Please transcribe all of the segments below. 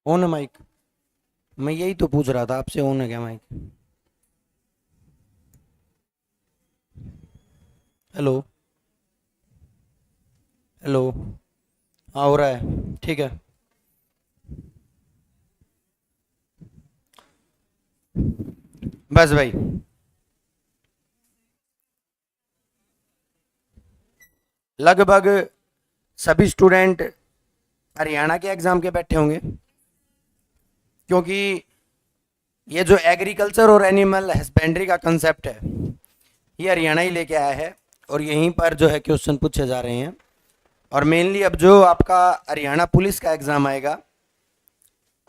On है mic? मैं यही तो पूछ रहा था आपसे, ऑन है क्या माइक? हेलो? हेलो? हाँ, हो रहा है, ठीक है। बस भाई, लगभग सभी स्टूडेंट हरियाणा के एग्जाम के बैठे होंगे, क्योंकि ये जो एग्रीकल्चर और एनिमल हस्बेंड्री का कंसेप्ट है, ये हरियाणा ही लेके आया है, और यहीं पर जो है क्वेश्चन पूछे जा रहे हैं। और मेनली अब जो आपका हरियाणा पुलिस का एग्जाम आएगा,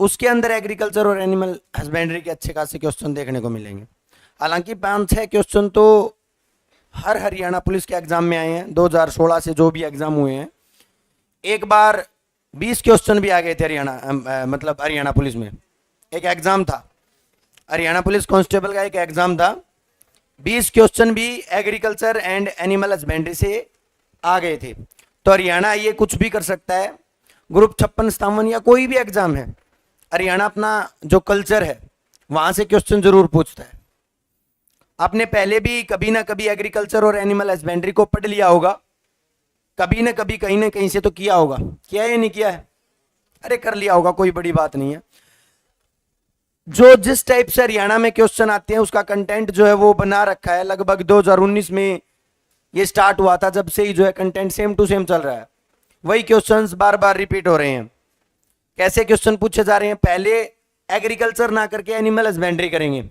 उसके अंदर एग्रीकल्चर और एनिमल हस्बेंड्री के अच्छे खासे क्वेश्चन देखने को मिलेंगे। हालांकि 5-6 क्वेश्चन तो हर हरियाणा पुलिस के एग्जाम में आए हैं, 2016 से जो भी एग्जाम हुए हैं। एक बार 20 क्वेश्चन भी आ गए थे हरियाणा, मतलब हरियाणा पुलिस में एक एग्जाम था, हरियाणा पुलिस कांस्टेबल का एक एग्जाम था, 20 क्वेश्चन भी एग्रीकल्चर एंड एनिमल हस्बेंड्री से आ गए थे। तो हरियाणा ये कुछ भी कर सकता है, ग्रुप 56-57 या कोई भी एग्जाम है, हरियाणा अपना जो कल्चर है वहां से क्वेश्चन जरूर पूछता है। आपने पहले भी कभी ना कभी एग्रीकल्चर और एनिमल हस्बेंड्री को पढ़ लिया होगा, कभी ना कभी कहीं ना कहीं से तो किया होगा, किया है या नहीं किया है? अरे कर लिया होगा, कोई बड़ी बात नहीं है। जो जिस टाइप से हरियाणा में क्वेश्चन आते हैं उसका कंटेंट जो है वो बना रखा है। लगभग 2019 में ये स्टार्ट हुआ था, जब से ही जो है कंटेंट सेम टू सेम चल रहा है, वही क्वेश्चंस बार बार रिपीट हो रहे हैं। कैसे क्वेश्चन पूछे जा रहे हैं? पहले एग्रीकल्चर ना करके एनिमल हस्बेंड्री करेंगे,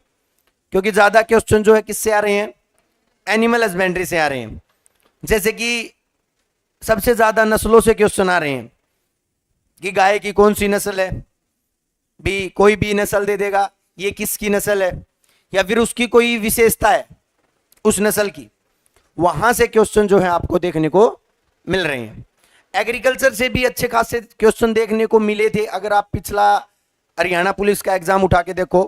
क्योंकि ज्यादा क्वेश्चन जो है किससे आ रहे हैं? एनिमल हस्बेंड्री से आ रहे हैं। जैसे कि सबसे ज्यादा नस्लों से क्वेश्चन आ रहे हैं कि गाय की कौन सी नस्ल है, भी कोई भी नस्ल दे देगा, ये किसकी नस्ल है, या फिर उसकी कोई विशेषता है उस नस्ल की, वहां से क्वेश्चन जो है आपको देखने को मिल रहे हैं। एग्रीकल्चर से भी अच्छे खासे क्वेश्चन देखने को मिले थे। अगर आप पिछला हरियाणा पुलिस का एग्जाम उठा के देखो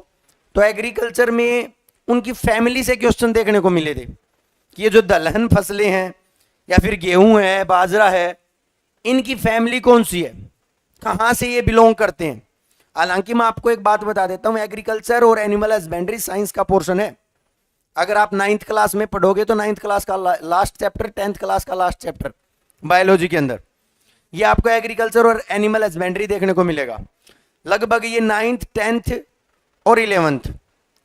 तो एग्रीकल्चर में उनकी फैमिली से क्वेश्चन देखने को मिले थे कि ये जो दलहन फसलें हैं या फिर गेहूं है, बाजरा है, इनकी फैमिली कौन सी है, कहां से ये बिलोंग करते हैं। हालांकि मैं आपको एक बात बता देता हूं, एग्रीकल्चर और एनिमल हस्बेंड्री साइंस का पोर्शन है। अगर आप 9th क्लास में पढ़ोगे तो 9th क्लास का लास्ट चैप्टर, 10th क्लास का लास्ट चैप्टर बायोलॉजी के अंदर, ये आपको एग्रीकल्चर और एनिमल हस्बेंड्री देखने को मिलेगा। लगभग ये 9th, 10th और 11th,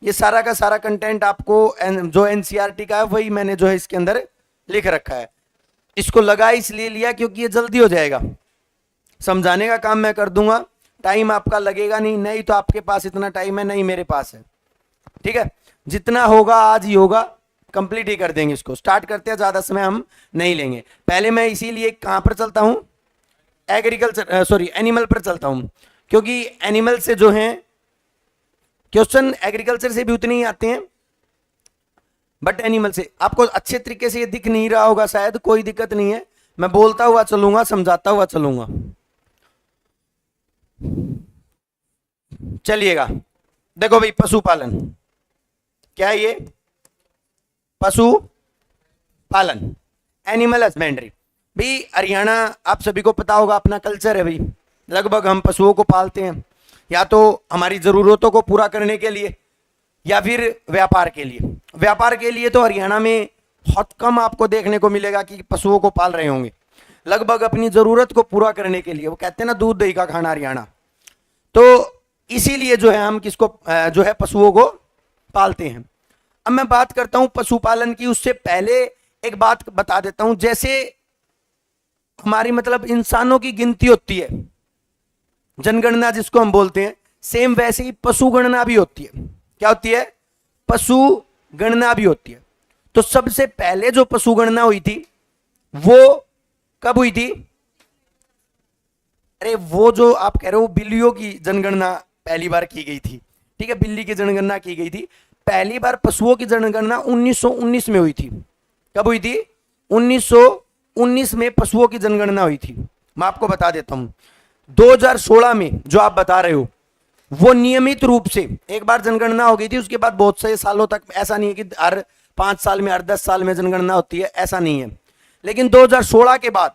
ये सारा का सारा कंटेंट आपको जो एनसीईआरटी का है वही मैंने जो है इसके अंदर लिख रखा है। इसको लगा इसलिए लिया क्योंकि ये जल्दी हो जाएगा, समझाने का काम मैं कर दूंगा, टाइम आपका लगेगा नहीं। नहीं तो आपके पास इतना टाइम है, नहीं मेरे पास है, ठीक है। जितना होगा आज ही होगा, कंप्लीट ही कर देंगे इसको। स्टार्ट करते हैं, ज्यादा समय हम नहीं लेंगे। पहले मैं इसीलिए कहां पर चलता हूं, एग्रीकल्चर सॉरी एनिमल पर चलता हूं, क्योंकि एनिमल से जो है क्वेश्चन एग्रीकल्चर से भी उतने ही आते हैं, बट एनिमल से आपको अच्छे तरीके से ये दिख नहीं रहा होगा शायद, कोई दिक्कत नहीं है, मैं बोलता हुआ चलूंगा, समझाता हुआ चलूंगा, चलिएगा। देखो भाई, पशुपालन क्या है? ये पशुपालन, एनिमल हस्बेंड्री। भाई हरियाणा आप सभी को पता होगा अपना कल्चर है भाई, लगभग हम पशुओं को पालते हैं, या तो हमारी जरूरतों को पूरा करने के लिए या फिर व्यापार के लिए। व्यापार के लिए तो हरियाणा में बहुत कम आपको देखने को मिलेगा कि पशुओं को पाल रहे होंगे। लगभग अपनी जरूरत को पूरा करने के लिए, वो कहते हैं ना दूध दही का खाना हरियाणा, तो इसीलिए जो है हम किसको जो है पशुओं को पालते हैं। अब मैं बात करता हूं पशुपालन की, उससे पहले एक बात बता देता हूं। जैसे हमारी मतलब इंसानों की गिनती होती है, जनगणना जिसको हम बोलते हैं, सेम वैसे ही पशु गणना भी होती है। क्या होती है? पशु गणना भी होती है। तो सबसे पहले जो पशु गणना हुई थी वो कब हुई थी? अरे वो जो आप कह रहे हो बिल्लियों की जनगणना पहली बार की गई थी, ठीक है, बिल्ली की जनगणना की गई थी। पहली बार पशुओं की जनगणना 1919 में हुई थी। कब हुई थी? 1919 में पशुओं की जनगणना हुई थी। मैं आपको बता देता हूं, 2016 में जो आप बता रहे हो वो नियमित रूप से एक बार जनगणना हो गई थी, उसके बाद बहुत से सालों तक, ऐसा नहीं है कि हर 5 साल में, हर 10 साल में जनगणना होती है, ऐसा नहीं है। लेकिन 2016 के बाद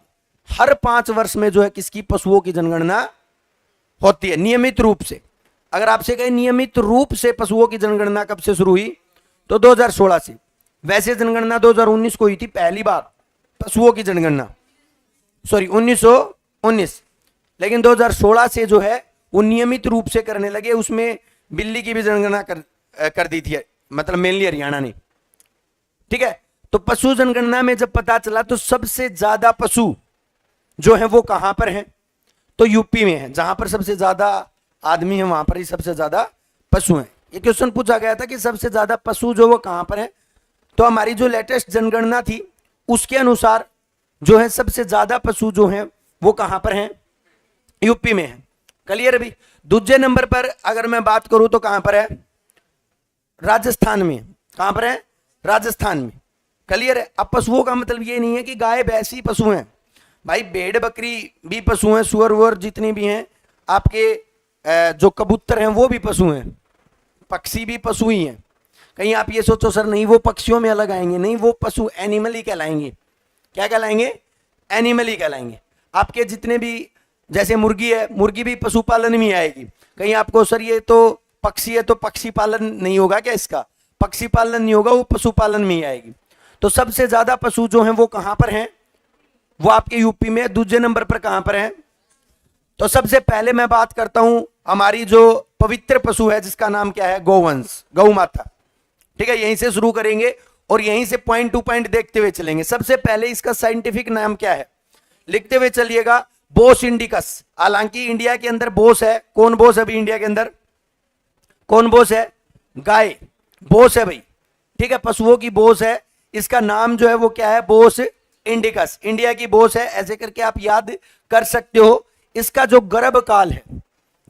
हर 5 वर्ष में जो है किसकी, पशुओं की जनगणना होती है नियमित रूप से। अगर आपसे कहे नियमित रूप से पशुओं की जनगणना कब से शुरू हुई, तो 2016 से। वैसे जनगणना 2019 को हुई थी पहली बार पशुओं की जनगणना, सॉरी 1919, लेकिन 2016 से जो है वो नियमित रूप से करने लगे। उसमें बिल्ली की भी जनगणना कर दी थी, मतलब मेनली हरियाणा ने, ठीक है। तो पशु जनगणना में जब पता चला तो सबसे ज्यादा पशु जो है वो कहां पर है, तो यूपी में है। जहां पर सबसे ज्यादा आदमी है वहां पर ही सबसे ज्यादा पशु हैं। ये क्वेश्चन पूछा गया था कि सबसे ज्यादा पशु जो वो कहां पर है, तो हमारी जो लेटेस्ट जनगणना थी उसके अनुसार जो है सबसे ज्यादा पशु जो हैं वो कहां पर हैं, यूपी में है। क्लियर अभी। दूसरे नंबर पर अगर मैं बात करूं तो कहां पर है, राजस्थान में। कहां पर है, राजस्थान में। क्लियर है। अब पशुओं का मतलब ये नहीं है कि गाय भैंस ही पशु हैं भाई, भेड़ बकरी भी पशु हैं, सुअर वुअर जितने भी हैं, आपके जो कबूतर हैं वो भी पशु हैं, पक्षी भी पशु ही हैं। कहीं आप ये सोचो सर नहीं वो पक्षियों में अलग आएंगे, नहीं, वो पशु एनिमल ही कहलाएंगे। क्या कहलाएंगे, एनिमल ही कहलाएंगे। आपके जितने भी, जैसे मुर्गी है, मुर्गी भी पशुपालन में आएगी। कहीं आपको सर ये तो पक्षी है तो पक्षी पालन नहीं होगा क्या, इसका पक्षी पालन नहीं होगा, वो पशुपालन में ही आएगी। तो सबसे ज्यादा पशु जो हैं वो कहां पर हैं, वो आपके यूपी में। दूसरे नंबर पर कहां पर हैं, तो सबसे पहले मैं बात करता हूं हमारी जो पवित्र पशु है जिसका नाम क्या है, गौवंश, गौ माता। ठीक है, यहीं से शुरू करेंगे और यहीं से पॉइंट टू पॉइंट देखते हुए चलेंगे। सबसे पहले इसका साइंटिफिक नाम क्या है, लिखते हुए चलिएगा, बोस इंडिकस। हालांकि इंडिया के अंदर बोस है, कौन बोस है अभी इंडिया के अंदर, कौन बोस है, गाय बोस है भाई। ठीक है, पशुओं की बोस है। इसका नाम जो है वो क्या है, बोस इंडिकस, इंडिया की बोस है। ऐसे करके आप याद कर सकते हो। इसका जो गर्भकाल है,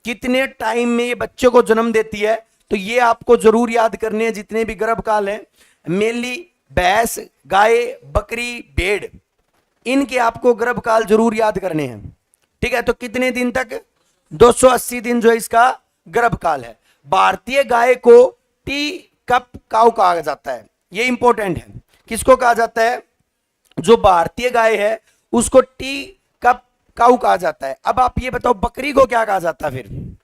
कितने टाइम में ये बच्चे को जन्म देती है, तो ये आपको जरूर याद करने हैं। जितने भी गर्भकाल हैं, मेनली भैंस, गाय, बकरी, भेड़, इनके आपको गर्भकाल जरूर याद करने हैं। ठीक है, तो कितने दिन तक, 280 दिन जो है इसका गर्भकाल है। भारतीय गाय को टी कप काऊ कहा जाता है, ये इंपॉर्टेंट है। किसको कहा जाता है, जो भारतीय गाय है उसको टी कप काऊ कहा जाता है। अब आप ये बताओ बकरी को क्या कहा जाता है फिर,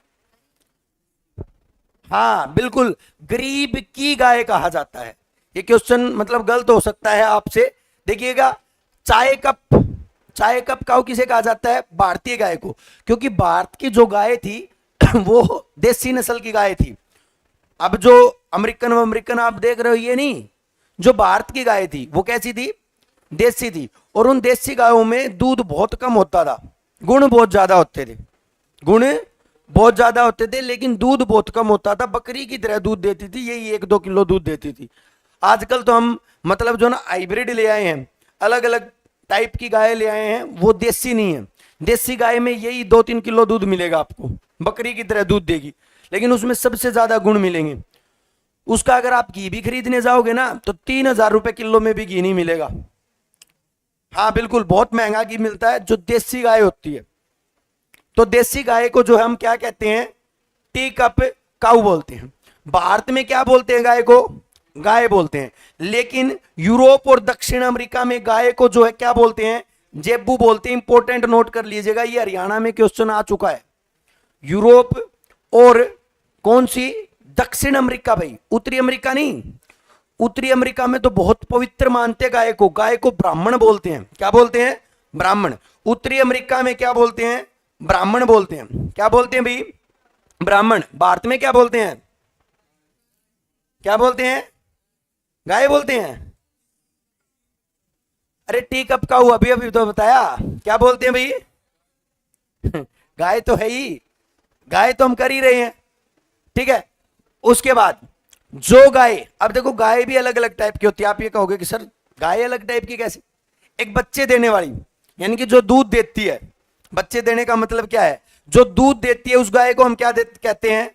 हाँ बिल्कुल, गरीब की गाय कहा जाता है। ये क्वेश्चन मतलब गलत हो सकता है आपसे, देखिएगा। चाय कप काऊ किसे कहा जाता है, भारतीय गाय को, क्योंकि भारत की जो गाय थी वो देसी नस्ल की गाय थी। अब जो अमेरिकन आप देख रहे हो ये नहीं, जो भारत की गाय थी वो कैसी थी, देसी थी। और उन देसी गायों में दूध बहुत कम होता था, गुण बहुत ज्यादा होते थे, गुण बहुत ज्यादा होते थे, लेकिन दूध बहुत कम होता था। बकरी की तरह दूध देती थी, यही 1-2 किलो दूध देती थी। आजकल तो हम मतलब जो ना हाइब्रिड ले आए हैं, अलग अलग टाइप की गाय ले आए हैं, वो देसी नहीं है। देसी गाय में यही 2-3 किलो दूध मिलेगा आपको, बकरी की तरह दूध देगी, लेकिन उसमें सबसे ज्यादा गुण मिलेंगे। उसका अगर आप घी भी खरीदने जाओगे ना तो 3,000 रुपए किलो में भी घी नहीं मिलेगा। हाँ बिल्कुल, बहुत महंगा घी मिलता है जो देसी गाय होती है। तो देसी गाय को जो हम क्या कहते हैं, टी कप काऊ बोलते हैं। भारत में क्या बोलते हैं, गाय को गाय बोलते हैं। लेकिन यूरोप और दक्षिण अमेरिका में गाय को जो है क्या बोलते हैं, जेबू बोलते हैं। इंपॉर्टेंट नोट कर लीजिएगा, ये हरियाणा में क्वेश्चन आ चुका है। यूरोप और कौन सी, दक्षिण अमेरिका भाई, उत्तरी अमेरिका नहीं। उत्तरी अमेरिका में तो बहुत पवित्र मानते हैं गाय को, गाय को ब्राह्मण बोलते हैं। क्या बोलते हैं, ब्राह्मण। उत्तरी अमेरिका में क्या बोलते हैं, ब्राह्मण बोलते हैं। क्या बोलते हैं भाई, ब्राह्मण। भारत में क्या बोलते हैं, क्या बोलते हैं, गाय बोलते हैं। अरे टी कप का हुआ, अभी अभी तो बताया, क्या बोलते हैं भाई गाय तो है ही, गाय तो हम कर ही रहे हैं। ठीक है, उसके बाद जो गाय, अब देखो गाय भी अलग अलग टाइप की होती है। आप ये कहोगे कि सर गाय अलग टाइप की कैसे, एक बच्चे देने वाली, यानी कि जो दूध देती है। बच्चे देने का मतलब क्या है, जो दूध देती है उस गाय को हम क्या कहते हैं,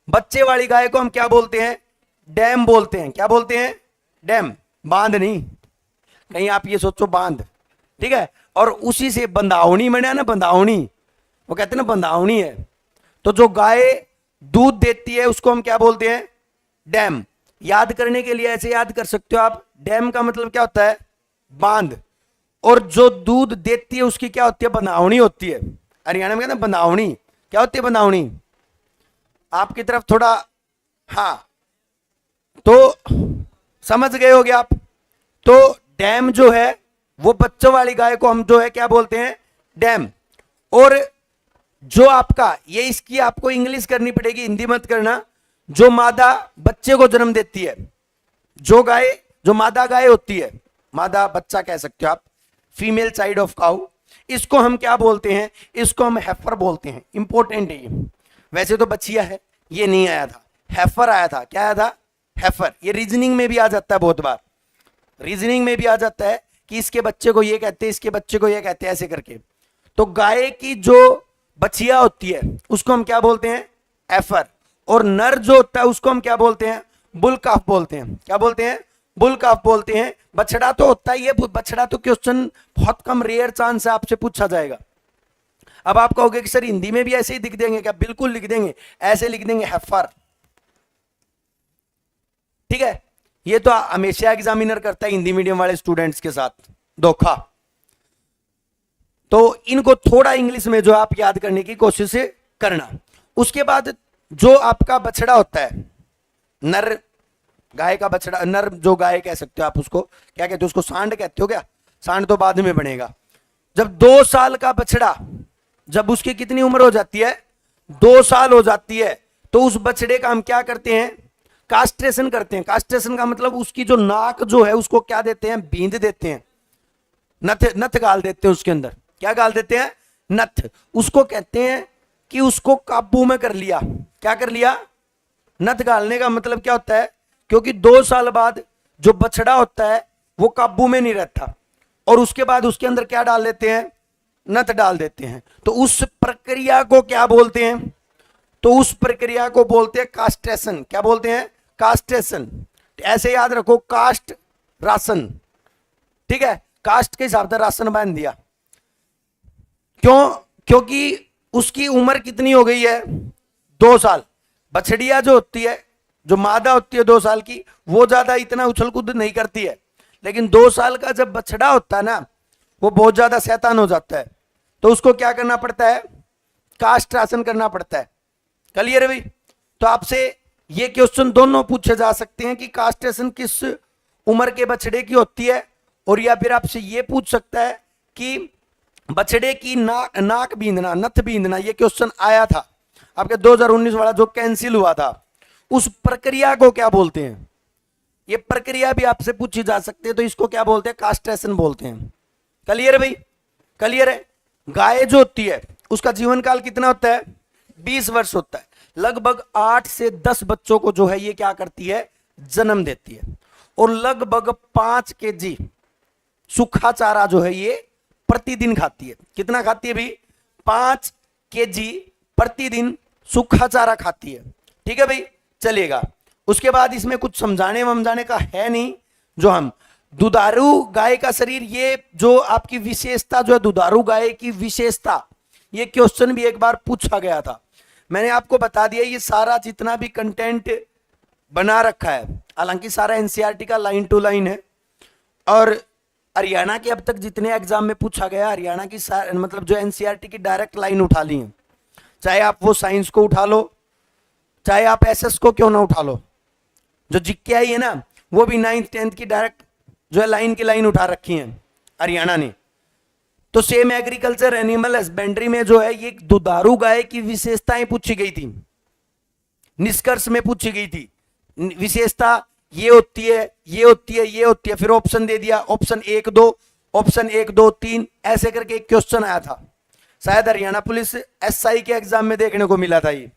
बच्चे वाली गाय को हम क्या बोलते हैं, डैम बोलते हैं। क्या बोलते हैं, डैम, बांध नहीं, कहीं आप ये सोचो बांध। ठीक है, और उसी से बंधावनी बना ना, बंधावनी, वो कहते हैं ना बंधावनी है। तो जो गाय दूध देती है उसको हम क्या बोलते हैं, डैम। याद करने के लिए ऐसे याद कर सकते हो आप, डैम का मतलब क्या होता है, बांध। और जो दूध देती है उसकी क्या होती है, बनावनी होती है। हरियाणा में कहते हैं बनावनी। क्या होती है बनावनी? आपकी तरफ थोड़ा, हाँ, तो समझ गए होगे आप। तो डैम जो है वो बच्चों वाली गाय को हम जो है क्या बोलते हैं, डैम। और जो आपका ये, इसकी आपको इंग्लिश करनी पड़ेगी, हिंदी मत करना। जो मादा बच्चे को जन्म देती है, जो गाय, जो मादा गाय होती है, मादा बच्चा कह सकते हो आप, फीमेल चाइल्ड ऑफ काउ, इसको हम क्या बोलते हैं, इसको हम हेफर बोलते हैं। इंपॉर्टेंट है ये। वैसे तो बछिया है, ये नहीं आया था, हेफर आया था। क्या आया था? हेफर। ये रीजनिंग में भी आ जाता है, बहुत बार रीजनिंग में भी आ जाता है कि इसके बच्चे को ये कहते हैं, इसके बच्चे को ये कहते हैं, ऐसे करके। तो गाय की जो बछिया होती है उसको हम क्या बोलते हैं, एफर। और नर जो होता है उसको हम क्या बोलते हैं, बुल काफ बोलते हैं। क्या बोलते हैं? बुल काफ बोलते हैं। बछड़ा तो होता ही है, बछड़ा तो क्वेश्चन बहुत कम, रेयर चांस है आपसे पूछा जाएगा। अब आप कहोगे कि सर हिंदी में भी ऐसे ही लिख देंगे क्या? बिल्कुल लिख देंगे, ऐसे लिख देंगे, हेफर। ठीक है, ये तो हमेशा एग्जामिनर करता है हिंदी मीडियम वाले स्टूडेंट्स के साथ धोखा। तो इनको थोड़ा इंग्लिश में जो आप याद करने की कोशिश करना। उसके बाद जो आपका बछड़ा होता है, नर गाय का बछड़ा, नर जो गाय कह सकते हो आप, उसको क्या कहते हो? उसको सांड कहते हो क्या? सांड तो बाद में बनेगा। जब 2 साल का बछड़ा, जब उसकी कितनी उम्र हो जाती है, 2 साल हो जाती है, तो उस बछड़े का हम क्या करते हैं, कास्ट्रेशन करते हैं। कास्ट्रेशन का मतलब उसकी जो नाक जो है उसको क्या देते हैं, बींद देते हैं, नथ, नथ गाल देते हैं उसके अंदर। क्या गाल देते हैं? नथ। उसको कहते हैं कि उसको काबू में कर लिया। क्या कर लिया? नथ गालने का मतलब क्या होता है, क्योंकि 2 साल बाद जो बछड़ा होता है वो काबू में नहीं रहता, और उसके बाद उसके अंदर क्या डाल देते हैं, नथ डाल देते हैं। तो उस प्रक्रिया को क्या बोलते हैं? तो उस प्रक्रिया को बोलते हैं कास्ट्रेशन। क्या बोलते हैं? कास्ट्रेशन। ऐसे याद रखो, कास्ट राशन। ठीक है, कास्ट के हिसाब से राशन बांध दिया। क्यों? क्योंकि उसकी उम्र कितनी हो गई है, 2 साल। बछड़िया जो होती है, जो मादा होती है 2 साल की, वो ज्यादा इतना उछल कूद नहीं करती है, लेकिन 2 साल का जब बछड़ा होता है ना, वो बहुत ज्यादा शैतान हो जाता है। तो उसको क्या करना पड़ता है, कास्ट्रेशन करना पड़ता है। क्लियर है भाई? तो आपसे ये क्वेश्चन दोनों पूछे जा सकते हैं कि कास्ट्रेशन किस उम्र के बछड़े की होती है, और या फिर आपसे ये पूछ सकता है कि बछड़े की नाक बींदना, नथ बींदना, ये क्वेश्चन आया था आपके 2019 वाला जो कैंसिल हुआ था, उस प्रक्रिया को क्या बोलते हैं? ये प्रक्रिया भी आपसे पूछी जा सकती है, तो इसको क्या बोलते हैं, कास्ट्रेशन बोलते हैं। क्लियर है भाई? क्लियर है? गाय जो होती है उसका जीवन काल कितना होता है, 20 वर्ष होता है। लगभग 8 से 10 बच्चों को जो है ये क्या करती है, जन्म देती है। और लगभग 5 केजी सूखा चारा जो है ये प्रतिदिन खाती है। कितना खाती है भाई? 5 केजी प्रतिदिन सूखा चारा खाती है। ठीक है भाई, चलेगा। उसके बाद इसमें कुछ समझाने वमझाने का है नहीं। जो हम दुधारू गाय का शरीर, ये जो आपकी विशेषता जो है, दुधारू गाय की विशेषता, ये क्वेश्चन भी एक बार पूछा गया था। मैंने आपको बता दिया, ये सारा जितना भी कंटेंट बना रखा है, हालांकि सारा एनसीईआरटी का लाइन टू लाइन है, और हरियाणा के अब तक जितने एग्जाम में पूछा गया, हरियाणा की मतलब जो एनसीईआरटी की डायरेक्ट लाइन उठा ली है। चाहे आप वो साइंस को उठा लो, चाहे आप एसएस को क्यों ना उठा लो, जो जीके आई है ना, वो भी 9th 10th की डायरेक्ट जो है लाइन की लाइन उठा रखी है हरियाणा ने। तो सेम एग्रीकल्चर एनिमल हस्बेंड्री में जो है ये दुधारू गाय की विशेषताएं पूछी गई थी, निष्कर्ष में पूछी गई थी। विशेषता ये होती है, ये होती है, ये होती है, फिर ऑप्शन दे दिया, ऑप्शन 1 2, ऑप्शन 1 2 3, ऐसे करके एक क्वेश्चन आया था। शायद हरियाणा पुलिस एसआई के एग्जाम में देखने को मिला था। ये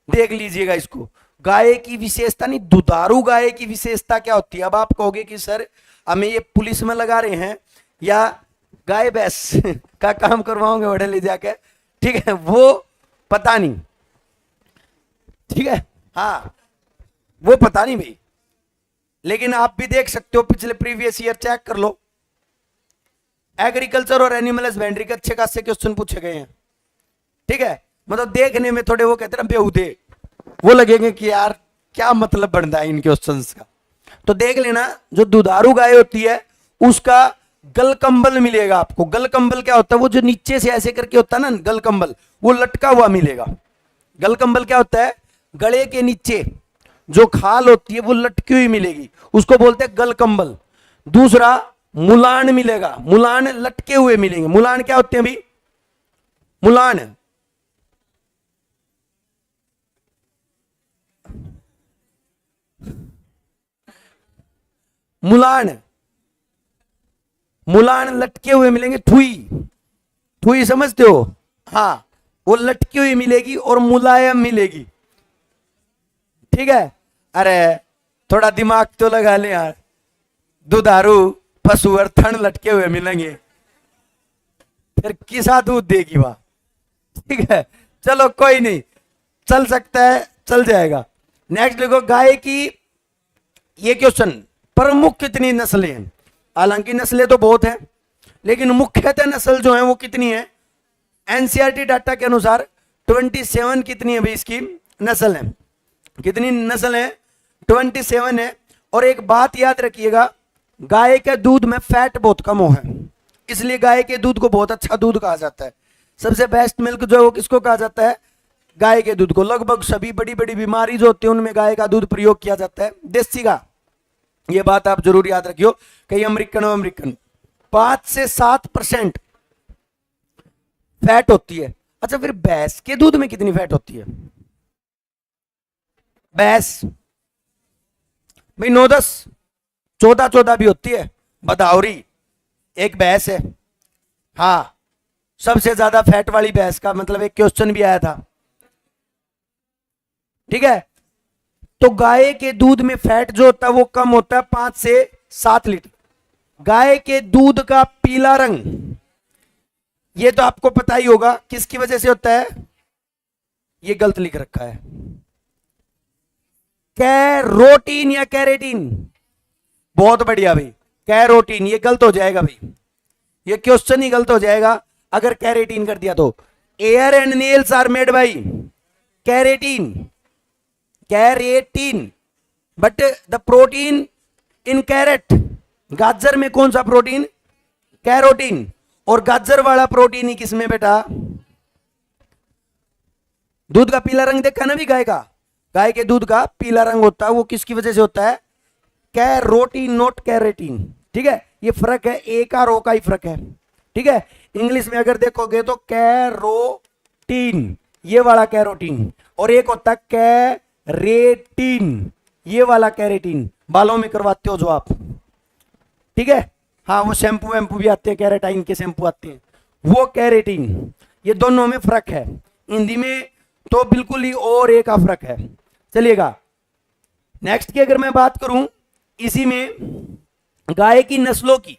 देख लीजिएगा इसको। गाय की विशेषता नहीं, दुधारू गाय की विशेषता क्या होती है। अब आप कहोगे कि सर हमें ये पुलिस में लगा रहे हैं या गाय भैंस का काम करवाओगे ऑर्डर ले जाके, ठीक है, वो पता नहीं। ठीक है, हाँ वो पता नहीं भाई, लेकिन आप भी देख सकते हो, पिछले प्रीवियस ईयर चेक कर लो, एग्रीकल्चर और एनिमल हस्बेंड्री के अच्छे खासे क्वेश्चन पूछे गए हैं। ठीक है, मतलब देखने में थोड़े वो कहते हैं ना बेहुदे, वो लगेंगे कि यार क्या मतलब बनता है इन क्वेश्चंस का। तो देख लेना, जो दुधारू गाय होती है उसका गलकंबल मिलेगा आपको। गलकंबल क्या होता है? वो जो नीचे से ऐसे करके होता है ना गलकंबल, वो लटका हुआ मिलेगा। गलकंबल क्या होता है? गले के नीचे जो खाल होती है वो लटकी हुई मिलेगी, उसको बोलते हैं गलकंबल। दूसरा मुलान मिलेगा, मुलान लटके हुए मिलेंगे। मुलान क्या होते हैं भाई? मुलान मुलान मुलान लटके हुए मिलेंगे। थुई, थुई समझते हो? हाँ, वो लटकी हुई मिलेगी और मुलायम मिलेगी। ठीक है? अरे थोड़ा दिमाग तो लगा ले यार। दुधारू पशु और थन लटके हुए मिलेंगे, फिर किसा दूध देगी वह? ठीक है, चलो कोई नहीं, चल सकता है, चल जाएगा। नेक्स्ट देखो, गाय की ये क्वेश्चन, प्रमुख कितनी नस्लें हैं? हालांकि नस्लें तो बहुत हैं, लेकिन मुख्यतः नस्ल जो है वो कितनी है? एनसीईआरटी डाटा के अनुसार 27 कितनी है भाई इसकी नस्ल है? कितनी नस्ल है? 27 है। और एक बात याद रखिएगा, गाय के दूध में फैट बहुत कम है, इसलिए गाय के दूध को बहुत अच्छा दूध कहा जाता है। सबसे बेस्ट मिल्क जो है वो किसको कहा जाता है? गाय के दूध को। लगभग सभी बड़ी बड़ी बीमारी जो होती है उनमें गाय का दूध प्रयोग किया जाता है, देसी का। ये बात आप जरूर याद रखियो। कई अमेरिकन 5 से 7% फैट होती है। अच्छा, फिर भैंस के दूध में कितनी फैट होती है? भैंस भाई 9-10, 14-14 भी होती है। बदावरी एक भैंस है। हाँ, सबसे ज्यादा फैट वाली भैंस का मतलब एक क्वेश्चन भी आया था। ठीक है, तो गाय के दूध में फैट जो होता है वो कम होता है 5 से 7 लीटर। गाय के दूध का पीला रंग, ये तो आपको पता ही होगा किसकी वजह से होता है? ये गलत लिख रखा है, कैरोटीन या कैरेटीन। बहुत बढ़िया भाई, कैरोटीन। ये गलत हो जाएगा भाई, ये क्वेश्चन ही गलत हो जाएगा अगर कैरेटीन कर दिया तो। Hair and nails are made by keratin, keratin. But the protein in carrot, गाजर में कौन सा प्रोटीन? कैरोटीन। और गाजर वाला प्रोटीन ही किसमें बेटा? दूध का पीला रंग देखा ना भी गाय का? गाय के दूध का पीला रंग होता है वो किसकी वजह से होता है? Carotene, not keratin. ठीक है, ये फर्क है, ए का रो का ही फर्क है। ठीक है, इंग्लिश में अगर देखोगे तो कैरोटीन, ये वाला कैरोटीन, और एक होता है कैरेटीन, ये वाला कैरेटीन। बालों में करवाते हो जो आप, ठीक है? हाँ, वो शैम्पू वैम्पू भी आते हैं, कैरेटाइन के शैम्पू आते हैं, वो कैरेटीन। ये दोनों में फर्क है। हिंदी में तो बिल्कुल ही और एक का फर्क है। चलिएगा नेक्स्ट की अगर मैं बात करूं इसी में गाय की नस्लों की।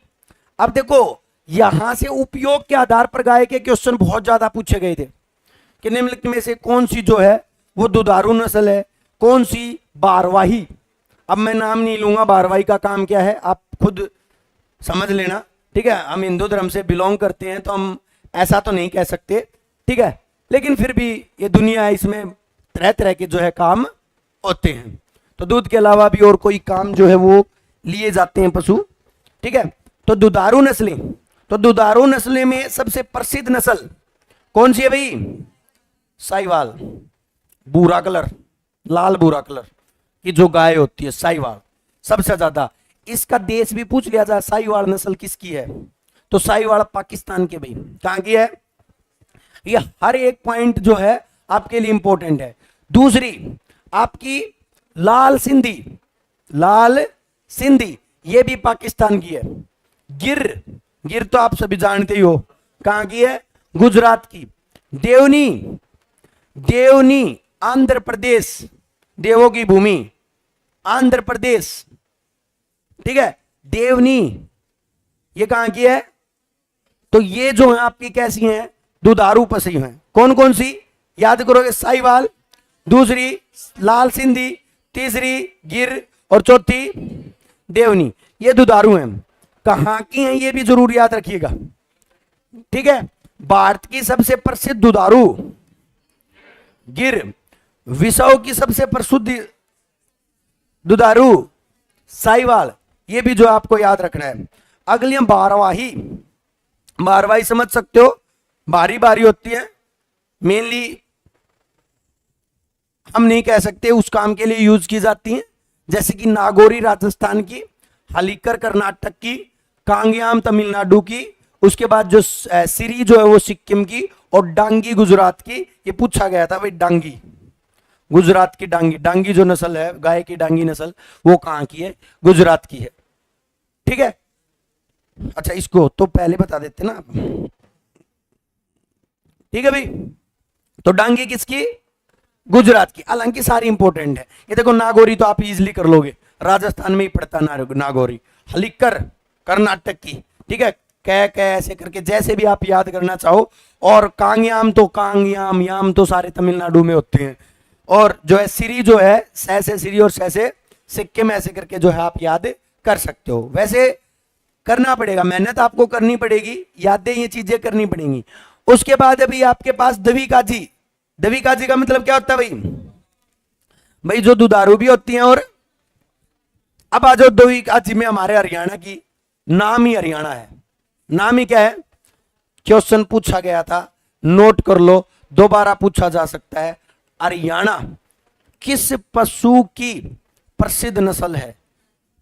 अब देखो, यहां से उपयोग के आधार पर गाय के क्वेश्चन बहुत ज्यादा पूछे गए थे कि निम्नलिखित में से कौन सी जो है वो दुधारू नस्ल है, कौन सी बारवाही। अब मैं नाम नहीं लूंगा, बारवाही का काम क्या है आप खुद समझ लेना। ठीक है, हम हिंदू धर्म से बिलोंग करते हैं तो हम ऐसा तो नहीं कह सकते, ठीक है, लेकिन फिर भी ये दुनिया है, इसमें तरह तरह के जो है काम होते हैं। तो दूध के अलावा भी और कोई काम जो है वो लिए जाते हैं पशु। ठीक है, तो दुधारू नस्लें, तो दुधारू नस्लें में सबसे प्रसिद्ध नस्ल कौन सी है भाई? साहिवाल, भूरा कलर, लाल भूरा कलर की जो गाय होती है साहिवाल सबसे ज्यादा। इसका देश भी पूछ लिया जाए साहिवाल नस्ल किसकी है, तो साहिवाल पाकिस्तान के भाई। कहां की है? ये हर एक पॉइंट जो है आपके लिए इंपॉर्टेंट है। दूसरी आपकी लाल सिंधी, लाल सिंधी ये भी पाकिस्तान की है। गिर, गिर तो आप सभी जानते ही हो कहां की है? गुजरात की। देवनी, देवनी आंध्र प्रदेश, देवों की भूमि आंध्र प्रदेश। ठीक है, देवनी ये कहां की है? तो ये जो है आपकी कैसी हैं? दुधारू पशु हैं। कौन कौन सी याद करोगे? साहिवाल, दूसरी लाल सिंधी, तीसरी गिर और चौथी देवनी। ये दुधारू हैं। कहां की हैं ये भी जरूर याद रखिएगा। ठीक है, भारत की सबसे प्रसिद्ध दुधारू गिर, विश्व की सबसे प्रसिद्ध दुधारू साहिवाल, ये भी जो आपको याद रखना है। अगली बारवाही, बारवाही समझ सकते हो, बारी बारी होती है, मेनली हम नहीं कह सकते उस काम के लिए यूज की जाती हैं, जैसे कि नागौरी राजस्थान की, हलीकर कर्नाटक की, कांगयाम तमिलनाडु की, उसके बाद जो सिरी जो है वो सिक्किम की, और डांगी गुजरात की। ये पूछा गया था भाई, डांगी गुजरात की, डांगी, डांगी जो नस्ल है गाय की, डांगी नस्ल, वो कहाँ की है? गुजरात की है। ठीक है, अच्छा इसको तो पहले बता देते ना, ठीक है भाई। तो डांगी किसकी? गुजरात की। हालांकि सारी इंपॉर्टेंट है। ये देखो नागौरी तो आप इजीली कर लोगे, राजस्थान में ही पड़ता नागौरी। हलीकर कर्नाटक की, ठीक है, कै ऐसे करके जैसे भी आप याद करना चाहो। और कांगयाम तो कांगयाम, याम तो सारे तमिलनाडु में होते हैं। और जो है सिरी जो है, सै से सिरी और सै से सिक्किम, ऐसे करके जो है आप याद कर सकते हो। वैसे करना पड़ेगा, मेहनत आपको करनी पड़ेगी, यादें ये चीजें करनी पड़ेंगी। उसके बाद अभी आपके पास दवी काजी। दवी काजी का मतलब क्या होता है भाई? भाई जो दुधारू भी होती हैं। और अब आ जाओ दवी काजी में, हमारे हरियाणा की, नाम ही हरियाणा है। नाम ही क्या है? क्वेश्चन पूछा गया था, नोट कर लो, दोबारा पूछा जा सकता है। हरियाणा किस पशु की प्रसिद्ध नस्ल है?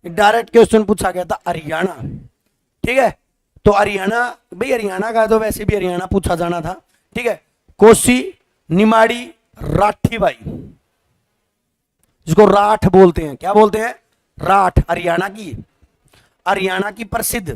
डायरेक्ट क्वेश्चन पूछा गया था, हरियाणा। ठीक है, तो हरियाणा, भाई हरियाणा का तो वैसे भी हरियाणा पूछा जाना था। ठीक है, कोसी, निमाड़ी, राठी बाई, जिसको राठ बोलते हैं। क्या बोलते हैं? राठ। हरियाणा की, हरियाणा की प्रसिद्ध,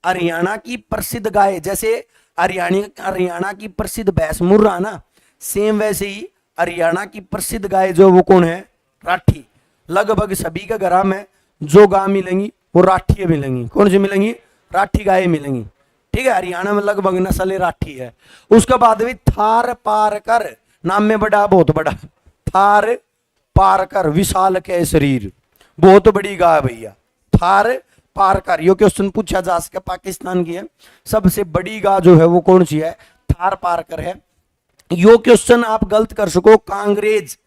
हरियाणा की प्रसिद्ध गाय, जैसे हरियाणा की प्रसिद्ध भैंस मुर्रा ना, सेम वैसे ही हरियाणा की प्रसिद्ध गाय जो वो कौन है? राठी। लगभग सभी के घर में जो गाय मिलेंगी वो राठी मिलेंगी। कौन सी मिलेंगी? राठी गाय मिलेंगी। ठीक है, हरियाणा में लगभग नस्ल राठी है। उसके बाद भी थार पारकर, नाम में बड़ा, बहुत बड़ा, थार पारकर, विशाल के शरीर, बहुत बड़ी गाय भैया, थार पारकर। यो क्वेश्चन पूछा जा सके, पाकिस्तान की है, सबसे बड़ी गाय जो है वो कौन सी है? थार पारकर है। यो क्वेश्चन आप गलत कर सको, कांग्रेज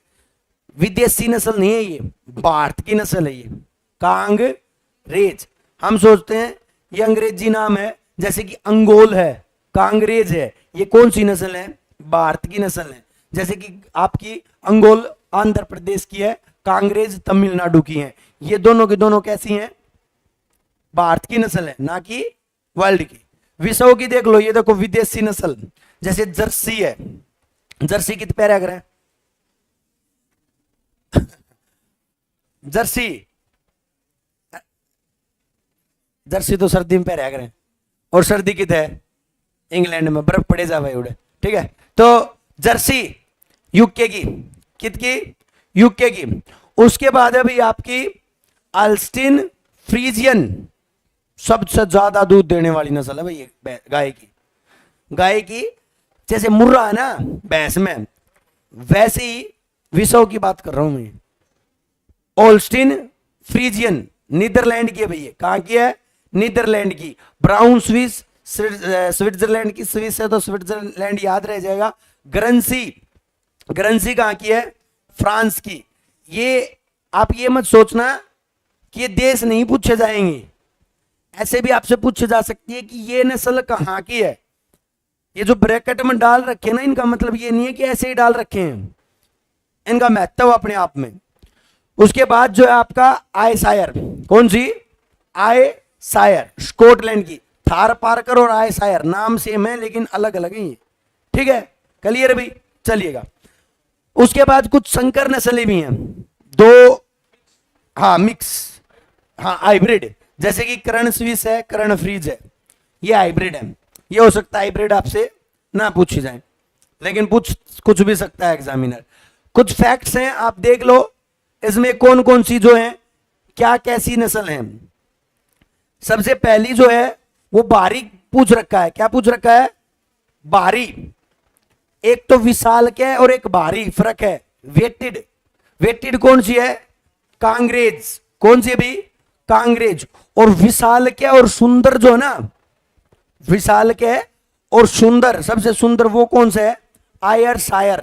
विदेशी नस्ल नहीं है, ये भारत की नस्ल है। ये कांग्रेज, हम सोचते हैं ये अंग्रेजी नाम है, जैसे कि अंगोल है, कांग्रेज है, ये कौन सी नस्ल है? भारत की नस्ल है। जैसे कि आपकी अंगोल आंध्र प्रदेश की है, कांग्रेज तमिलनाडु की है। ये दोनों की दोनों कैसी हैं? भारत की नस्ल है, ना कि वर्ल्ड की। विश्व की देख लो, ये देखो विदेशी नस्ल, जैसे जर्सी है। जर्सी कितने पैरे अगर है? जर्सी, जर्सी तो सर्दी में पैरे अगर है, और सर्दी कितने है? इंग्लैंड में बर्फ पड़े जा भाई उड़े। ठीक है, तो जर्सी यूके की, कितकी? यूके की। उसके बाद अभी आपकी अल्स्टिन फ्रीजियन, सबसे ज्यादा दूध देने वाली नस्ल है भाई गाय की। गाय की जैसे मुर्रा है ना भैंस में, वैसे ही विश्व की बात कर रहा हूं मैं। ओल्स्टिन फ्रीजियन नीदरलैंड की है भैया। कहां की है? नीदरलैंड की। ब्राउन स्विस स्विट्जरलैंड की, स्विस है तो स्विट्जरलैंड याद रह जाएगा। ग्रंसी, ग्रंसी कहां की है? फ्रांस की। ये आप ये मत सोचना कि ये देश नहीं पूछे जाएंगे, ऐसे भी आपसे पूछे जा सकती है कि ये नस्ल कहां की है। ये जो ब्रैकेट में डाल रखे ना, इनका मतलब ये नहीं है कि ऐसे ही डाल रखे हैं, इनका महत्व अपने आप में। उसके बाद जो है आपका आयशायर, कौन सी? आयशायर, स्कॉटलैंड की। थार पारकर और आयशायर नाम सेम है लेकिन अलग अलग है। ठीक है, क्लियर भाई? चलिएगा। उसके बाद कुछ संकर नस्लें भी हैं, दो, हाँ मिक्स, हाँ हाइब्रिड, जैसे कि करण स्विस है, करण फ्रीज है, ये हाइब्रिड है। ये हो सकता है हाइब्रिड आपसे ना पूछी जाए, लेकिन पूछ कुछ भी सकता है एग्जामिनर। कुछ फैक्ट्स हैं, आप देख लो इसमें कौन कौन सी जो है, क्या कैसी नस्ल है। सबसे पहली जो है वो बारी पूछ रखा है। क्या पूछ रखा है? बारी। एक तो विशाल क्या है और एक बारी, फर्क है। वेटेड, वेटेड कौन सी है? कांग्रेज। कौन सी है भी? कांग्रेज। और विशाल क्या और सुंदर जो है ना, विशाल क्या है और सुंदर, सबसे सुंदर वो कौन सा है? आयर शायर।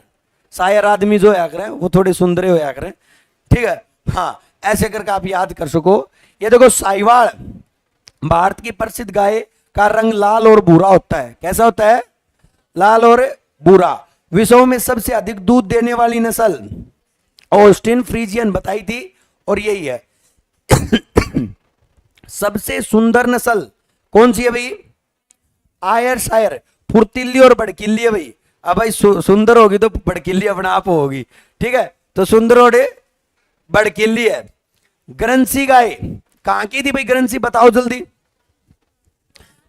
शायर आदमी जो है करें वो थोड़े सुंदर होया करें। ठीक है, हाँ ऐसे करके आप याद कर सको। ये देखो साहिवाल, भारत की प्रसिद्ध गाय का रंग लाल और भूरा होता है। कैसा होता है? लाल और भूरा। विश्व में सबसे अधिक दूध देने वाली नस्ल ऑस्टिन फ्रीजियन बताई थी, और यही है। सबसे सुंदर नस्ल कौन सी है भाई? आयरशायर। फुर्तीली और भड़कीली है भाई। अब भाई सुंदर होगी तो भड़कीली अपने आप होगी, ठीक है? तो सुंदर और भड़कीली है। ग्रंसी गाय कहां की थी भाई? ग्रंसी बताओ जल्दी,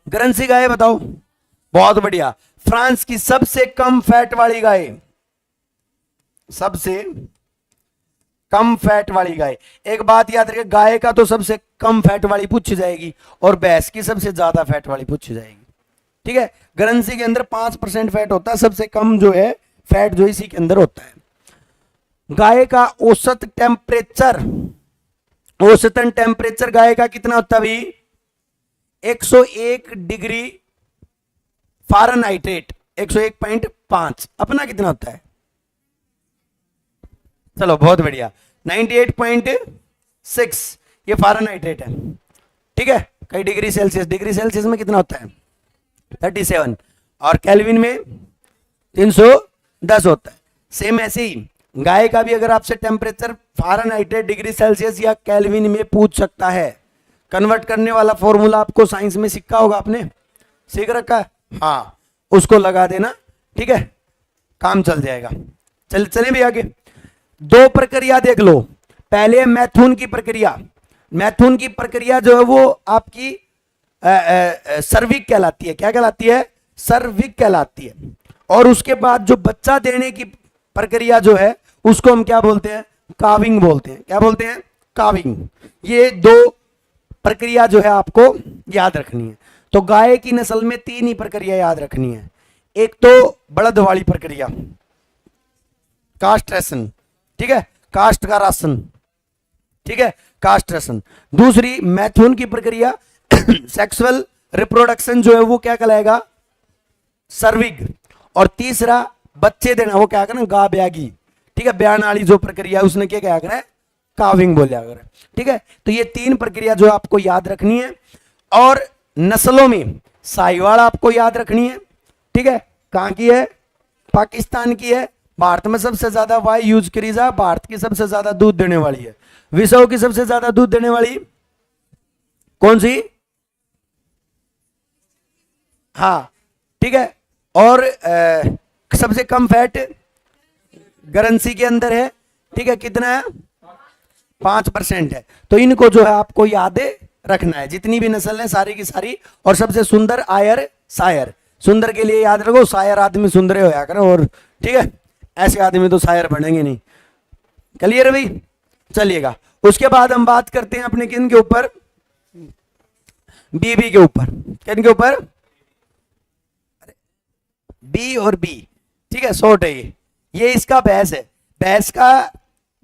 ग्रंसी गाय बताओ। बहुत बढ़िया। फ्रांस की सबसे कम फैट वाली गाय, सबसे कम फैट वाली गाय। एक बात याद रखिए, गाय का तो सबसे कम फैट वाली पूछी जाएगी और भैंस की सबसे ज्यादा फैट वाली पूछी जाएगी, ठीक है? ग्रंसी के अंदर 5% फैट होता है, सबसे कम जो है फैट जो इसी के अंदर होता है। गाय का औसत टेम्परेचर, औसतन टेम्परेचर गाय का कितना होता है भाई? 101 डिग्री फ़ारेनहाइट, 101.5। अपना कितना होता है? चलो बहुत बढ़िया, 98.6 ये फ़ारेनहाइट है, ठीक है? कई डिग्री सेल्सियस, डिग्री सेल्सियस में कितना होता है? 37, और केल्विन में 310 होता है। सेम ऐसे ही गाय का भी अगर आपसे टेम्परेचर फ़ारेनहाइट, डिग्री सेल्सियस या केल्विन में पूछ सकता है, कन्वर्ट करने वाला फॉर्मूला आपको साइंस में सीखा होगा, आपने सीख रखा है, हाँ, उसको लगा देना, ठीक है? काम चल जाएगा। चले भी आगे। दो प्रक्रिया देख लो। पहले मैथुन की प्रक्रिया। मैथुन की प्रक्रिया जो है वो आपकी सर्विक कहलाती है। क्या कहलाती है? सर्विक कहलाती है। और उसके बाद जो बच्चा देने की प्रक्रिया जो है उसको हम क्या बोलते हैं? काविंग बोलते हैं। क्या बोलते हैं? काविंग। ये दो प्रक्रिया जो है आपको याद रखनी है। तो गाय की नस्ल में 3 ही प्रक्रिया याद रखनी है। एक तो बड़द वाली प्रक्रिया, कास्ट्रेशन, ठीक है? कास्ट का राशन, ठीक है? कास्ट्रेशन। दूसरी मैथुन की प्रक्रिया, सेक्सुअल रिप्रोडक्शन जो है वो क्या कहलाएगा? सर्विग। और तीसरा बच्चे देना, वो क्या करना? गा ब्यागी, ठीक है? ब्यान वाली जो प्रक्रिया है उसने क्या क्या करा है? काविंग बोलिया कर, ठीक है? तो ये 3 प्रक्रिया जो आपको याद रखनी है। और नस्लों में साहिवाल आपको याद रखनी है, ठीक है? कहां की है? पाकिस्तान की है। भारत में सबसे ज्यादा वाई यूज करी जा, भारत की सबसे ज्यादा दूध देने वाली है। विश्व की सबसे ज्यादा दूध देने वाली कौन सी? हाँ, ठीक है? और सबसे कम फैट ग्रंसी के अंदर है, ठीक है? कितना है? 5% है। तो इनको जो है आपको याद रखना है, जितनी भी नस्ल है सारी की सारी। और सबसे सुंदर आयर शायर। सुंदर के लिए याद रखो, शायर आदमी सुंदर होया करो, और ठीक है, ऐसे आदमी तो शायर बनेंगे नहीं। क्लियर है भाई? चलिएगा। उसके बाद हम बात करते हैं अपने किन के ऊपर? बीबी के ऊपर। किन के ऊपर? बी और बी, ठीक है? शॉर्ट है ये इसका भैंस है। भैंस का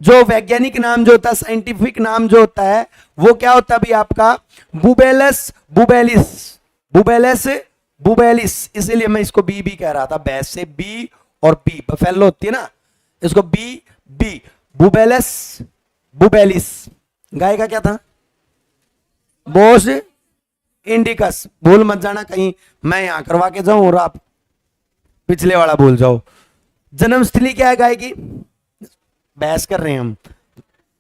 जो वैज्ञानिक नाम जो होता है, साइंटिफिक नाम जो होता है, वो क्या होता है भी आपका? बुबेलस बुबेलिस। बुबेलस बुबेलिस, इसीलिए मैं इसको बी बी कह रहा था। भैंस से बी और बी, बफेलो होती है ना, इसको बी बी, बुबेलस बुबेलिस। गाय का क्या था? बोस इंडिकस। भूल मत जाना कहीं मैं यहां करवा के जाऊं और आप पिछले वाला भूल जाओ। जन्मस्थली क्या है गाय की? बहस कर रहे हैं हम,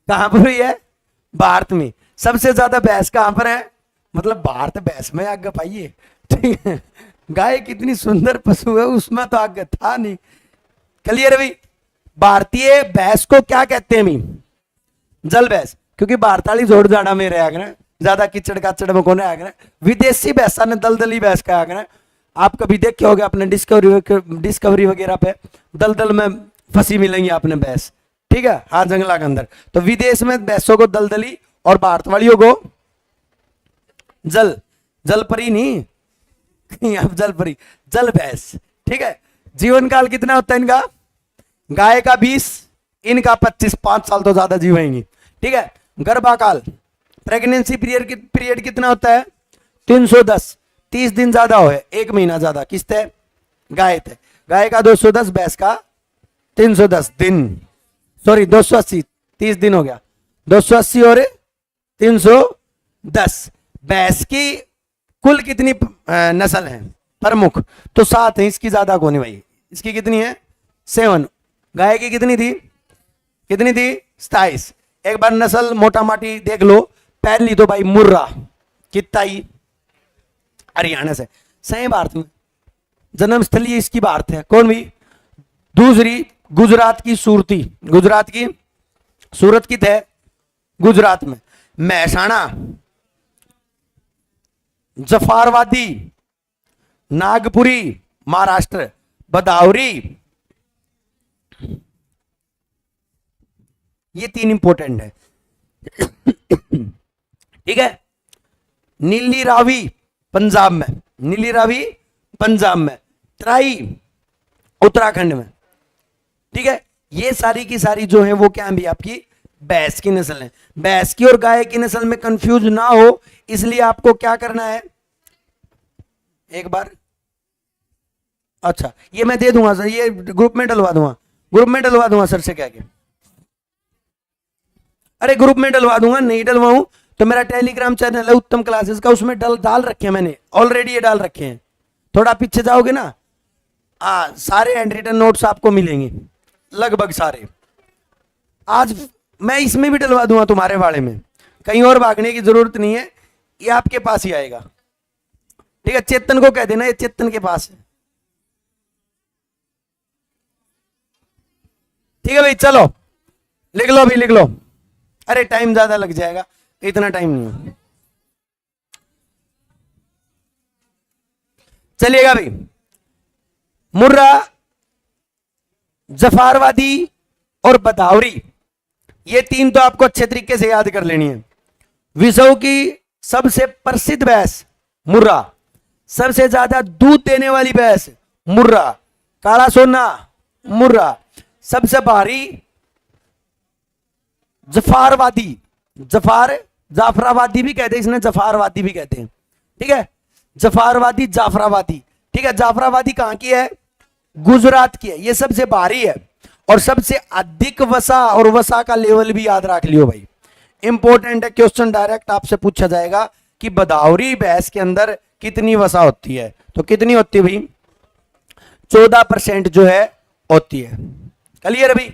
कहां पर हुई है? भारत में। सबसे ज्यादा बहस कहां पर है? मतलब भारत बहस में आगे पाइए, ठीक है? गाय कितनी सुंदर पशु है, उसमें तो आगे था नहीं। क्लियर है भाई? भारतीय भैंस को क्या कहते हैं? मी जल भैंस, क्योंकि भारत वाली जोड़ जाड़ा में रहा कर, ज्यादा किचड़ काचड़ में कौन आया। विदेशी भैंसा ने दलदली भैंस का आकर, आप कभी देखे होगे अपने डिस्कवरी वगैरह पे, दलदल में फंसी मिलेंगी आपने भैंस, ठीक है? हाँ, जंगला के अंदर। तो विदेश में भैंसों को दलदली और भारत वालियों को जल परी नहीं, अब जल परी, जल भैंस, ठीक है? जीवन काल कितना होता है इनका? गाय का 20, इनका 25, 5 साल तो ज्यादा जीवेंगी, ठीक है? गर्भाकाल, प्रेगनेंसी पीरियड कितना होता है? 310, 30 दिन ज्यादा हो, 1 महीना ज्यादा किसते? गाय थे। गाय का 210, भैंस का 310 दिन, सॉरी 280, 30 दिन हो गया, 280 और 310। भैंस की कुल कितनी नस्ल है प्रमुख? तो 7 है, इसकी ज्यादा कौन है भाई? इसकी कितनी है? 7। गाय की कितनी थी? कितनी थी? 27। एक बार नस्ल मोटा माटी देख लो। पहली तो भाई मुर्रा, कितना ही, हरियाणा से, सही भारत में जन्म स्थली इसकी भारत है। कौन भी? दूसरी गुजरात की सूरती, गुजरात की सूरत की है गुजरात में। महसाणा जफारवादी, नागपुरी महाराष्ट्र, बदावरी, ये 3 इंपॉर्टेंट है। ठीक है। नीली रावी पंजाब में, नीली रावी पंजाब में, तराई उत्तराखंड में। ठीक है। ये सारी की सारी जो है वो क्या है भी आपकी भैंस की नस्ल है। भैंस की और गाय की नस्ल में कंफ्यूज ना हो इसलिए आपको क्या करना है, एक बार, अच्छा ये मैं दे दूंगा सर, ये ग्रुप में डलवा दूंगा, ग्रुप में डलवा दूंगा सर से कह के। अरे ग्रुप में डलवा दूंगा, नहीं डलवाऊं तो मेरा टेलीग्राम चैनल है उत्तम क्लासेस का, उसमें डाल रखे हैं मैंने ऑलरेडी, ये डाल रखे हैं। थोड़ा पीछे जाओगे ना, सारे हैंड रिटन नोट्स आपको मिलेंगे, लगभग सारे। आज मैं इसमें भी डलवा दूंगा तुम्हारे बारे में, कहीं और भागने की जरूरत नहीं है, ये आपके पास ही आएगा। ठीक है। चेतन को कह देना ये चेतन के पास है। ठीक है भाई, चलो लिख लो, अभी लिख लो। अरे टाइम ज्यादा लग जाएगा, इतना टाइम नहीं है। चलिएगा भाई, मुर्रा, जफारवादी और बदावरी, ये 3 तो आपको अच्छे तरीके से याद कर लेनी है। विश्व की सबसे प्रसिद्ध भैंस मुर्रा, सबसे ज्यादा दूध देने वाली भैंस मुर्रा, काला सोना मुर्रा, सबसे भारी जफारवादी, जाफराबादी भी कहते हैं, इसने जफारवादी भी कहते हैं। ठीक है। जफारवादी, जाफराबादी। ठीक है। जाफराबादी कहां की है? गुजरात की है। ये सबसे भारी है और सबसे अधिक वसा, और वसा का लेवल भी याद रख लियो भाई, इंपॉर्टेंट है। क्वेश्चन डायरेक्ट आपसे पूछा जाएगा कि बदावरी भैंस के अंदर कितनी वसा होती है, तो कितनी होती है भाई? 14% जो है होती है। क्लियर अभी?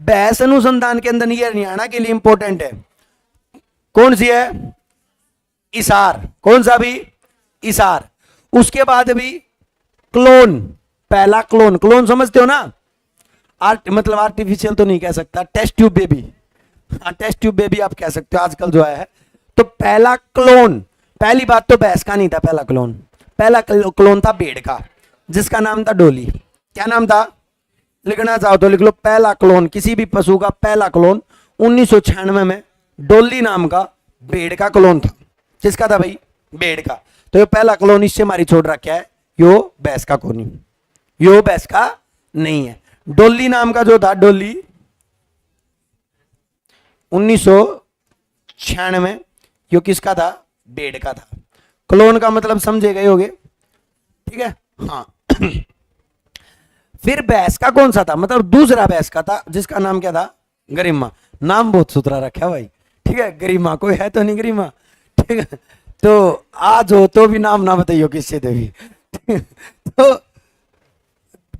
भैंस अनुसंधान के अंदर ये हरियाणा के लिए इंपॉर्टेंट है। कौन सी है? इसार। कौन सा भी? इसार। उसके बाद भी क्लोन, पहला क्लोन, क्लोन समझते हो ना? मतलब आर्टिफिशियल तो नहीं कह सकता, टेस्ट ट्यूब बेबी, हाँ टेस्ट ट्यूब बेबी आप कह सकते हो आजकल जो है। तो पहला क्लोन, पहली बात तो भैंस का नहीं था पहला क्लोन, पहला क्लोन था भेड़ का, जिसका नाम था डोली। क्या नाम था? लिखना चाहो तो लिख लो, पहला क्लोन किसी भी पशु का पहला क्लोन 1996 में डोली नाम का भेड़ का क्लोन था। किसका था भाई? भेड़ का। तो ये पहला क्लोन इससे हमारी छोड़ रखा है, यो भैंस का कोनी, यो भैंस का नहीं है। डोली नाम का जो था, डोली 1996 में, यो किसका था? भेड़ का था। क्लोन का मतलब समझे गए होगे। ठीक है। हाँ। फिर भैंस का कौन सा था? मतलब दूसरा भैंस का था, जिसका नाम क्या था? गरिमा। नाम बहुत सुथरा रखा भाई। ठीक है। गरिमा कोई है तो नहीं गरिमा? ठीक है। तो आज हो तो भी नाम ना बताइयो किससे देवी। तो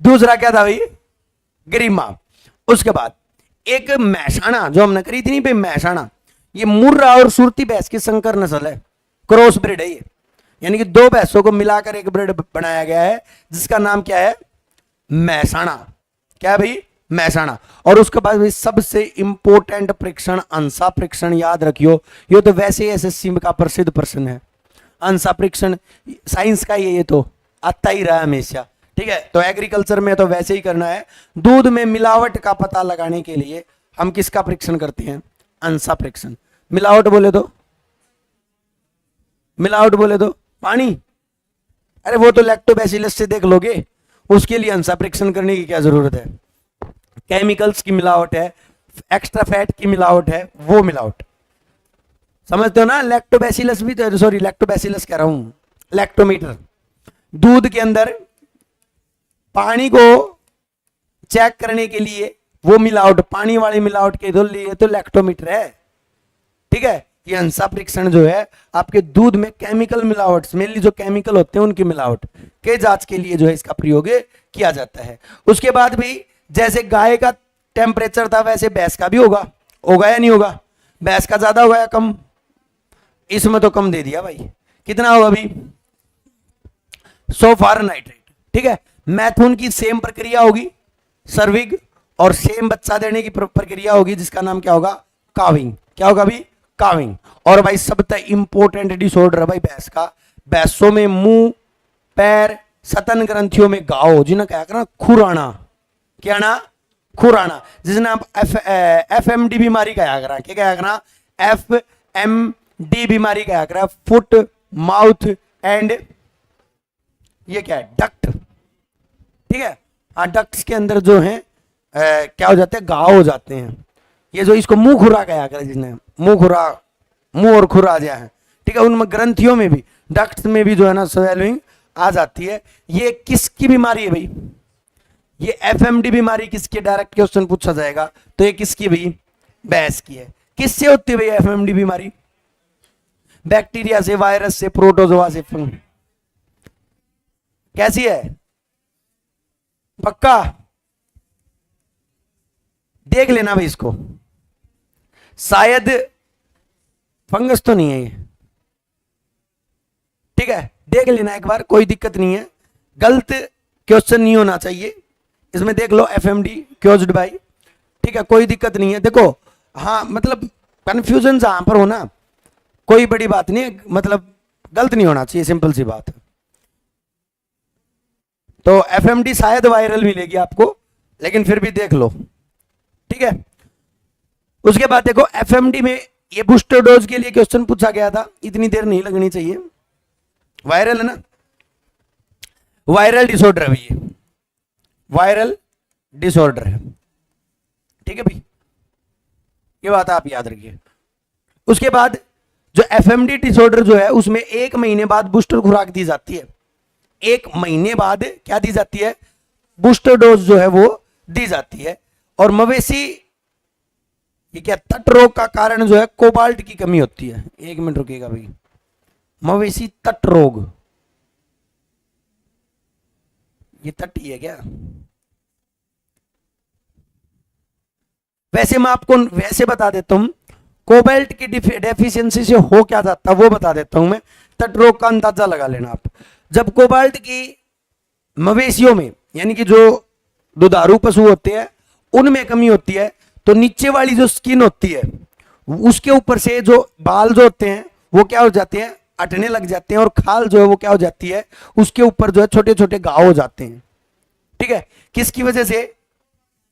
दूसरा क्या था भाई? गरिमा। उसके बाद एक महसाणा जो हमने करी थी नहीं भाई, महसाणा, ये मुर्रा और सुरती भैंस की संकर नस्ल है, क्रॉस ब्रीड है ये, यानी कि 2 भैंसों को मिलाकर एक ब्रीड बनाया गया है, जिसका नाम क्या है? महसाणा। क्या है भाई? महसाणा। और उसके बाद भाई सबसे इंपॉर्टेंट परीक्षण अंसा परीक्षण, याद रखियो, ये तो वैसे ही एसएससी का प्रसिद्ध प्रश्न है। अंसा परीक्षण साइंस का ये तो आता ही रहा हमेशा। ठीक है। तो एग्रीकल्चर में तो वैसे ही करना है। दूध में मिलावट का पता लगाने के लिए हम किसका परीक्षण करते हैं? अंसा परीक्षण। मिलावट बोले तो, मिलावट बोले तो पानी, अरे वो तो लैक्टोबैसिलस से देख लोगे, उसके लिए अंसा परीक्षण करने की क्या जरूरत है? केमिकल्स की मिलावट है, एक्स्ट्रा फैट की मिलावट है, वो मिलावट समझते हो ना? लैक्टोबैसिलस भी तो, सॉरी लैक्टोबैसिलस कह रहा हूं, लैक्टोमीटर। दूध के अंदर पानी को चेक करने के लिए वो मिलावट, पानी वाली मिलावट के लिए तो लैक्टोमीटर है। ठीक है। ये हंसा परीक्षण जो है आपके दूध में केमिकल मिलावट, मेनली जो केमिकल होते हैं उनकी मिलावट के जांच के लिए जो है इसका प्रयोग किया जाता है। उसके बाद भी जैसे गाय का टेम्परेचर था वैसे भैंस का भी होगा, होगा या नहीं होगा? भैंस का ज्यादा होगा या कम? इसमें तो कम दे दिया भाई, कितना होगा अभी? 100 फ़ारेनहाइट। ठीक है, मैथुन की सेम प्रक्रिया होगी सर्विग, और सेम बच्चा देने की प्रक्रिया होगी जिसका नाम क्या होगा? काविंग। क्या होगा अभी? काविंग। और भाई सबसे इंपॉर्टेंट डिसऑर्डर है भाई भैंस का, भैंसों में मुंह, पैर, सतन ग्रंथियों में घाव, जिन्हें क्या करना? खुराना। क्या ना? खुराना, जिसने आप FMD बीमारी कहा करा। क्या कहा करा? FMD बीमारी कहा करा, फुट माउथ एंड ये क्या है? डक्ट। ठीक है, डक्ट्स के अंदर जो है क्या हो जाते हैं? घाव हो जाते हैं। ये जो इसको मुंह खुरा कहा करा, जिसने मुंह खुरा, मुंह और खुरा आ गया है। ठीक है, उनमें ग्रंथियों में भी, डक्ट्स में भी जो है ना स्वेलिंग आ जाती है। ये किसकी बीमारी है भाई? ये FMD बीमारी किसकी? डायरेक्ट क्वेश्चन पूछा जाएगा तो ये किसकी भाई? भैंस की है। किससे होती है भाई FMD बीमारी? बैक्टीरिया से, वायरस से, प्रोटोजोआ से। कैसी है? पक्का देख लेना भाई इसको, शायद फंगस तो नहीं है ये। ठीक है, देख लेना एक बार, कोई दिक्कत नहीं है, गलत क्वेश्चन नहीं होना चाहिए इसमें। देख लो FMD क्योज्ड बाय। ठीक है, कोई दिक्कत नहीं है। देखो हाँ, मतलब कंफ्यूजन जहां पर हो ना, कोई बड़ी बात नहीं है, मतलब गलत नहीं होना चाहिए, सिंपल सी बात है। तो FMD शायद वायरल मिलेगी आपको, लेकिन फिर भी देख लो। ठीक है, उसके बाद देखो FMD में ये बूस्टर डोज के लिए क्वेश्चन पूछा गया था, इतनी देर नहीं लगनी चाहिए। वायरल है ना, वायरल डिसऑर्डर है ये, वायरल डिसऑर्डर है। ठीक है भाई, ये बात आप याद रखिए। उसके बाद जो FMD डिसऑर्डर जो है उसमें 1 महीने बाद बूस्टर खुराक दी जाती है। 1 महीने बाद क्या दी जाती है? बूस्टर डोज जो है वो दी जाती है। और मवेशी, ये क्या तट रोग का कारण जो है कोबाल्ट की कमी होती है। 1 मिनट रुकिएगा भाई, मवेशी तट रोग, ये तट ही है क्या? वैसे मैं आपको वैसे बता देता हूं, कोबाल्ट की डेफिशिएंसी से हो क्या जाता है वो बता देता हूं मैं, तट रोग का अंदाजा लगा लेना आप। जब कोबाल्ट की मवेशियों में, यानी कि जो दुधारू पशु होते हैं उनमें कमी होती है, तो नीचे वाली जो स्किन होती है उसके ऊपर से जो बाल जो होते हैं वो क्या हो जाते हैं? अटने लग जाते हैं, और खाल जो है वो क्या हो जाती है? उसके ऊपर जो है छोटे छोटे घाव हो जाते हैं। ठीक है, किसकी वजह से?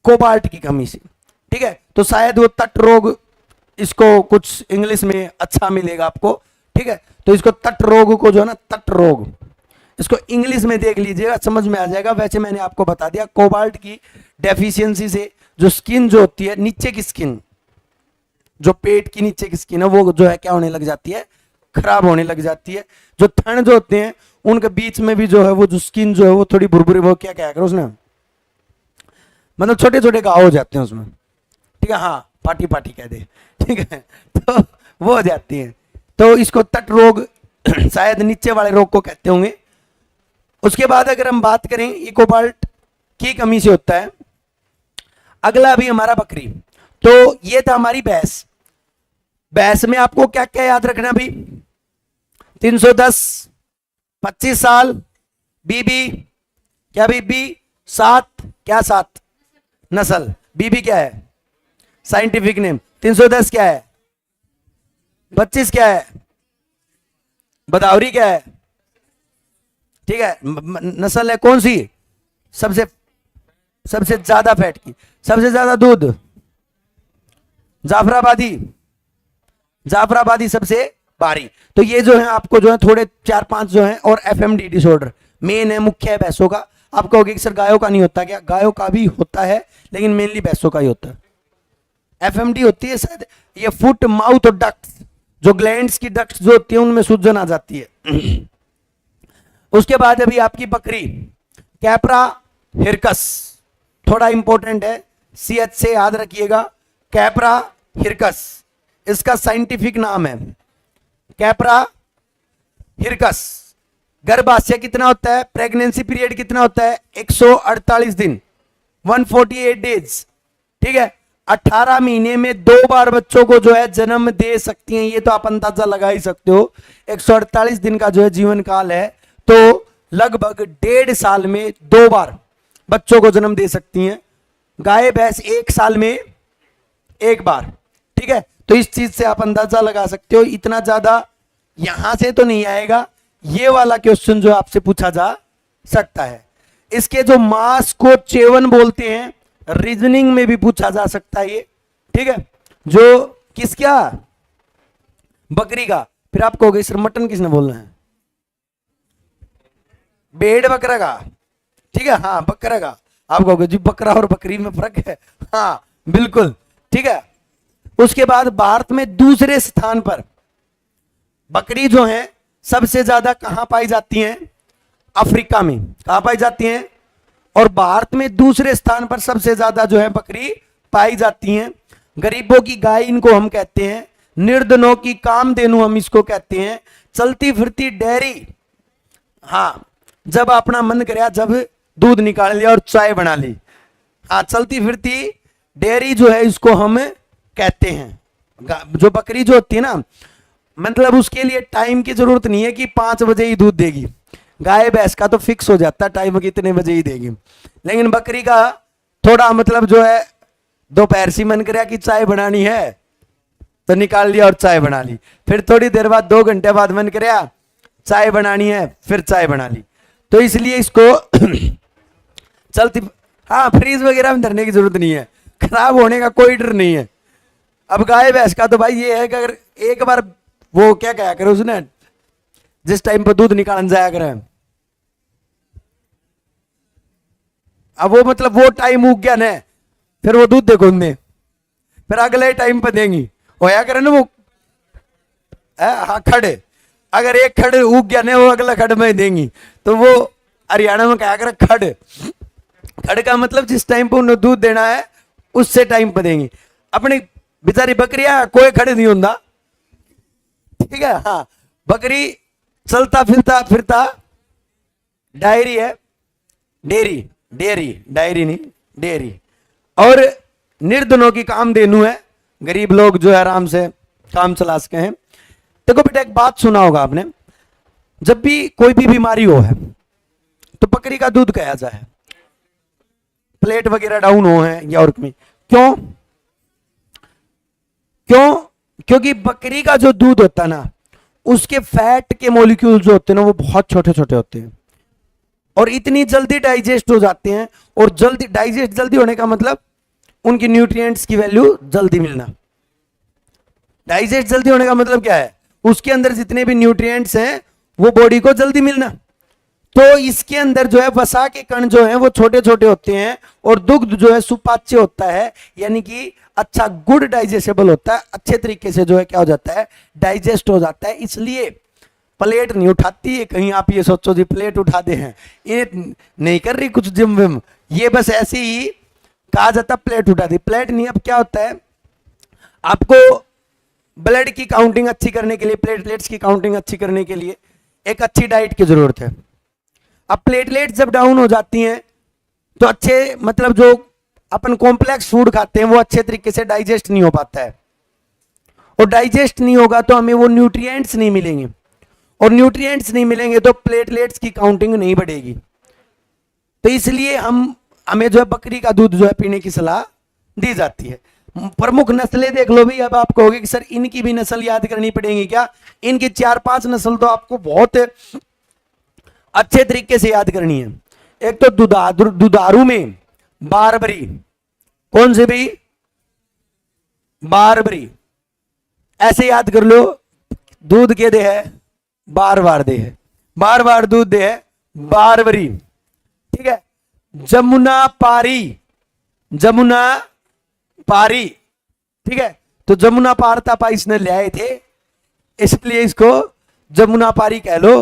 कोबाल्ट की कमी से। ठीक है, तो शायद वो तट रोग, इसको कुछ इंग्लिश में अच्छा मिलेगा आपको। ठीक है, तो इसको तट रोग को जो है ना, तट रोग, इसको इंग्लिश में देख लीजिएगा, समझ में आ जाएगा। वैसे मैंने आपको बता दिया, कोबाल्ट की डेफिशिएंसी से जो स्किन जो होती है, नीचे की स्किन, जो पेट की नीचे की स्किन है वो जो है क्या होने लग जाती है? खराब होने लग जाती है। जो थन जो होते हैं उनके बीच में भी जो है वो जो स्किन जो है वो थोड़ी भुरभुरी, वो क्या क्या करो उसने, मतलब छोटे छोटे घाव हो जाते हैं उसमें। ठीक है, हाँ पाटी पाटी कह दे। ठीक है, तो वो हो जाती है, तो इसको तट रोग शायद नीचे वाले रोग को कहते होंगे। उसके बाद अगर हम बात करें, ये कोबाल्ट की कमी से होता है। अगला भी हमारा बकरी, तो ये था हमारी भैंस। भैंस में आपको क्या क्या याद रखना भी? 310, 25 साल, बीबी, क्या बीबी? 7, क्या 7? नस्ल। बीबी क्या है? Scientific name. 310 क्या है? 25 क्या है? बदावरी क्या है? ठीक है, नस्ल है कौन सी? सबसे ज्यादा फैट की, सबसे ज्यादा दूध, जाफराबादी, जाफराबादी सबसे भारी। तो ये जो है आपको जो है थोड़े 4-5 जो है, और FMD डिसऑर्डर मेन है, मुख्य है भैंसों का। आप कहोगे कि सर गायों का नहीं होता क्या? गायों का भी होता है, लेकिन मेनली भैंसों का ही होता है। FMD होती है शायद ये फुट, माउथ और डक्ट्स, जो ग्लैंड्स की डक्ट्स जो होती है उनमें सूजन आ जाती है। उसके बाद अभी आपकी बकरी, कैप्रा हिरकस, थोड़ा इंपॉर्टेंट है, CH से याद रखिएगा, कैप्रा हिरकस। इसका साइंटिफिक नाम है कैपरा हिरकस। गर्भाशय कितना होता है, प्रेगनेंसी पीरियड कितना होता है, 148 दिन, 148 डेज, ठीक है। 18 महीने में 2 बार बच्चों को जो है जन्म दे सकती हैं, ये तो आप अंदाजा लगा ही सकते हो। 148 दिन का जो है जीवन काल है, तो लगभग 1.5 साल में 2 बार बच्चों को जन्म दे सकती हैं। गाय भैंस 1 साल में 1 बार, ठीक है। तो इस चीज से आप अंदाजा लगा सकते हो। इतना ज्यादा यहां से तो नहीं आएगा, ये वाला क्वेश्चन जो आपसे पूछा जा सकता है। इसके जो मांस को चेवन बोलते हैं, रीजनिंग में भी पूछा जा सकता है ये, ठीक है। जो किसका, बकरी का। फिर आप कहोगे सर मटन किसने बोलना है, भेड़ बकरा का, ठीक है, हाँ बकरा का। आप कहोगे जी बकरा और बकरी में फर्क है, हाँ बिल्कुल, ठीक है। उसके बाद भारत में दूसरे स्थान पर बकरी जो है सबसे ज्यादा कहां पाई जाती हैं, अफ्रीका में। कहां पाई जाती हैं, और भारत में दूसरे स्थान पर सबसे ज्यादा जो है बकरी पाई जाती हैं। गरीबों की गाय इनको हम कहते हैं, निर्धनों की कामधेनु हम इसको कहते हैं, चलती फिरती डेयरी। हाँ, जब अपना मन कराया जब दूध निकाल लिया और चाय बना ली, हाँ चलती फिरती डेयरी जो है इसको हम कहते हैं। जो बकरी जो होती है ना, मतलब उसके लिए टाइम की जरूरत नहीं है कि 5 बजे ही दूध देगी। गाय भैंस का तो फिक्स हो जाता है टाइम कितने बजे ही देगी, लेकिन बकरी का थोड़ा मतलब जो है दोपहर से मन कराया कि चाय बनानी है तो निकाल लिया और चाय बना ली। फिर थोड़ी देर बाद 2 घंटे बाद मन कराया चाय बनानी है, फिर चाय बना ली। तो इसलिए इसको चलती, हाँ फ्रीज वगैरह में धरने की जरूरत नहीं है, खराब होने का कोई डर नहीं है। अब गाय भैंस का तो भाई ये है कि अगर एक बार वो क्या कहा करे उसने, जिस टाइम पर दूध निकालने जाया करे, अब वो मतलब वो टाइम उग गया ना, फिर वो दूध देखो उनमें, फिर अगले टाइम पर देंगी होया करे ना वो, हाँ खड़े, अगर एक खड़ उग गया ना वो अगला खड़ में देंगी। तो वो हरियाणा में क्या करे, खड़, खड़ का मतलब जिस टाइम पर उन्हें दूध देना है उससे टाइम पर देंगी। अपनी बेचारी बकरियां कोई खड़े नहीं होता, ठीक है। हाँ, बकरी चलता फिरता फिरता डायरी है, डेयरी, डेयरी डायरी नहीं डेयरी, और निर्धनों की कामधेनु है, गरीब लोग जो है आराम से काम चला सके हैं। देखो बेटा एक बात सुना होगा आपने, जब भी कोई भी बीमारी हो है तो बकरी का दूध खाया जाए, प्लेट वगैरह डाउन हो है या और में, क्यों क्यों, क्योंकि बकरी का जो दूध होता है ना, उसके फैट के मॉलिक्यूल जो होते हैं ना वो बहुत छोटे छोटे होते हैं और इतनी जल्दी डाइजेस्ट हो जाते हैं। और जल्दी डाइजेस्ट जल्दी होने का मतलब उनकी न्यूट्रिएंट्स की वैल्यू जल्दी मिलना। डाइजेस्ट जल्दी होने का मतलब क्या है, उसके अंदर जितने भी न्यूट्रिएंट्स हैं वो बॉडी को जल्दी मिलना। तो इसके अंदर जो है वसा के कण जो है वो छोटे छोटे होते हैं और दुग्ध जो है सुपाच्य होता है, यानी कि अच्छा गुड डाइजेस्टेबल होता है, अच्छे तरीके से जो है क्या हो जाता है, डाइजेस्ट हो जाता है। इसलिए प्लेट नहीं उठाती है कहीं आप ये सोचो जी प्लेट उठा दे हैं, ये नहीं कर रही कुछ जिम विम, ये बस ऐसे ही कहा जाता प्लेट उठा दी, प्लेट नहीं। अब क्या होता है, आपको ब्लड की काउंटिंग अच्छी करने के लिए, प्लेटलेट्स की काउंटिंग अच्छी करने के लिए एक अच्छी डाइट की जरूरत है। अब प्लेटलेट्स जब डाउन हो जाती हैं तो अच्छे मतलब जो अपन कॉम्प्लेक्स फूड खाते हैं वो अच्छे तरीके से डाइजेस्ट नहीं हो पाता है, और डाइजेस्ट नहीं होगा तो हमें वो न्यूट्रिएंट्स नहीं मिलेंगे, और न्यूट्रिएंट्स नहीं मिलेंगे तो प्लेटलेट्स की काउंटिंग नहीं बढ़ेगी। तो इसलिए हमें जो है बकरी का दूध जो है पीने की सलाह दी जाती है। प्रमुख नस्लें देख लो भी, अब आप कहोगे कि सर इनकी भी नस्ल याद करनी पड़ेगी क्या, इनकी 4-5 नस्ल तो आपको बहुत अच्छे तरीके से याद करनी है। एक तो दुधारू में बारबरी, कौन से भी, बारबरी, ऐसे याद कर लो, दूध के दे है बार बार दे है, बार बार दूध दे है बारबरी, ठीक है। जमुना पारी, जमुना पारी, ठीक है। तो जमुना पार तपा इसने ले आए थे, इसलिए इसको जमुना पारी कह लो।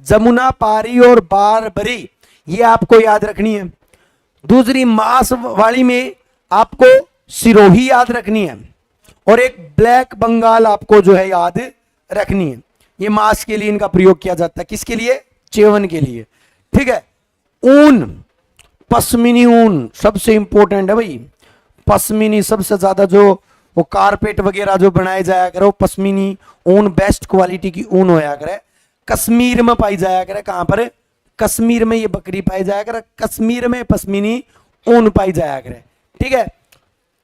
जमुना पारी और बारबरी ये आपको याद रखनी है। दूसरी मांस वाली में आपको सिरोही याद रखनी है, और एक ब्लैक बंगाल आपको जो है याद रखनी है। ये मांस के लिए इनका प्रयोग किया जाता है, किसके लिए? चेवन के लिए। ठीक है। ऊन, पश्मीनी ऊन सबसे इंपॉर्टेंट है भाई। पश्मीनी सबसे ज्यादा जो वो कारपेट वगैरह जो बनाए जाया करे वो पश्मीनी ऊन बेस्ट क्वालिटी की ऊन होया करे। कश्मीर में पाई जाया करे। कहां पर? कश्मीर में ये बकरी पाई जाया करे। कश्मीर में पश्मीनी ऊन पाई जाया करे। ठीक है।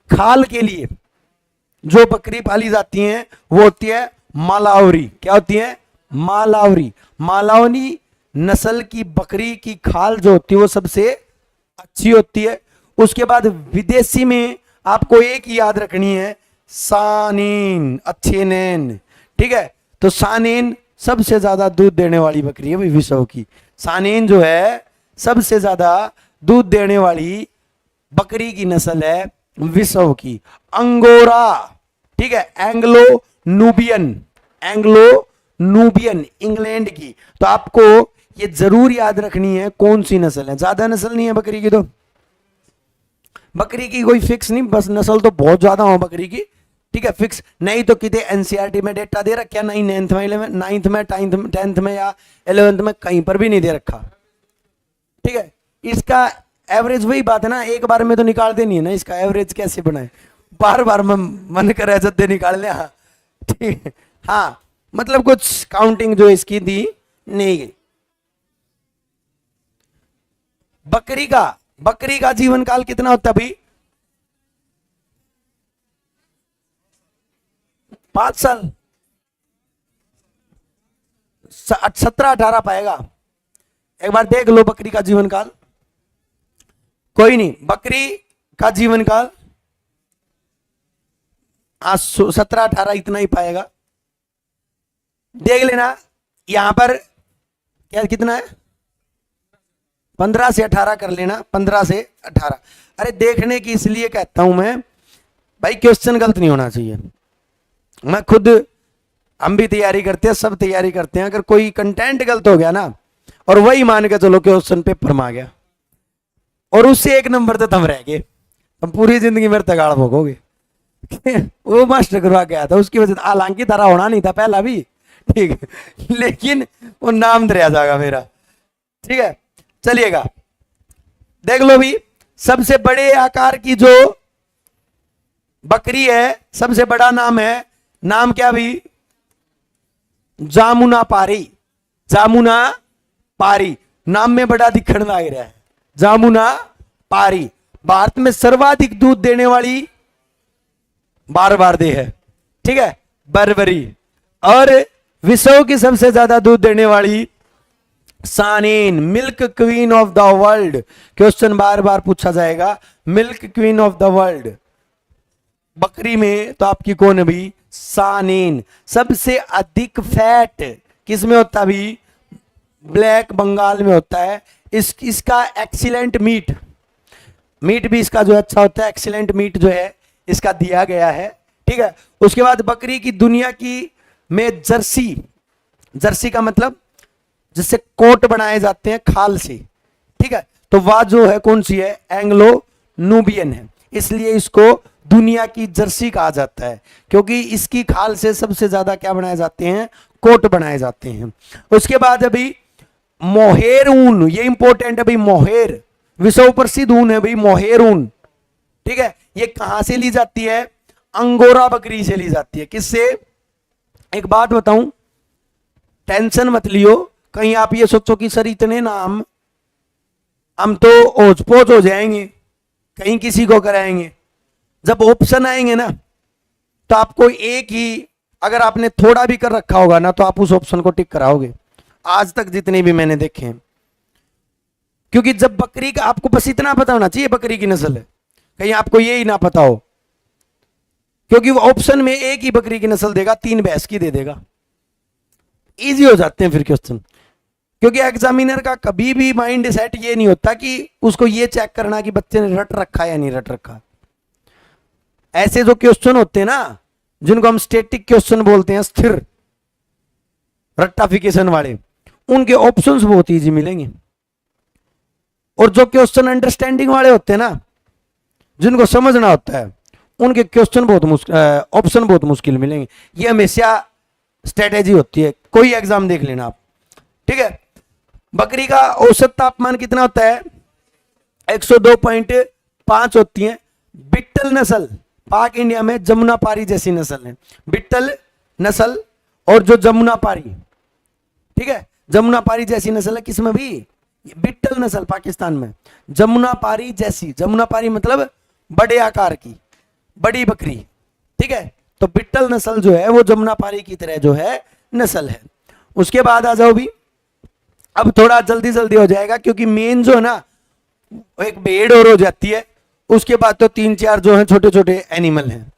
खाल के लिए जो बकरी पाली जाती हैं वो होती है मालावरी। क्या होती है? मालावरी। मालावरी नस्ल की बकरी की खाल जो होती है वो सबसे अच्छी होती है। उसके बाद विदेशी में आपको एक ही याद रखनी है, सानेन, अच्छे नैन। ठीक है। तो सानेन सबसे ज्यादा दूध देने वाली बकरी है भाई विश्व की। सानेन जो है सबसे ज्यादा दूध देने वाली बकरी की नस्ल है विश्व की। अंगोरा, ठीक है, Anglo Nubian, Anglo Nubian England की। तो आपको ये जरूर याद रखनी है कौन सी नस्ल है। ज्यादा नस्ल नहीं है बकरी की, तो बकरी की कोई फिक्स नहीं, बस नस्ल तो बहुत ज्यादा हो बकरी की। ठीक है, फिक्स नहीं तो कितने एनसीईआरटी में डेटा दे रखा, नहीं नाइन्थ में, 9th में, 10th में या 11th में कहीं पर भी नहीं दे रखा। ठीक है। इसका एवरेज वही बात है ना, एक बार में तो निकाल देनी है ना, इसका एवरेज कैसे बनाए, बार बार मन करे जद्दे निकाल ले। हाँ ठीक है। हाँ मतलब कुछ काउंटिंग जो इसकी दी नहीं गई। बकरी का जीवन काल कितना होता है भाई? 5 साल, 17-18 पाएगा। एक बार देख लो बकरी का जीवन काल। कोई नहीं, बकरी का जीवन काल 17-18 इतना ही पाएगा। देख लेना यहां पर क्या कितना है, 15 से 18 कर लेना, 15 से 18। अरे देखने की इसलिए कहता हूं मैं भाई, क्वेश्चन गलत नहीं होना चाहिए। मैं खुद, हम भी तैयारी करते हैं, सब तैयारी करते हैं, अगर कोई कंटेंट गलत हो गया ना, और वही मान के चलो क्वेश्चन पेपर में आ गया और उससे 1 नंबर तो तुम रह गए, तुम पूरी जिंदगी मेरे तगाड़ भोगोगे। वो मास्टर करवा गया था, उसकी वजह से, हालांकि तारा होना नहीं था पहला भी, ठीक है, लेकिन वो नाम दरिया जाएगा मेरा। ठीक है, चलिएगा देख लो भी। सबसे बड़े आकार की जो बकरी है, सबसे बड़ा नाम है, नाम क्या भी? जामुना पारी। जामुना पारी नाम में बड़ा दिखने लग रहा है, जामुना पारी। भारत में सर्वाधिक दूध देने वाली बारबारदे है। ठीक है, बर्बरी। और विश्व की सबसे ज्यादा दूध देने वाली Saanen, milk queen of the world. Question बार बार पूछा जाएगा, milk queen of the world बकरी में तो आपकी कौन है भी? सानेन। सबसे अधिक फैट किस में होता भी? ब्लैक बंगाल में होता है। इसका एक्सीलेंट मीट भी इसका जो अच्छा होता है, एक्सीलेंट मीट जो है इसका दिया गया है। ठीक है। उसके बाद बकरी की दुनिया की में जर्सी का मतलब जिससे कोट बनाए जाते हैं खाल से। ठीक है, तो वह जो है कौन सी है? एंग्लो नूबियन है, इसलिए इसको दुनिया की जर्सी कहा जाता है, क्योंकि इसकी खाल से सबसे ज्यादा क्या बनाए जाते हैं? कोट बनाए जाते हैं। उसके बाद अभी मोहेर ऊन, ये इंपॉर्टेंट है भाई। मोहेर विश्व प्रसिद्ध ऊन है भाई, मोहेर ऊन। ठीक है, ये कहां से ली जाती है? अंगोरा बकरी से ली जाती है। किससे? एक बात बताऊं, टेंशन मत लियो, कहीं आप ये सोचो कि सर इतने नाम हम तो ओझ पोझ हो जाएंगे, कहीं किसी को कराएंगे। जब ऑप्शन आएंगे ना, तो आपको एक ही, अगर आपने थोड़ा भी कर रखा होगा ना, तो आप उस ऑप्शन को टिक कराओगे। आज तक जितने भी मैंने देखे हैं, क्योंकि जब बकरी का, आपको बस इतना पता होना चाहिए बकरी की नस्ल है, कहीं आपको ये ही ना पता हो, क्योंकि वो ऑप्शन में एक ही बकरी की नस्ल देगा, 3 भैंस की दे देगा। इजी हो जाते हैं फिर क्वेश्चन, क्योंकि एग्जामिनर का कभी भी माइंड सेट ये नहीं होता कि उसको ये चेक करना कि बच्चे ने रट रखा या नहीं रट रखा। ऐसे जो क्वेश्चन होते हैं ना, जिनको हम स्टैटिक क्वेश्चन बोलते हैं, स्थिर रट्टाफिकेशन वाले, उनके ऑप्शंस बहुत इजी मिलेंगे। और जो क्वेश्चन अंडरस्टैंडिंग वाले होते हैं ना, जिनको समझना होता है, उनके क्वेश्चन बहुत मुश्किल, ऑप्शन बहुत मुश्किल मिलेंगे। ये हमेशा स्ट्रेटेजी होती है, कोई एग्जाम देख लेना आप, ठीक है। बकरी का औसत तापमान कितना होता है? 102.5 होती है। बिट्टल नस्ल पाक इंडिया में जमुनापारी जैसी नस्ल है, बिट्टल नस्ल और जो जमुनापारी, ठीक है, जमुनापारी जैसी नस्ल है किसमें भी? बिट्टल नस्ल पाकिस्तान में, जमुनापारी जैसी, जमुनापारी मतलब बड़े आकार की बड़ी बकरी, ठीक है। तो बिट्टल नस्ल जो है वो जमुनापारी की तरह जो है नस्ल है। उसके बाद आ जाओ भी, अब थोड़ा जल्दी जल्दी हो जाएगा क्योंकि मेन जो है ना एक भेड़ और हो जाती है, उसके बाद तो 3-4 जो है छोटे छोटे एनिमल हैं।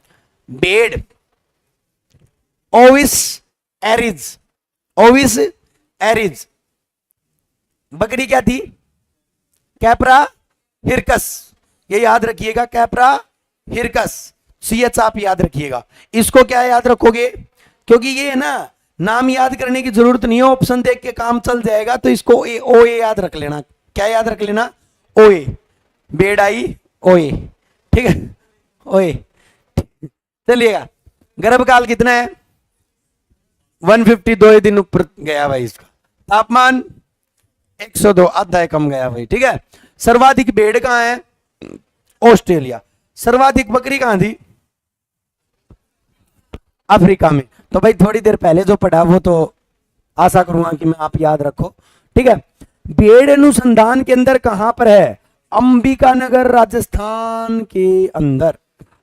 भेड़, ओविस एरिज, ओविस एरिज। बकरी क्या थी? कैप्रा हिरकस, ये याद रखिएगा, कैप्रा हिरकस, CH आप याद रखिएगा। इसको क्या याद रखोगे? क्योंकि ये है ना, नाम याद करने की जरूरत नहीं है, ऑप्शन देख के काम चल जाएगा। तो इसको OA याद रख लेना। क्या याद रख लेना? OA, बेड़ आई OA, ठीक है, OA। चलिएगा, गर्भकाल कितना है? 152 दिन ऊपर गया भाई इसका। तापमान 102, आधा कम गया भाई, ठीक है। सर्वाधिक भेड़ कहां है? ऑस्ट्रेलिया। सर्वाधिक बकरी कहां थी? अफ्रीका में। तो भाई थोड़ी देर पहले जो पढ़ा वो तो आशा करूंगा कि मैं आप याद रखो, ठीक है। भेड़ अनुसंधान केंद्र कहां पर है? अंबिकानगर राजस्थान के अंदर,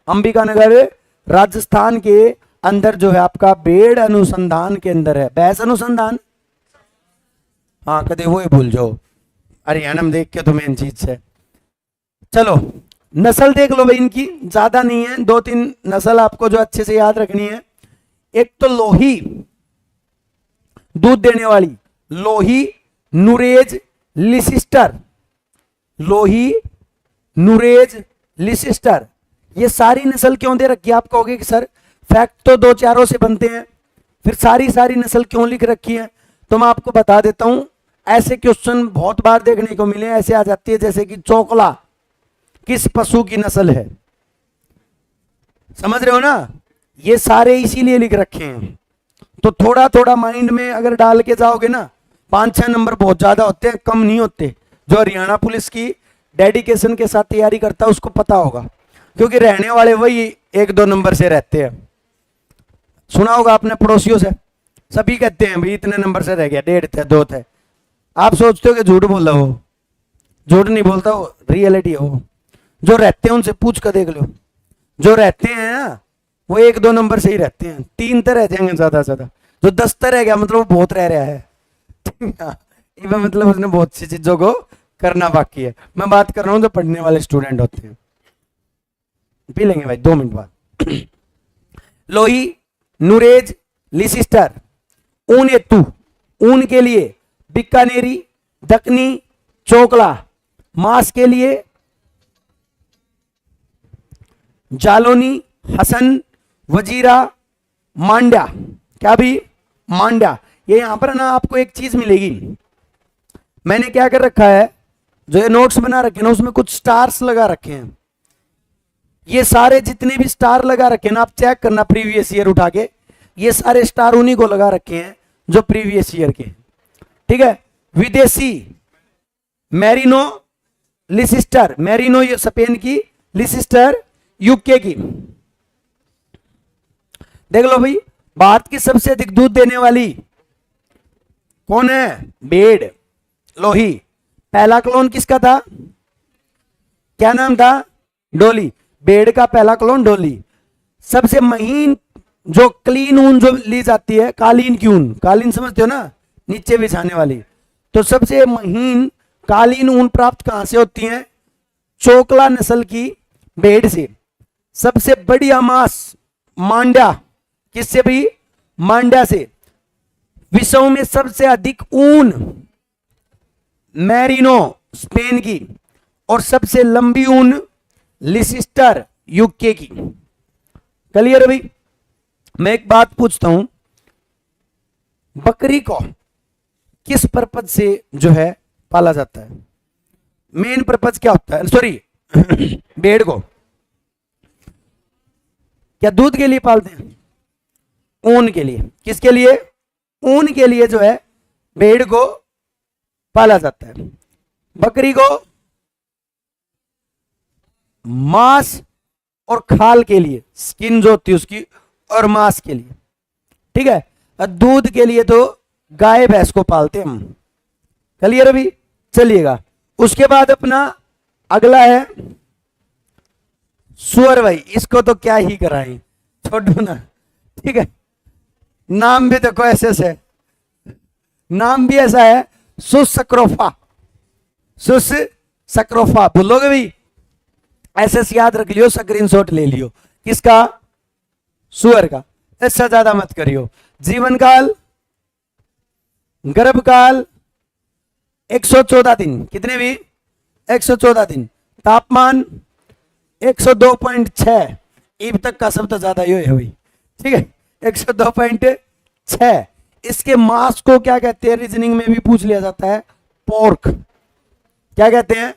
अंबिकानगर राजस्थान के अंदर जो है आपका भेड़ अनुसंधान केंद्र है। भैंस अनुसंधान, हाँ कदे वो ही भूल जाओ, हरियाणा में देख के तो मेन चीज है। चलो नस्ल देख लो भाई, इनकी ज्यादा नहीं है, 2-3 नस्ल आपको जो अच्छे से याद रखनी है। एक तो लोही, दूध देने वाली, लोही, नुरेज, लिसिस्टर, लोही, नुरेज, लिसिस्टर। ये सारी नस्ल क्यों दे रखी है? आप कहोगे कि सर फैक्ट तो 2-4 से बनते हैं, फिर सारी नस्ल क्यों लिख रखी है? तो मैं आपको बता देता हूं, ऐसे क्वेश्चन बहुत बार देखने को मिले। ऐसे आ जाती है जैसे कि चोकला किस पशु की नस्ल है, समझ रहे हो ना? ये सारे इसीलिए लिख रखे हैं। तो थोड़ा थोड़ा माइंड में अगर डाल के जाओगे ना, 5-6 नंबर बहुत ज्यादा होते हैं, कम नहीं होते। जो हरियाणा पुलिस की डेडिकेशन के साथ तैयारी करता है उसको पता होगा, क्योंकि रहने वाले वही 1-2 नंबर से रहते हैं। सुना होगा आपने पड़ोसियों से, सभी कहते हैं भाई इतने नंबर से रह गया, 1.5 थे 2 थे। आप सोचते हो कि झूठ बोला हो, झूठ नहीं बोलता हो, रियलिटी हो। जो रहते हैं उनसे पूछ कर देख लो, जो रहते हैं ना वो 1-2 नंबर से ही रहते हैं, 3 तो रह जाएंगे ज्यादा से ज्यादा। जो 10 तो रह गया मतलब वो बहुत रह रहा है मतलब उसने बहुत सी चीजों को करना बाकी है। मैं बात कर रहा हूं जो पढ़ने वाले स्टूडेंट होते हैं। पी लेंगे भाई 2 मिनट बाद। लोही, नुरेज, लिसिस्टर। ऊन हेतु, ऊन के लिए बीकानेरी, दक्कनी, चोकला। मांस के लिए जालोनी, हसन, वजीरा, मांड्या। क्या भी? मांड्या। ये यहां पर ना आपको एक चीज मिलेगी, मैंने क्या कर रखा है, जो ये नोट्स बना रखे हैं ना उसमें कुछ स्टार्स लगा रखे हैं। ये सारे जितने भी स्टार लगा रखे हैं ना, आप चेक करना प्रीवियस ईयर उठा के, ये सारे स्टार उन्हीं को लगा रखे हैं जो प्रीवियस ईयर के, ठीक है। विदेशी मैरिनो, लिसिस्टर, मैरिनो ये स्पेन की, लिसिस्टर यूके की। देख लो भाई, भारत की सबसे अधिक दूध देने वाली कौन है? भेड़, लोही। पहला क्लोन किसका था? क्या नाम था? डोली। भेड़ का पहला क्लोन डोली। सबसे महीन जो क्लीन ऊन जो ली जाती है, कालीन की ऊन, कालीन समझते हो ना, नीचे बिछाने वाली। तो सबसे महीन कालीन ऊन प्राप्त कहां से होती है? चोकला नस्ल की भेड़ से। सबसे बढ़िया मांस मांड्या, किससे भी? मांड्या से। विश्व में सबसे अधिक ऊन मैरिनो, स्पेन की। और सबसे लंबी ऊन लिसिस्टर, यूके की। क्लियर है भाई? मैं एक बात पूछता हूं, बकरी को किस पर्पज से जो है पाला जाता है? मेन पर्पज क्या होता है? सॉरी भेड़ को क्या दूध के लिए पालते हैं? ऊन के लिए। किसके लिए? ऊन के लिए जो है भेड़ को पाला जाता है। बकरी को मांस और खाल के लिए, स्किन जो होती है उसकी, और मांस के लिए। ठीक है। और दूध के लिए तो गाय भैंस को पालते हैं हम। क्लियर अभी? चलिएगा। उसके बाद अपना अगला है सुअर। भाई इसको तो क्या ही कराएं, छोड़ो ना। ठीक है। नाम भी देखो ऐसे से, नाम भी ऐसा है, सुसक्रोफा। सुसक्रोफा बोलोगे भी? ऐसे से याद रख लियो, स्क्रीनशॉट ले लियो। किसका? सुअर का। इससे ज्यादा मत करियो। जीवन काल, गर्भकाल 114 दिन। कितने भी? 114 दिन। तापमान 102.6। ईब तक का सब तो ज्यादा ही है भाई। ठीक है। 102.6। इसके मांस को क्या कहते हैं? रीजनिंग में भी पूछ लिया जाता है, पोर्क। क्या कहते हैं?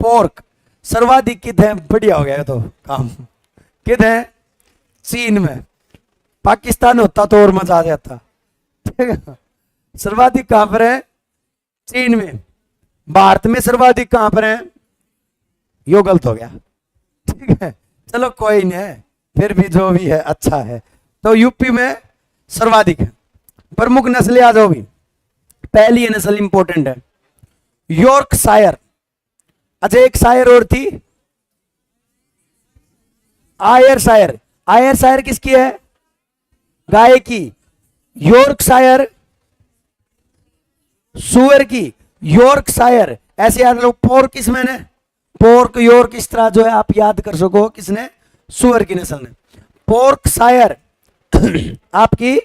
पोर्क। सर्वाधिक कित है? बढ़िया हो गया तो काम। कित है? चीन में। पाकिस्तान होता तो और मजा आ जाता। ठीक है। सर्वाधिक कहां पर है? चीन में। भारत में सर्वाधिक कहां पर है? यो गलत हो गया। ठीक है। चलो कोई नहीं है, फिर भी जो भी है अच्छा है। तो यूपी में सर्वाधिक है। प्रमुख नस्लें आ जाओ भी। पहली नस्ल इंपॉर्टेंट है, यॉर्कशायर। अच्छा, एक शायर और थी, आयरशायर। आयरशायर किसकी है? गाय की। यॉर्कशायर सुअर की। यॉर्कशायर ऐसे याद लोग। पोर्क किस में ने? पोर्क, यॉर्क, इस तरह जो है आप याद कर सको। किसने? सुअर की नस्ल ने। पोर्कशायर आपकी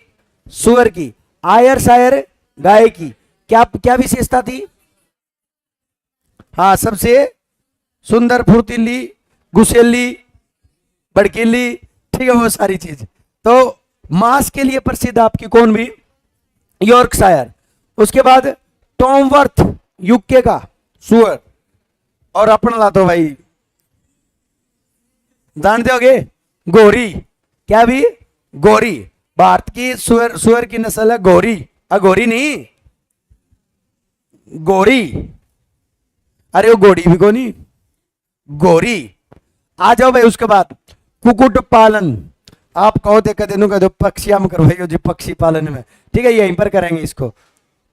सुअर की, आयरशायर गाय की। क्या क्या विशेषता थी? हाँ, सबसे सुंदर, फुर्तीली, गुस्सेली, भड़कीली। ठीक है, वो सारी चीज। तो मांस के लिए प्रसिद्ध आपकी कौन भी? यॉर्कशायर। उसके बाद टॉमवर्थ, यूके का सुअर। और अपना ला तो भाई जानते होगे, गोरी। क्या भी? गोरी। भारत की सुअर की नस्ल है गोरी। अघोरी नहीं, गोरी। अरे वो गोरी भी को नहीं, गोरी। आ जाओ भाई। उसके बाद कुक्कुट पालन। आप कहो तो कह दो पक्षी हम करवाइयो जी पक्षी पालन में। ठीक है, यहीं पर करेंगे इसको।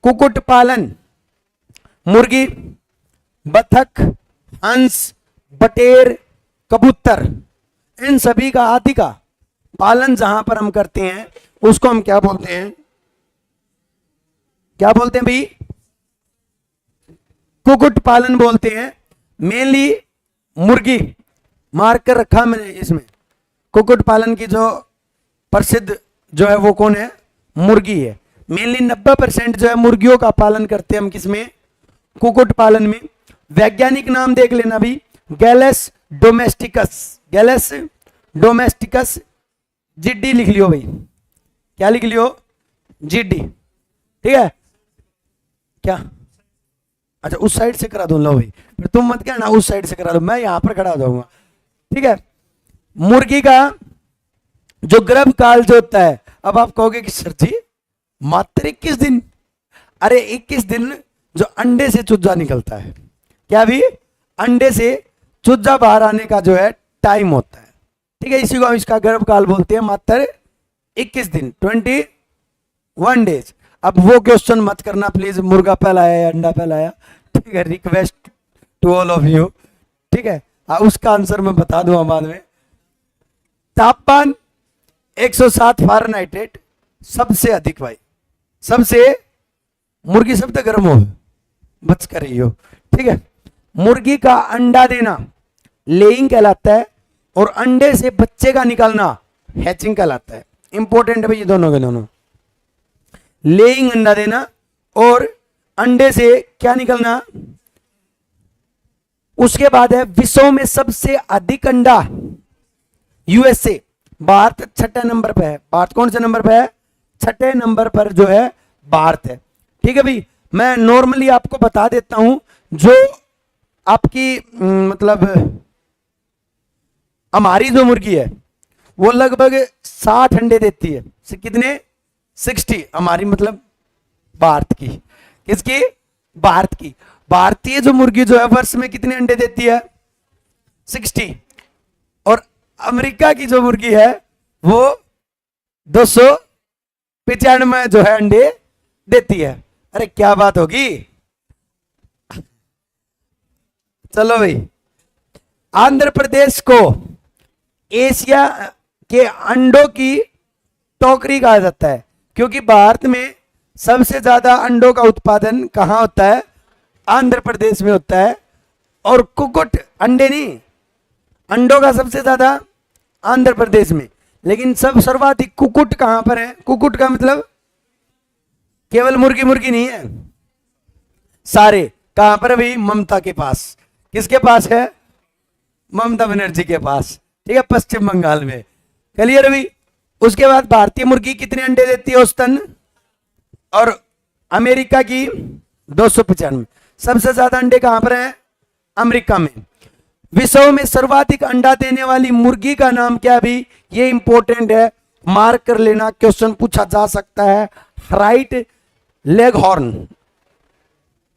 कुक्कुट पालन, मुर्गी, बतख, हंस, बटेर, कबूतर, इन सभी का आदि का पालन जहां पर हम करते हैं उसको हम क्या बोलते हैं? क्या बोलते हैं भाई? कुक्कुट पालन बोलते हैं। मेनली मुर्गी मार कर रखा मैंने इसमें। कुक्कुट पालन की जो प्रसिद्ध जो है वो कौन है? मुर्गी है। मेनली 90% जो है मुर्गियों का पालन करते हैं हम। किसमें? कुक्कुट पालन में। वैज्ञानिक नाम देख लेना भी, गैलस डोमेस्टिकस। गैलस डोमेस्टिकस। जिड्डी लिख लियो भाई। क्या लिख लियो? जिड्डी। ठीक है। क्या? अच्छा, उस साइड से करा दो। लो भाई, फिर तुम मत कहना उस साइड से करा दो, मैं यहां पर खड़ा हो जाऊंगा। ठीक है। मुर्गी का जो गर्भकाल जो होता है, अब आप कहोगे कि सर जी मात्र 21 दिन। अरे 21 दिन जो अंडे से चूजा निकलता है। क्या भी? अंडे से चूजा बाहर आने का जो है टाइम होता है। ठीक है, इसी को हम इसका गर्भकाल बोलते हैं। मात्र 21 दिन, 21 डेज। अब वो क्वेश्चन मत करना प्लीज, मुर्गा पहला आया या अंडा पहला आया। ठीक है, request to all of you. ठीक है, उसका आंसर मैं बता दूंगा बाद में। तापमान 107 फ़ारेनहाइट सबसे अधिक भाई। सबसे मुर्गी सबसे गर्म हो, बच कर रही हो। ठीक है। मुर्गी का अंडा देना लेइंग कहलाता है, और अंडे से बच्चे का निकलना हैचिंग कहलाता है। इंपॉर्टेंट है भाई ये दोनों के दोनों। लेइंग अंडा देना और अंडे से क्या निकलना। उसके बाद है विश्व में सबसे अधिक अंडा यूएसए। भारत छठे नंबर पे है। भारत कौन से नंबर पे है? छठे नंबर पर जो है भारत है। ठीक है भाई, मैं नॉर्मली आपको बता देता हूं जो आपकी मतलब हमारी जो मुर्गी है वो लगभग 60 अंडे देती है। कितने? 60। हमारी मतलब भारत की। किसकी? भारत की। भारतीय जो मुर्गी जो है वर्ष में कितने अंडे देती है? 60। और अमेरिका की जो मुर्गी है वो 295 जो है अंडे देती है। अरे क्या बात होगी। चलो भाई, आंध्र प्रदेश को एशिया के अंडों की टोकरी कहा जाता है, क्योंकि भारत में सबसे ज्यादा अंडों का उत्पादन कहां होता है? आंध्र प्रदेश में होता है। और कुकुट, अंडे नहीं, अंडों का सबसे ज्यादा आंध्र प्रदेश में। लेकिन सब सर्वाधिक कुकुट कहां पर है? कुकुट का मतलब केवल मुर्गी मुर्गी नहीं है, सारे। कहां पर है भाई? ममता के पास। किसके पास है? ममता बनर्जी के पास। ठीक है, पश्चिम बंगाल में। क्लियर अभी? उसके बाद भारतीय मुर्गी कितने अंडे देती है औसतन? और अमेरिका की 295। सबसे ज्यादा अंडे कहां पर हैं? अमेरिका में। विश्व में सर्वाधिक अंडा देने वाली मुर्गी का नाम क्या? भी ये इंपॉर्टेंट है, मार्क कर लेना, क्वेश्चन पूछा जा सकता है। Right leg horn.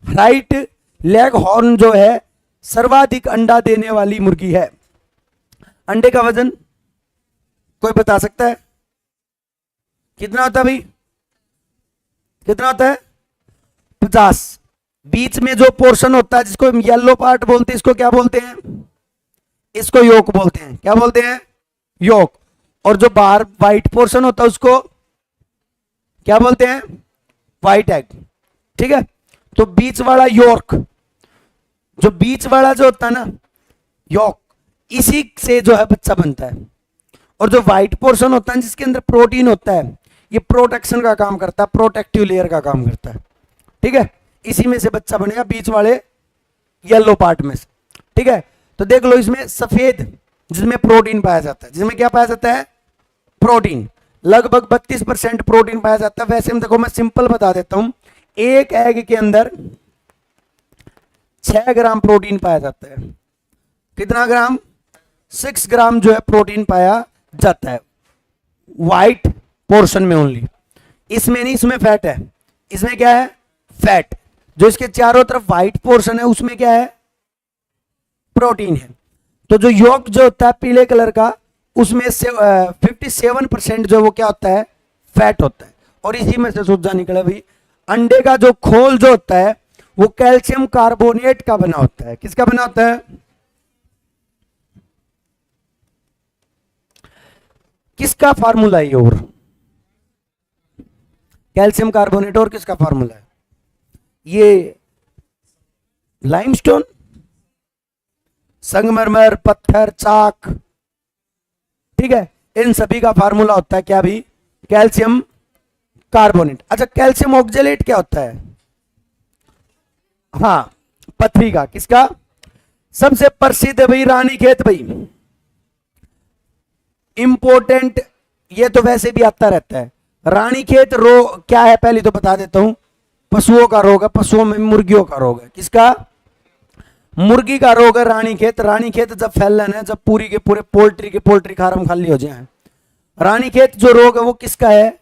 Right leg horn जो है सर्वाधिक अंडा देने वाली मुर्गी है। अंडे का वजन कोई बता सकता है कितना होता है भाई? कितना होता है? 50। बीच में जो पोर्शन होता है जिसको हम येलो पार्ट बोलते हैं, इसको क्या बोलते हैं? इसको योक बोलते हैं। क्या बोलते हैं? योक। और जो बाहर व्हाइट पोर्शन होता है उसको क्या बोलते हैं? White egg. ठीक है, तो बीच वाला योर्क, जो बीच वाला जो होता है ना योक, इसी से जो है बच्चा बनता है। और जो व्हाइट पोर्शन होता है जिसके अंदर प्रोटीन होता है, ये प्रोटेक्शन का काम करता है, प्रोटेक्टिव लेयर का काम करता है। ठीक है, इसी में से बच्चा बनेगा, बीच वाले येलो पार्ट में से। ठीक है, तो देख लो, इसमें सफेद जिसमें प्रोटीन पाया जाता है, जिसमें क्या पाया जाता है? प्रोटीन। लगभग 32% प्रोटीन पाया जाता है। वैसे में देखो, मैं सिंपल बता देता हूं, एक एग के अंदर 6 ग्राम प्रोटीन पाया जाता है। कितना ग्राम? 6 ग्राम जो है प्रोटीन पाया जाता है, व्हाइट पोर्शन में ओनली। इसमें नहीं, इसमें फैट है। इसमें क्या है? फैट। जो इसके चारों तरफ व्हाइट पोर्शन है उसमें क्या है? प्रोटीन है। तो जो योक जो होता है पीले कलर का, उसमें से 57% जो वो क्या होता है? फैट होता है। और इसी में से सूजा निकला भाई। अंडे का जो खोल जो होता है वो कैल्शियम कार्बोनेट का बना होता है। किसका बना होता है? किसका फार्मूला है? और कैल्शियम कार्बोनेट और किसका फार्मूला है? ये लाइमस्टोन, संगमरमर, पत्थर, चाक। ठीक है, इन सभी का फार्मूला होता है क्या भी? Calcium carbonate. अच्छा, कैल्शियम ऑक्जेलेट क्या होता है? हाँ, पथरी का। किसका? सबसे प्रसिद्ध है भाई रानीखेत। भाई इंपॉर्टेंट, ये तो वैसे भी आता रहता है। रानीखेत रोग क्या है पहले तो बता देता हूं। पशुओं का रोग है, पशुओं में मुर्गियों का रोग है। किसका? मुर्गी का रोग है रानीखेत। रानीखेत जब फैलन है, जब पूरी के पूरे पोल्ट्री फार्म खाली हो जाए। रानीखेत जो रोग है वो किसका है?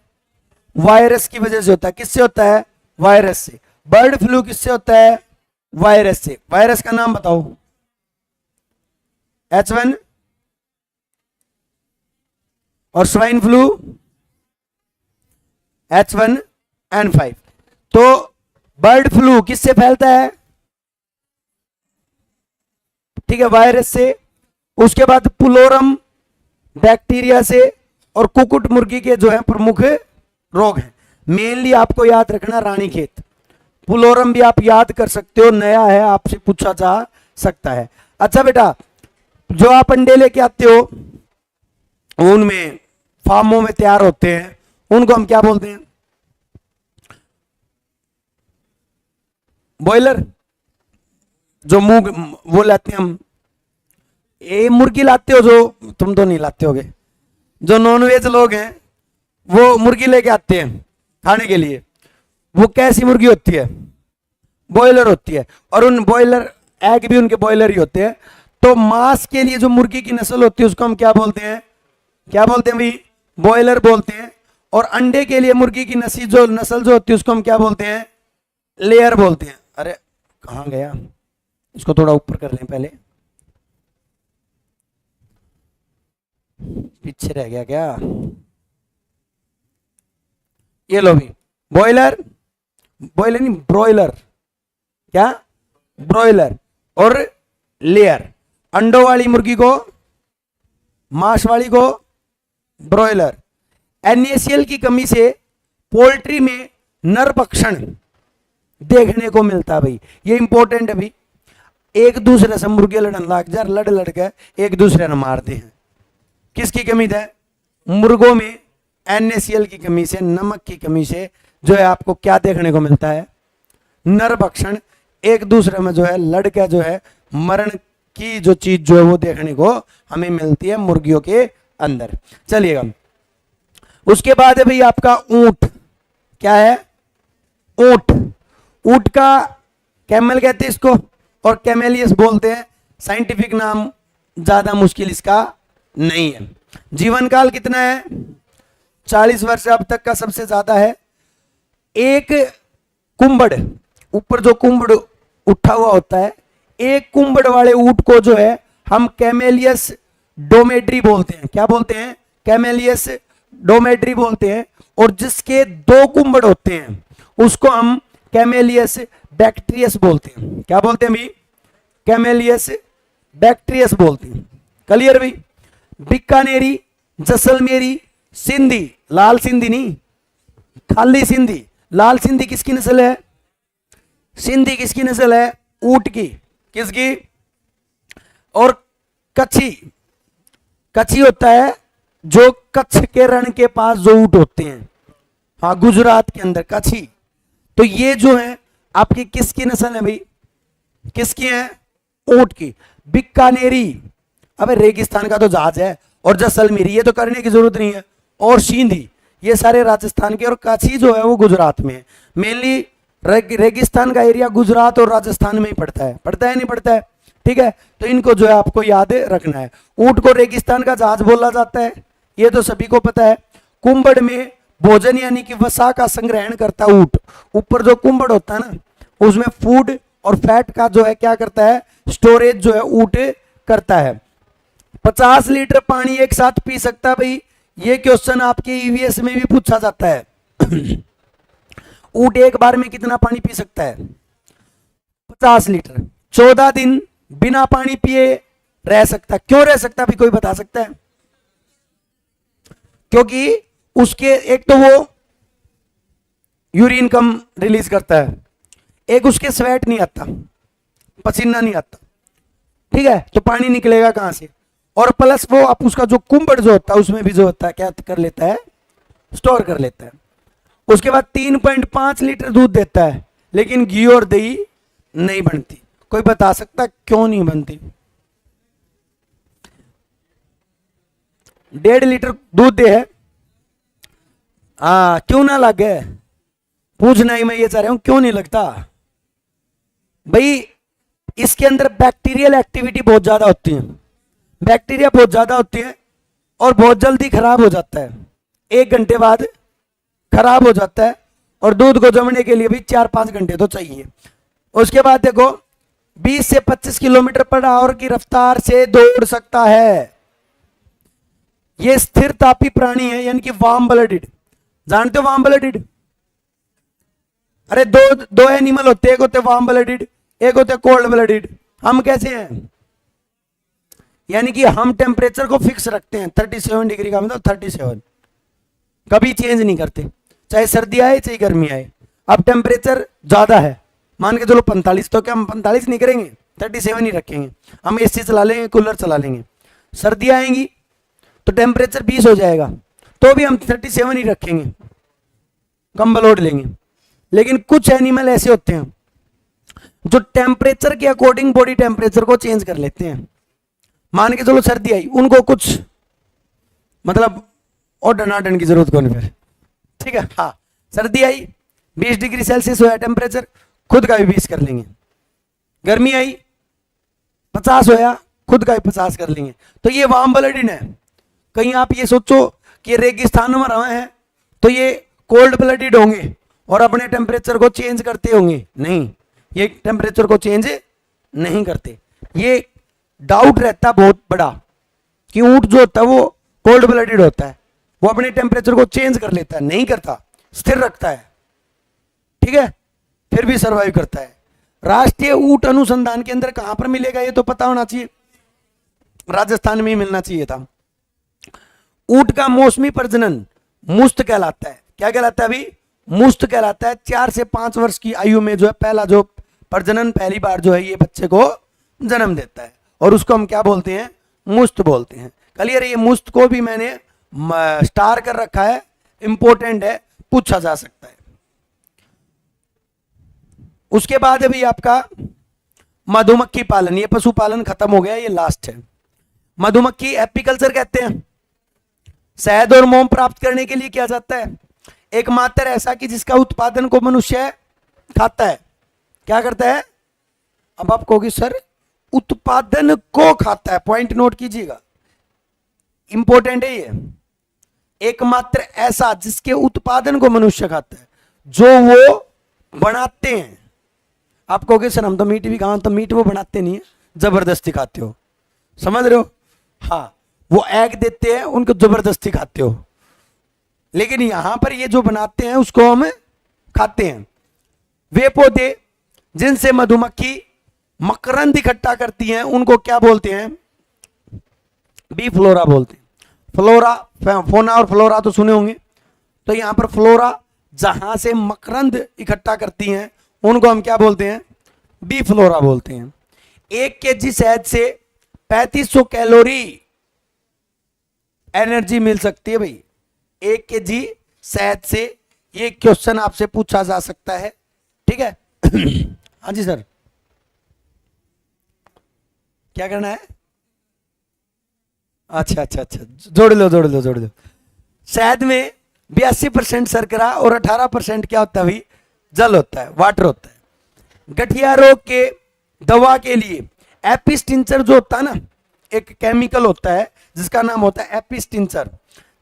वायरस की वजह से होता है। किससे होता है? वायरस से। बर्ड फ्लू किससे होता है? वायरस से। वायरस का नाम बताओ। H1 और स्वाइन फ्लू H1N5। तो बर्ड फ्लू किससे फैलता है? ठीक है, वायरस से। उसके बाद पुलोरम बैक्टीरिया से। और कुकुट मुर्गी के जो है प्रमुख रोग हैं। मेनली आपको याद रखना रानीखेत। पुलोरम भी आप याद कर सकते हो, नया है, आपसे पूछा जा सकता है। अच्छा बेटा, जो आप अंडे लेके आते हो उनमें फार्मों में तैयार होते हैं, उनको हम क्या बोलते हैं? बॉयलर। जो मुंह वो लाते हैं हम, ये मुर्गी लाते हो जो, तुम तो नहीं लाते होगे। जो नॉनवेज लोग हैं वो मुर्गी लेके आते हैं खाने के लिए। वो कैसी मुर्गी होती है? बॉयलर होती है। और उन बॉयलर एग भी उनके बॉयलर ही होते हैं। तो मांस के लिए जो मुर्गी की नस्ल होती है उसको हम क्या बोलते हैं? क्या बोलते हैं भाई? बॉयलर बोलते हैं। और अंडे के लिए मुर्गी की नस्ल जो होती है उसको हम क्या बोलते हैं? लेयर बोलते हैं। अरे कहाँ गया, इसको थोड़ा ऊपर कर लें पहले, पीछे रह गया क्या? ये लो भी, बॉयलर, बॉयलर नहीं ब्रॉयलर, क्या? ब्रॉयलर। और लेयर, अंडों वाली मुर्गी को, मांस वाली को ब्रॉयलर। NaCl की कमी से पोल्ट्री में नरभक्षण देखने को मिलता है भाई, ये इंपॉर्टेंट है भाई। एक दूसरे से मुर्गे लड़न लाग जा, लड़ लड़ के एक दूसरे ने मारते हैं। किसकी कमी है? मुर्गों में NaCl की कमी से, नमक की कमी से जो है आपको क्या देखने को मिलता है? नरभक्षण, एक दूसरे में जो है लड़के जो है मरण की जो चीज जो है वो देखने को हमें मिलती है मुर्गियों के अंदर। चलिएगा, उसके बाद है भाई आपका ऊंट। क्या है? ऊंट। ऊंट का कैमल कहते हैं इसको, और कैमेलियस बोलते हैं। साइंटिफिक नाम ज्यादा मुश्किल इसका नहीं है। जीवन काल कितना है? 40 वर्ष अब तक का सबसे ज्यादा है। एक कुंबड़, ऊपर जो कुंबड़ उठा हुआ होता है, एक कुंबड़ वाले ऊंट को जो है हम कैमेलियस डोमेड्री बोलते हैं। क्या बोलते हैं? कैमेलियस डोमेड्री बोलते हैं। और जिसके 2 कुंबड़ होते हैं उसको हम कैमेलियस बैक्टीरियस बोलते हैं। क्या बोलते हैं भाई? कैमेलियस बैक्टीरियस बोलते हैं। क्लियर भाई? बीकानेरी, जैसलमेरी, सिंधी, लाल सिंधी नहीं, खाली सिंधी। लाल सिंधी किसकी नस्ल है? सिंधी किसकी नस्ल है? ऊंट की। किसकी? और कच्छी, कच्छी होता है जो कच्छ के रण के पास जो ऊंट होते हैं, हाँ गुजरात के अंदर कच्छी। तो ये जो है आपकी किसकी नस्ल है भाई? किसकी है? ऊंट की। बीकानेरी, अबे रेगिस्तान का तो जहाज है। और जैसलमेरी, ये तो करने की जरूरत नहीं है। और सिंधी, ये सारे राजस्थान के। और कच्छी जो है वो गुजरात में है। मेनली रेगिस्तान का एरिया गुजरात और राजस्थान में ही पड़ता है। पड़ता है नहीं पड़ता है? ठीक है, तो इनको जो है आपको याद रखना है। ऊंट को रेगिस्तान का जहाज बोला जाता है, ये तो सभी को पता है। कुंबड़ में भोजन यानी कि वसा का संग्रहण करता ऊंट। ऊपर जो कुंबड़ होता है ना, उसमें फूड और फैट का जो है क्या करता है? स्टोरेज जो है ऊंट करता है। 50 लीटर पानी एक साथ पी सकता है भाई, ये क्वेश्चन आपके ईवीएस में भी पूछा जाता है। ऊंट एक बार में कितना पानी पी सकता है? 50 लीटर। 14 दिन बिना पानी पिए रह सकता। क्यों रह सकता भी कोई बता सकता है? क्योंकि उसके एक तो वो यूरिन कम रिलीज करता है, एक उसके स्वेट नहीं आता, पसीना नहीं आता। ठीक है, तो पानी निकलेगा कहां से? और प्लस वो आप उसका जो कुंबड़ जो होता है उसमें भी जो होता है क्या कर लेता है? स्टोर कर लेता है। उसके बाद 3.5 लीटर दूध देता है, लेकिन घी और दही नहीं बनती। कोई बता सकता क्यों नहीं बनती? 1.5 लीटर दूध दे है, क्यों ना लगे? पूछना ही मैं ये चाह रहा हूं, क्यों नहीं लगता भाई? इसके अंदर बैक्टीरियल एक्टिविटी बहुत ज्यादा होती है, बैक्टीरिया बहुत ज्यादा होती है और बहुत जल्दी खराब हो जाता है। 1 घंटे बाद खराब हो जाता है। और दूध को जमने के लिए भी 4-5 घंटे तो चाहिए। उसके बाद देखो 20 से 25 किलोमीटर पर आवर की रफ्तार से दौड़ सकता है। ये स्थिर तापी प्राणी है, यानी कि वार्म ब्लडेड। जानते हो वार्म ब्लडेड? अरे दो एनिमल होते हैं, एक होते वार्म ब्लडेड, एक होते कोल्ड ब्लडेड। हम कैसे हैं? यानी कि हम टेम्परेचर को फिक्स रखते हैं 37 डिग्री का, मतलब 37, कभी चेंज नहीं करते, चाहे सर्दी आए चाहे गर्मी आए। अब टेम्परेचर ज्यादा है, मान के चलो 45, तो क्या हम 45 नहीं करेंगे, 37 ही रखेंगे। हम एसी चला लेंगे, कूलर चला लेंगे। सर्दी आएंगी तो टेम्परेचर 20 हो जाएगा, तो भी हम 37 ही रखेंगे, कंबल ओढ़ लेंगे। लेकिन कुछ एनिमल ऐसे होते हैं जो टेम्परेचर के अकॉर्डिंग बॉडी टेम्परेचर को चेंज कर लेते हैं। मान के चलो सर्दी आई, उनको कुछ मतलब और डनाडन की जरूरत कौन फिर? ठीक है, हाँ सर्दी आई 20 डिग्री सेल्सियस होया टेम्परेचर, खुद का भी 20 कर लेंगे। गर्मी आई 50 होया, खुद का भी 50 कर लेंगे। तो ये वार्म ब्लडेड है। कहीं आप ये सोचो कि रेगिस्तान में रहे हैं तो ये कोल्ड ब्लडेड होंगे और अपने टेम्परेचर को चेंज करते होंगे, नहीं, ये टेम्परेचर को चेंज नहीं करते। ये डाउट रहता बहुत बड़ा कि ऊंट जो होता है वो कोल्ड ब्लडेड होता है, वो अपने टेम्परेचर को चेंज कर लेता है, नहीं करता, स्थिर रखता है, ठीक है, फिर भी सरवाइव करता है। राष्ट्रीय ऊंट अनुसंधान केंद्र कहां पर मिलेगा ये तो पता होना चाहिए, राजस्थान में ही मिलना चाहिए था। ऊंट का मौसमी प्रजनन मुस्त कहलाता है, क्या कहलाता है अभी, मुस्त कहलाता है। 4 से 5 वर्ष की आयु में जो है पहला जो प्रजनन, पहली बार जो है ये बच्चे को जन्म देता है और उसको हम क्या बोलते हैं, मुस्त बोलते हैं। क्लियर है, ये मुस्त को भी मैंने स्टार कर रखा है, इंपॉर्टेंट है, पूछा जा सकता है। उसके बाद अभी आपका मधुमक्खी पालन, ये पशुपालन खत्म हो गया, ये लास्ट है। मधुमक्खी एपीकल्चर कहते हैं। शहद और मोम प्राप्त करने के लिए किया जाता है, एकमात्र ऐसा कि जिसका उत्पादन को मनुष्य खाता है। क्या करता है, अब आप कहोगे सर उत्पादन को खाता है, पॉइंट नोट कीजिएगा, इंपॉर्टेंट है ये, एकमात्र ऐसा जिसके उत्पादन को मनुष्य खाता है, जो वो बनाते हैं। आप कहोगे सर हम तो मीट भी खाओ, तो मीट वो बनाते नहीं है, जबरदस्ती खाते हो, समझ रहे हो, हाँ, वो एग देते हैं, उनको जबरदस्ती खाते हो, लेकिन यहां पर ये जो बनाते हैं उसको हम खाते हैं। वे पौधे जिनसे मधुमक्खी मकरंद इकट्ठा करती हैं उनको क्या बोलते हैं, बी फ्लोरा बोलते हैं। फ्लोरा, फोना और फ्लोरा तो सुने होंगे, तो यहां पर फ्लोरा जहां से मकरंद इकट्ठा करती हैं उनको हम क्या बोलते हैं, बी फ्लोरा बोलते हैं। 1 केजी शहद से 3500 कैलोरी एनर्जी मिल सकती है भाई, 1 केजी शहद से, ये क्वेश्चन आपसे पूछा जा सकता है, ठीक है। हाँ जी सर, क्या करना है, अच्छा अच्छा अच्छा, जोड़ लो जोड़ लो जोड़ लो। शहद में 82% शर्करा और 18% क्या होता है भाई, जल होता है, वाटर होता है। गठिया रोग के दवा के लिए एपिस्टिंचर जो होता है ना, एक केमिकल होता है जिसका नाम होता है एपिस्टिंचर,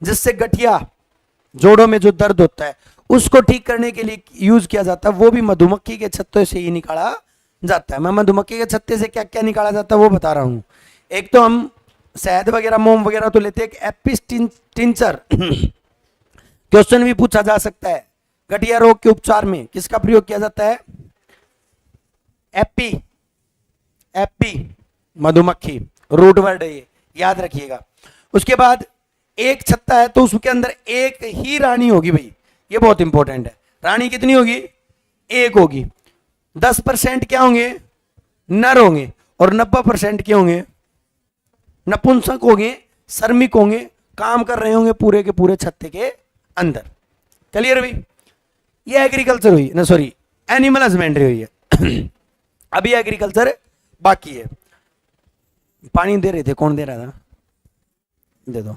जिससे गठिया जोड़ों में जो दर्द होता है उसको ठीक करने के लिए यूज किया जाता है, वो भी मधुमक्खी के छत्ते से ही निकाला जाता है। मैं मधुमक्खी के छत्ते से क्या क्या निकाला जाता है वो बता रहा हूं। एक तो हम शहद वगैरह मोम वगैरह तो लेते हैं, एक एपिस्टिंचर क्वेश्चन भी पूछा जा सकता है, गठिया रोग के उपचार में किसका प्रयोग किया जाता है, एपी, एपी मधुमक्खी, रूट वर्ड है ये, याद रखिएगा। उसके बाद एक छत्ता है तो उसके अंदर एक ही रानी होगी भाई, ये बहुत इंपॉर्टेंट है। रानी कितनी होगी, एक होगी। 10% क्या होंगे, नर होंगे, और 90% क्या होंगे, नपुंसक होंगे, श्रमिक होंगे, काम कर रहे होंगे पूरे के पूरे छत्ते के अंदर। क्लियर भाई, ये एग्रीकल्चर हुई ना, सॉरी एनिमल हस्बेंड्री हुई है। अभी एग्रीकल्चर बाकी है। पानी दे रहे थे, कौन दे रहा था, दे दो।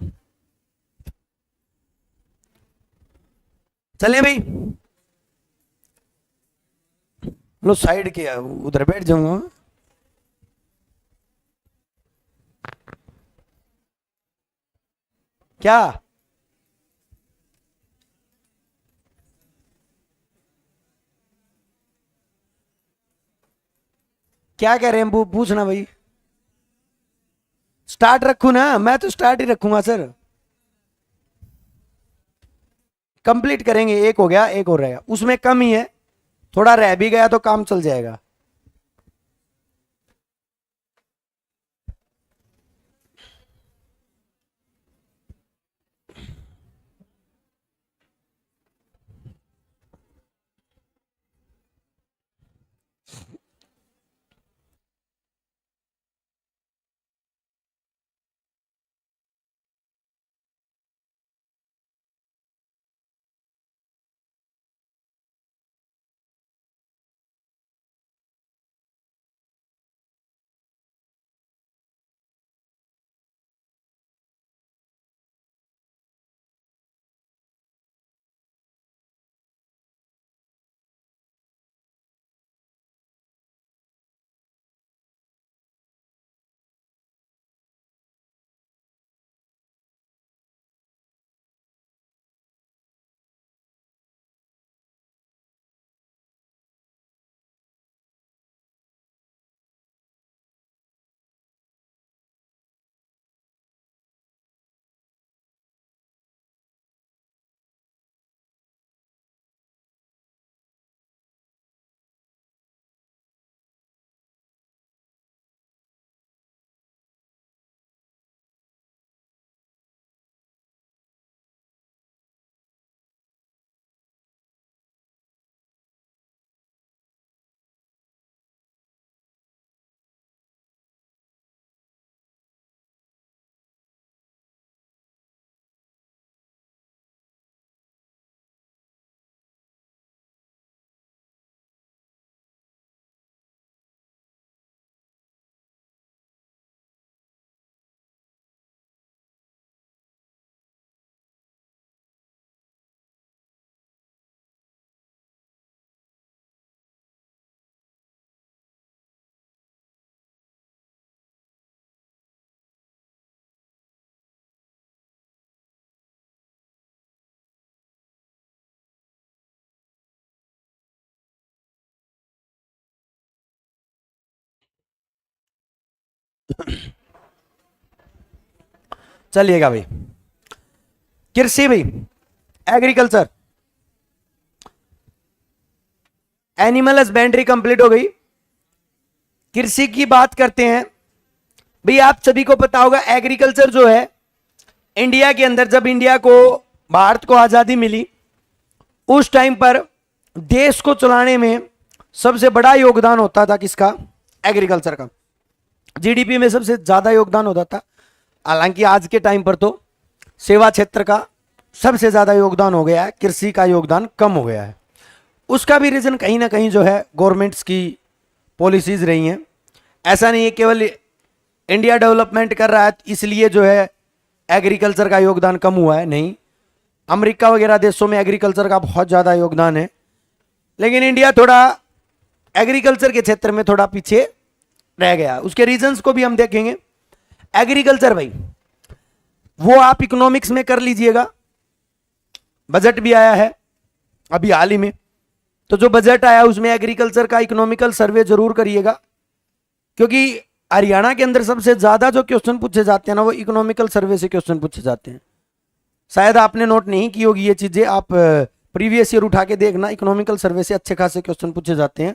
चले भाई, लो साइड के उधर बैठ जाऊंगा। क्या क्या कह रहे हैं, पूछना भाई। स्टार्ट रखू ना, मैं तो स्टार्ट ही रखूंगा सर। कंप्लीट करेंगे, एक हो गया, एक और रहेगा, उसमें कम ही है, थोड़ा रह भी गया तो काम चल जाएगा। चलिएगा भाई, कृषि भाई, एग्रीकल्चर, एनिमल हस्बेंड्री कंप्लीट हो गई। कृषि की बात करते हैं भाई। आप सभी को पता होगा एग्रीकल्चर जो है इंडिया के अंदर, जब इंडिया को, भारत को आजादी मिली, उस टाइम पर देश को चलाने में सबसे बड़ा योगदान होता था किसका? एग्रीकल्चर का। जीडीपी में सबसे ज्यादा योगदान होता था। हालांकि आज के टाइम पर तो सेवा क्षेत्र का सबसे ज्यादा योगदान हो गया है, कृषि का योगदान कम हो गया है। उसका भी रीजन कहीं ना कहीं जो है गवर्नमेंट्स की पॉलिसीज रही हैं। ऐसा नहीं है केवल इंडिया डेवलपमेंट कर रहा है इसलिए जो है एग्रीकल्चर का योगदान कम हुआ है, नहीं। अमेरिका वगैरह देशों में एग्रीकल्चर का बहुत ज़्यादा योगदान है, लेकिन इंडिया थोड़ा एग्रीकल्चर के क्षेत्र में थोड़ा पीछे रह गया। उसके रीजंस को भी हम देखेंगे। एग्रीकल्चर भाई वो आप इकोनॉमिक्स में कर लीजिएगा, बजट भी आया है अभी हाल ही में, तो जो बजट आया उसमें एग्रीकल्चर का इकोनॉमिकल सर्वे जरूर करिएगा, क्योंकि हरियाणा के अंदर सबसे ज्यादा जो क्वेश्चन पूछे जाते हैं ना वो इकोनॉमिकल सर्वे से क्वेश्चन पूछे जाते हैं। शायद आपने नोट नहीं की होगी ये चीजें, आप प्रीवियस ईयर उठा के देखना, इकोनॉमिकल सर्वे से अच्छे खासे क्वेश्चन पूछे जाते हैं,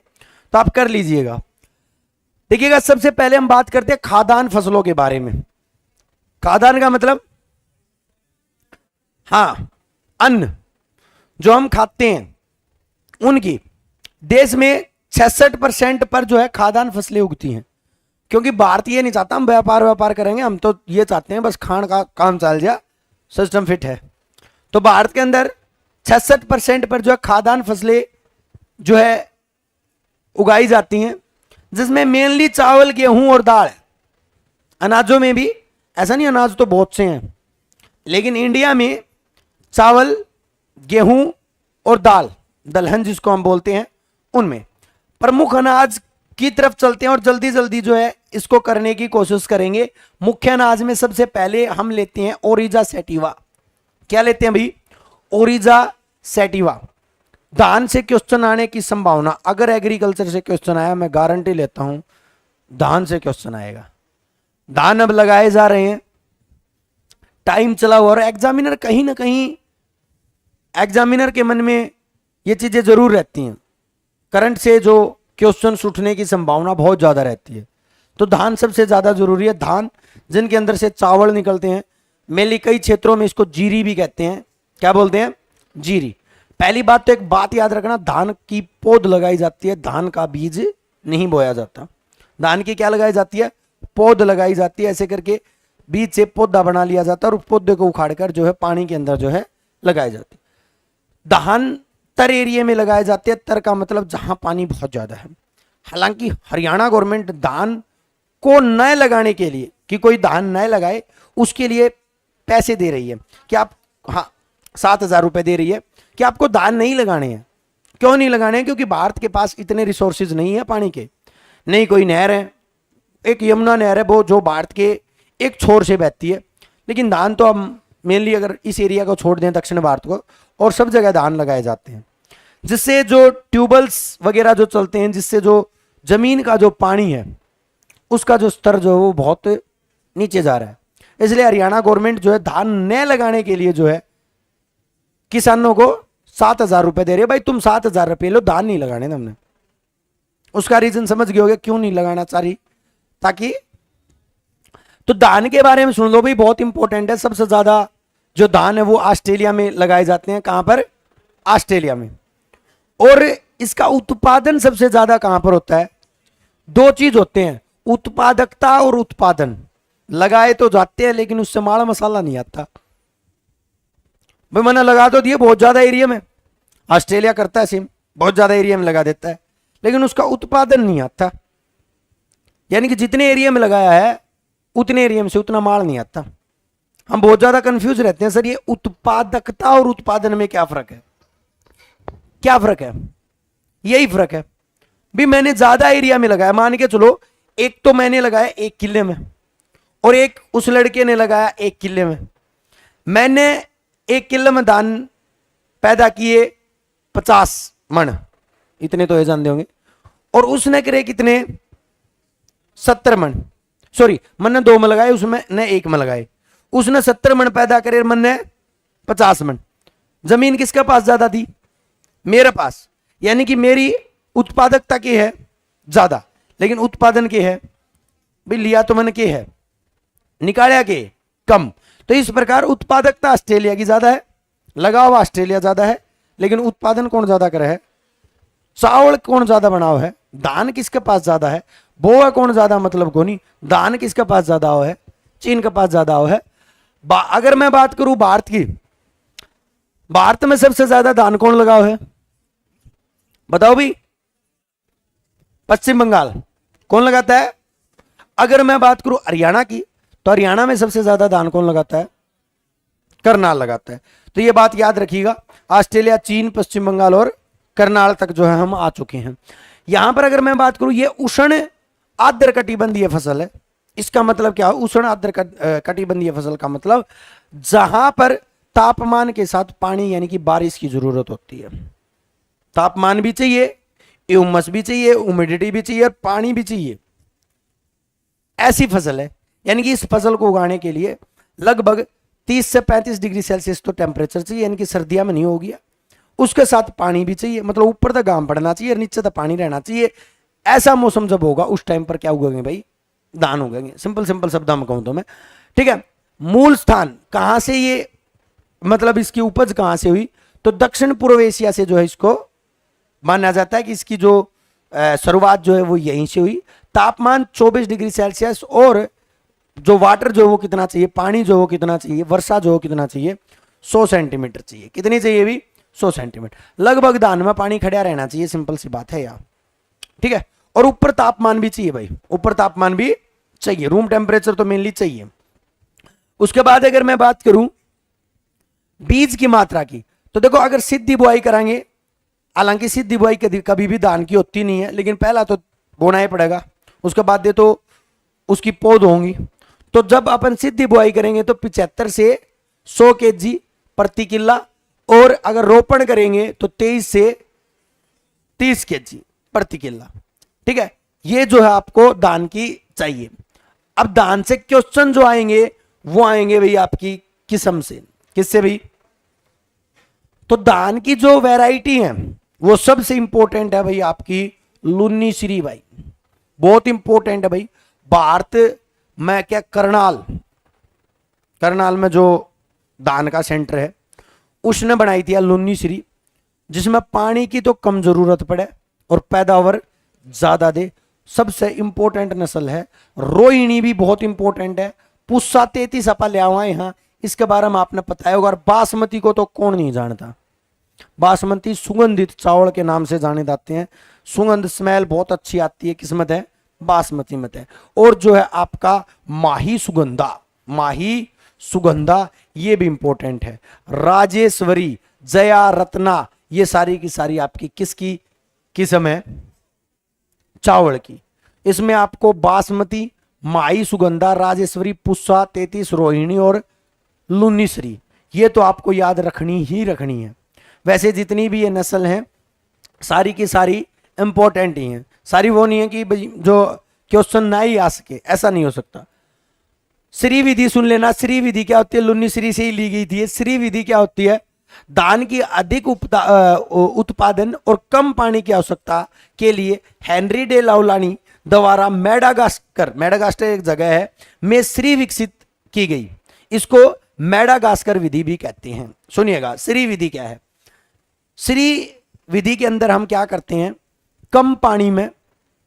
तो आप कर लीजिएगा। देखिएगा, सबसे पहले हम बात करते हैं खाद्यान्न फसलों के बारे में। खाद्यान्न का मतलब, हाँ, अन्न जो हम खाते हैं उनकी देश में 66% पर जो है खाद्यान्न फसलें उगती हैं। क्योंकि भारत ये नहीं चाहता हम व्यापार करेंगे, हम तो ये चाहते हैं बस खान का काम चल जाए, सिस्टम फिट है। तो भारत के अंदर 66% पर जो है खाद्यान्न फसलें जो है उगाई जाती हैं, जिसमें मेनली चावल, गेहूं और दाल। अनाजों में भी ऐसा नहीं, अनाज तो बहुत से हैं, लेकिन इंडिया में चावल, गेहूं और दाल, दलहन जिसको हम बोलते हैं, उनमें प्रमुख अनाज की तरफ चलते हैं और जल्दी जल्दी जो है इसको करने की कोशिश करेंगे। मुख्य अनाज में सबसे पहले हम लेते हैं ओरिजा सैटिवा। क्या लेते हैं भाई? ओरिजा सैटिवा। धान से क्वेश्चन आने की संभावना, अगर एग्रीकल्चर से क्वेश्चन आया, मैं गारंटी लेता हूं धान से क्वेश्चन आएगा। धान अब लगाए जा रहे हैं, टाइम चला हुआ, और एग्जामिनर कहीं ना कहीं, एग्जामिनर के मन में ये चीजें जरूर रहती हैं। करंट से जो क्वेश्चन उठने की संभावना बहुत ज्यादा रहती है, तो धान सबसे ज्यादा जरूरी है। धान जिनके अंदर से चावल निकलते हैं, मेनली कई क्षेत्रों में इसको जीरी भी कहते हैं। क्या बोलते हैं? जीरी। पहली बात तो एक बात याद रखना, धान की पौध लगाई जाती है, धान का बीज नहीं बोया जाता। धान की क्या लगाई जाती है? पौध लगाई जाती है। ऐसे करके बीज से पौधा बना लिया जाता है और उस पौधे को उखाड़कर जो है पानी के अंदर जो है लगाई जाती है। धान तर एरिया में लगाए जाते हैं। तर का मतलब जहां पानी बहुत ज्यादा है। हालांकि हरियाणा गवर्नमेंट धान को न लगाने के लिए, कि कोई धान न लगाए, उसके लिए पैसे दे रही है कि आप, हाँ, 7,000 रुपए दे रही है कि आपको धान नहीं लगाने हैं। क्यों नहीं लगाने हैं? क्योंकि भारत के पास इतने रिसोर्सेज नहीं है पानी के, नहीं कोई नहर है। एक यमुना नहर है वो जो भारत के एक छोर से बहती है, लेकिन धान तो हम मेनली अगर इस एरिया को छोड़ दें, दक्षिण भारत को, और सब जगह धान लगाए जाते हैं, जिससे जो ट्यूबवेल्स वगैरह जो चलते हैं, जिससे जो जमीन का जो पानी है उसका जो स्तर जो है वो बहुत नीचे जा रहा है। इसलिए हरियाणा गवर्नमेंट जो है धान न लगाने के लिए जो है किसानों को 7,000 रुपए दे रही है। भाई तुम 7,000 रुपए लो, धान नहीं लगाने तुमने। उसका रीजन समझ गए होगे क्यों नहीं लगाना चाह रही, ताकि, तो धान के बारे में सुन लो भाई, बहुत इंपॉर्टेंट है। सबसे ज्यादा जो धान है वो ऑस्ट्रेलिया में लगाए जाते हैं। कहां पर? ऑस्ट्रेलिया में। और इसका उत्पादन सबसे ज्यादा कहां पर होता है? दो चीज होते हैं, उत्पादकता और उत्पादन। लगाए तो जाते हैं लेकिन उससे माड़ा मसाला नहीं आता। भाई मैंने लगा तो दिए बहुत ज्यादा एरिया में, ऑस्ट्रेलिया करता है सेम, बहुत ज्यादा एरिया में लगा देता है, लेकिन उसका उत्पादन नहीं आता। यानी कि जितने एरिया में लगाया है उतने एरिया में से उतना माल नहीं आता। हम बहुत ज्यादा कंफ्यूज रहते हैं, सर ये उत्पादकता और उत्पादन में क्या फर्क है? क्या फर्क है? यही फर्क है भी। मैंने ज्यादा एरिया में लगाया, मान के चलो एक तो मैंने लगाया 1 किले में और एक उस लड़के ने लगाया 1 किले में। मैंने 1 किले में धान पैदा किए 50 मन, इतने तो ये जानते होंगे, और उसने करे कितने? 70 मन। सॉरी, मन ने 2 मन लगाए, उसमें ने 1 मन लगाए, उसने 70 मन पैदा करे, मन ने 50 मन। जमीन किसके पास ज्यादा थी? मेरे पास, यानी कि मेरी उत्पादकता की है ज्यादा, लेकिन उत्पादन की है भाई, लिया तो मैंने के है, निकाला के कम। तो इस प्रकार उत्पादकता ऑस्ट्रेलिया की ज्यादा है, लगाव ऑस्ट्रेलिया ज्यादा है, लेकिन उत्पादन कौन ज्यादा करे है? चावल कौन ज्यादा बनाओ है? धान किसके पास ज्यादा है? बोआ कौन ज्यादा, मतलब कोनी, धान किसके पास ज्यादा हो है? चीन के पास ज्यादा हो है। अगर मैं बात करूं भारत की, भारत में सबसे ज्यादा धान कौन लगाओ है? बताओ भी। पश्चिम बंगाल। कौन लगाता है? अगर मैं बात करूं हरियाणा की, तो हरियाणा में सबसे ज्यादा धान कौन लगाता है? करनाल लगाता है। तो ये बात याद रखिएगा, ऑस्ट्रेलिया, चीन, पश्चिम बंगाल और करनाल तक जो है हम आ चुके हैं। यहां पर अगर मैं बात करूं, ये उष्ण आर्द्र कटिबंधीय फसल है। इसका मतलब क्या है? उष्ण आर्द्र कटिबंधीय फसल का मतलब जहां पर तापमान के साथ पानी यानी कि बारिश की जरूरत होती है। तापमान भी चाहिए, ह्यूमस भी चाहिए, ह्यूमिडिटी भी चाहिए और पानी भी चाहिए, ऐसी फसल है। यानी कि इस फसल को उगाने के लिए लगभग 30 से 35 डिग्री सेल्सियस तो टेम्परेचर चाहिए, यानी कि सर्दियां में नहीं हो गया। उसके साथ पानी भी चाहिए, मतलब ऊपर तक घाम पड़ना चाहिए और नीचे तक पानी रहना चाहिए। ऐसा मौसम जब होगा उस टाइम पर क्या उगेंगे भाई? धान उगेंगे। सिंपल सिंपल शब्दों में कहूं तो मैं, ठीक है। मूल स्थान कहां से ये, मतलब इसकी उपज कहां से हुई? तो दक्षिण पूर्व एशिया से जो है इसको माना जाता है कि इसकी जो शुरुआत जो है वो यहीं से हुई। तापमान 24 डिग्री सेल्सियस और जो वाटर जो है वो कितना चाहिए, पानी जो है वो कितना चाहिए, वर्षा जो है कितना चाहिए, 100 सेंटीमीटर चाहिए। कितनी चाहिए भी? 100 सेंटीमीटर। लगभग धान में पानी खड़ा रहना चाहिए, सिंपल सी बात है यार, ठीक है। और ऊपर तापमान भी चाहिए भाई, ऊपर तापमान भी चाहिए, रूम टेम्परेचर तो मेनली चाहिए। उसके बाद अगर मैं बात करूं बीज की मात्रा की, तो देखो अगर सीधी बुआई कराएंगे, हालांकि सीधी बुआई कभी भी धान की होती नहीं है, लेकिन पहला तो बोना ही पड़ेगा, उसके बाद ये तो उसकी पौध होंगी। तो जब अपन सीधी बुआई करेंगे तो 75 से 100 केजी प्रति किल्ला, और अगर रोपण करेंगे तो 23 से 30 केजी प्रति किल्ला, ठीक है। ये जो है आपको धान की चाहिए। अब धान से क्वेश्चन जो आएंगे वो आएंगे भाई आपकी किस्म से। किससे भाई? तो धान की जो वैरायटी है वो सबसे इंपॉर्टेंट है भाई आपकी लुन्नी श्री भाई, बहुत इंपॉर्टेंट है भाई। भारत में क्या, करनाल में जो धान का सेंटर है उसने बनाई थी लुन्नी श्री, जिसमें पानी की तो कम जरूरत पड़े और पैदावार ज्यादा दे। सबसे इंपॉर्टेंट नस्ल है रोहिणी, भी बहुत इंपॉर्टेंट है। पुस्सा 33 अपा ले आवा यहां, इसके बारे में आपने पता है। और बासमती को तो कौन नहीं जानता, बासमती सुगंधित चावल के नाम से जाने जाते हैं। सुगंध स्मेल बहुत अच्छी आती है, किस्मत है बासमती मत है। और जो है आपका माही सुगंधा ये भी इंपॉर्टेंट है। राजेश्वरी, जया, रत्ना, ये सारी की सारी आपकी किसकी किस्म है? चावल की। इसमें आपको बासमती, माही सुगंधा, राजेश्वरी, पुस्सा 33, रोहिणी और लुन्नीश्री, ये तो आपको याद रखनी ही रखनी है। वैसे जितनी भी ये नस्ल हैं सारी की सारी इंपॉर्टेंट ही हैं, सारी वो नहीं है कि जो क्वेश्चन ना ही आ सके, ऐसा नहीं हो सकता। श्री विधि सुन लेना। श्री विधि क्या होती है? लुन्नी श्री से ही ली गई थी। श्री विधि क्या होती है? धान की अधिक उत्पादन और कम पानी की आवश्यकता के लिए हेनरी डे लाउलानी द्वारा मेडागास्कर एक जगह है में श्री विकसित की गई। इसको मेडागास्कर विधि भी कहते हैं। सुनिएगा श्री विधि क्या है। श्री विधि के अंदर हम क्या करते हैं, कम पानी में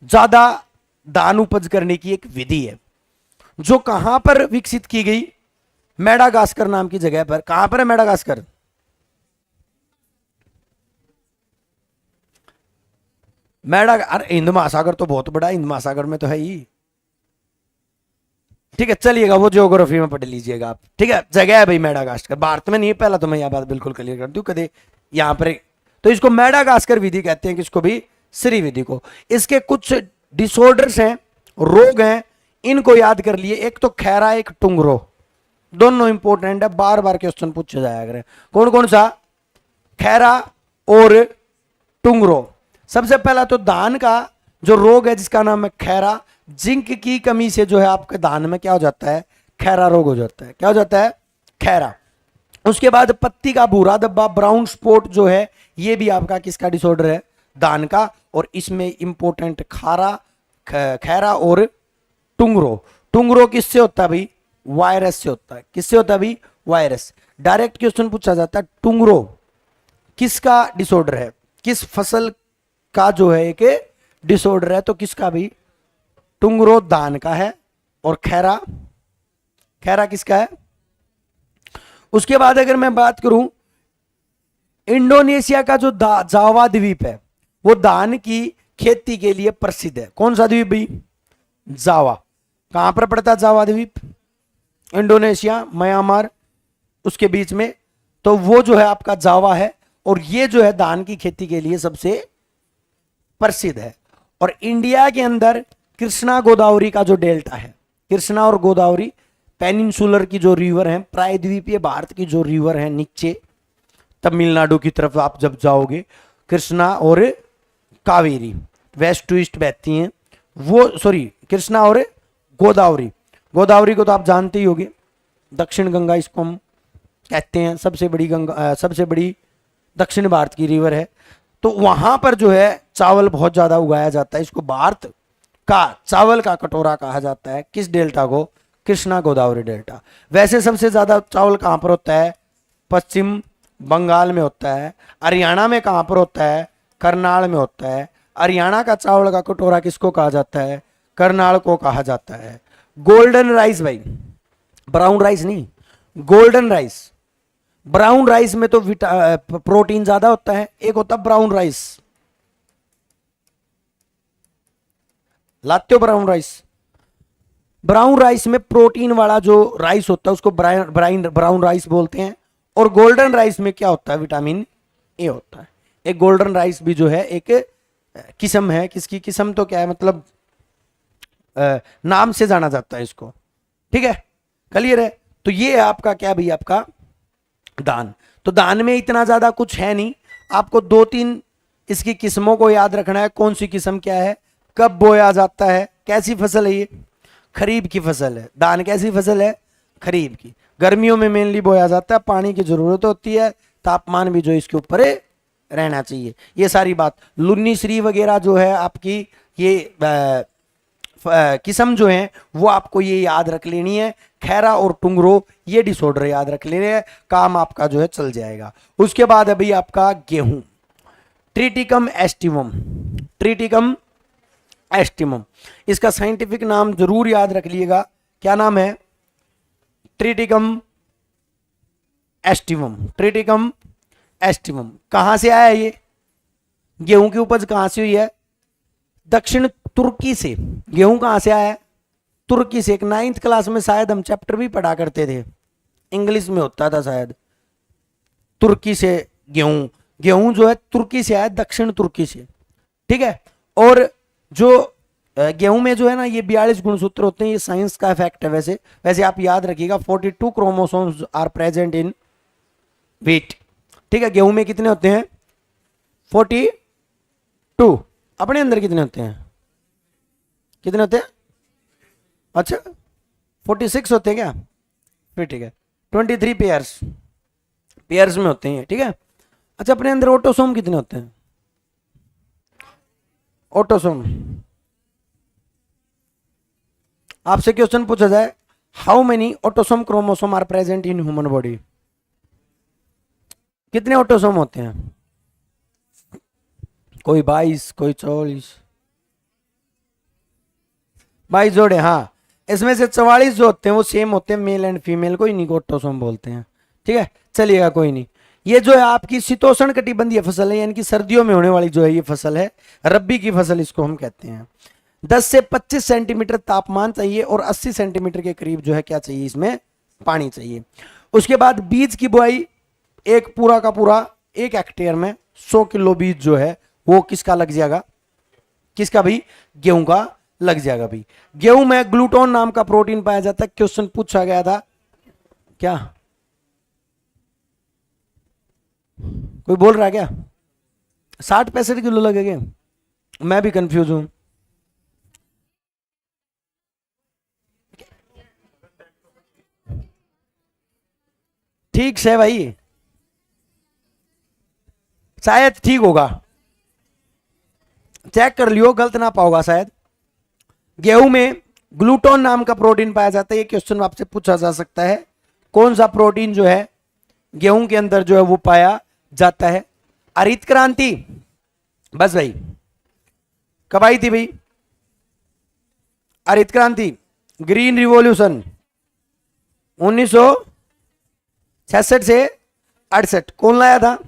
ज्यादा धान उपज करने की एक विधि है, जो कहां पर विकसित की गई? मेडागास्कर नाम की जगह पर। कहां पर है मेडागास्कर? अरे हिंद महासागर तो बहुत बड़ा, हिंद महासागर में तो है ही, ठीक है। चलिएगा वो ज्योग्राफी में पढ़ लीजिएगा आप, ठीक है। जगह है भाई मेडागास्कर, भारत में नहीं है। पहला तो मैं यह बात बिल्कुल क्लियर कर दूं, कदे यहां पर तो इसको मेडागास्कर विधि कहते हैं, किसको भी? श्री विधि को। इसके कुछ डिसऑर्डर्स हैं, रोग हैं, इनको याद कर लिए। एक तो खैरा, एक टुंगरो, दोनों इंपॉर्टेंट है, बार बार क्वेश्चन पूछे जाया करे। कौन कौन सा? खैरा और टुंगरो। सबसे पहला तो धान का जो रोग है जिसका नाम है खैरा, जिंक की कमी से जो है आपके धान में क्या हो जाता है, खैरा रोग हो जाता है। क्या हो जाता है, खैरा। उसके बाद पत्ती का भूरा धब्बा, ब्राउन स्पॉट जो है, ये भी आपका किसका डिसऑर्डर है, धान का। और इसमें इंपॉर्टेंट खैरा और टुंगरो। टुंगरो किससे होता है भाई, वायरस से होता है। किससे होता है भाई, वायरस। डायरेक्ट क्वेश्चन पूछा जाता है, टुंगरो किसका डिसऑर्डर है, किस फसल का जो है एक डिसऑर्डर है, तो किसका भी, टुंगरो धान का है। और खैरा, खैरा किसका है। उसके बाद अगर मैं बात करूं, इंडोनेशिया का जो जावा द्वीप है वो धान की खेती के लिए प्रसिद्ध है। कौन सा द्वीप भाई, जावा। कहां पर पड़ता है जावा द्वीप, इंडोनेशिया म्यांमार उसके बीच में। तो वो जो है आपका जावा है, और ये जो है धान की खेती के लिए सबसे प्रसिद्ध है। और इंडिया के अंदर कृष्णा गोदावरी का जो डेल्टा है, कृष्णा और गोदावरी पेनिनसुलर की जो रिवर है, प्रायद्वीपीय भारत की जो रिवर है नीचे तमिलनाडु की तरफ आप जब जाओगे, कृष्णा और कावेरी वेस्ट टू ईस्ट बहती हैं वो, सॉरी कृष्णा और गोदावरी। गोदावरी को तो आप जानते ही होंगे, दक्षिण गंगा इसको हम कहते हैं, सबसे बड़ी गंगा, सबसे बड़ी दक्षिण भारत की रिवर है। तो वहां पर जो है चावल बहुत ज्यादा उगाया जाता है। इसको भारत का चावल का कटोरा कहा जाता है। किस डेल्टा को, कृष्णा गोदावरी डेल्टा। वैसे सबसे ज्यादा चावल कहां पर होता है, पश्चिम बंगाल में होता है। हरियाणा में कहां पर होता है, करनाल में होता है। हरियाणा का चावल का कटोरा किसको कहा जाता है, करनाल को कहा जाता है। गोल्डन राइस भाई, ब्राउन राइस नहीं, गोल्डन राइस। ब्राउन राइस में तो प्रोटीन ज्यादा होता है। एक होता है ब्राउन राइस, लाते हो ब्राउन राइस। ब्राउन राइस में प्रोटीन वाला जो राइस होता है उसको ब्राउन राइस बोलते हैं। और गोल्डन राइस में क्या होता है, विटामिन ए होता है। एक गोल्डन राइस भी जो है एक किस्म है, किसकी किस्म तो क्या है, मतलब नाम से जाना जाता है इसको। ठीक है, क्लियर है। तो ये है आपका क्या भाई, आपका दान। तो दान में इतना ज्यादा कुछ है नहीं, आपको दो तीन इसकी किस्मों को याद रखना है। कौन सी किस्म क्या है, कब बोया जाता है, कैसी फसल है ये, खरीफ की फसल है। दान कैसी फसल है, खरीफ की। गर्मियों में मेनली बोया जाता है, पानी की जरूरत होती है, तापमान भी जो इसके ऊपर रहना चाहिए। ये सारी बात, लुन्नी श्री वगैरह जो है आपकी, ये किस्म जो है वो आपको ये याद रख लेनी है। खैरा और टुंगरो ये डिसऑर्डर याद रख लेने हैं, काम आपका जो है चल जाएगा। उसके बाद अभी आपका गेहूं, ट्रिटिकम एस्टिवम। ट्रिटिकम एस्टिवम, इसका साइंटिफिक नाम जरूर याद रख लीजिएगा। क्या नाम है, ट्रिटिकम एस्टिवम। ट्रिटिकम एस्टिवम कहां से आया ये, गेहूं की उपज कहां से हुई है, दक्षिण तुर्की से। गेहूं कहां से आया है, तुर्की से। एक 9th क्लास में शायद हम चैप्टर भी पढ़ा करते थे, इंग्लिश में होता था शायद, तुर्की से गेहूं। गेहूं जो है तुर्की से आया, दक्षिण तुर्की से। ठीक है। और जो गेहूं में जो है ना ये 42 गुणसूत्र होते हैं, ये साइंस का इफेक्ट है। वैसे वैसे आप याद रखिएगा 42 chromosomes are present in wheat. ठीक है, गेहूं में कितने होते हैं, 42। अपने अंदर कितने होते हैं, कितने होते हैं, अच्छा 46 होते हैं क्या, फिर ठीक है। 23 पेयर्स, पेयर्स में होते हैं। ठीक है। अच्छा, अपने अंदर ऑटोसोम कितने होते हैं, ऑटोसोम। आपसे क्वेश्चन पूछा जाए, how many autosome chromosome are present in human body, कितने ऑटोसोम होते हैं, कोई 22, कोई 44, 22 जोड़े। हाँ, इसमें से 44 जो होते हैं वो सेम होते हैं, मेल एंड फीमेल को इन्हीं को ऑटोसोम बोलते हैं। ठीक है, चलिएगा कोई नहीं। ये जो है आपकी शीतोष्ण कटिबंधीय फसल है, यानी कि सर्दियों में होने वाली जो है ये फसल है, रब्बी की फसल इसको हम कहते हैं। 10 से 25 सेंटीमीटर तापमान चाहिए और 80 सेंटीमीटर के करीब जो है क्या चाहिए, इसमें पानी चाहिए। उसके बाद बीज की बुआई, एक पूरा का पूरा 1 हेक्टेयर में 100 किलो बीज जो है वो किसका लग जाएगा, किसका भाई, गेहूं का लग जाएगा भाई। गेहूं में ग्लूटोन नाम का प्रोटीन पाया जाता है। क्वेश्चन पूछा गया था क्या, कोई बोल रहा है क्या, 60-65 किलो लगेंगे, मैं भी कंफ्यूज हूं। ठीक से भाई, शायद ठीक होगा, चेक कर लियो, गलत ना पाओगा शायद। गेहूं में ग्लूटोन नाम का प्रोटीन पाया जाता है। ये क्वेश्चन आपसे पूछा जा सकता है, कौन सा प्रोटीन जो है गेहूं के अंदर जो है वो पाया जाता है। हरित क्रांति, बस भाई, कब आई थी भाई हरित क्रांति? ग्रीन रिवॉल्यूशन 1966 से 68, कौन लाया था?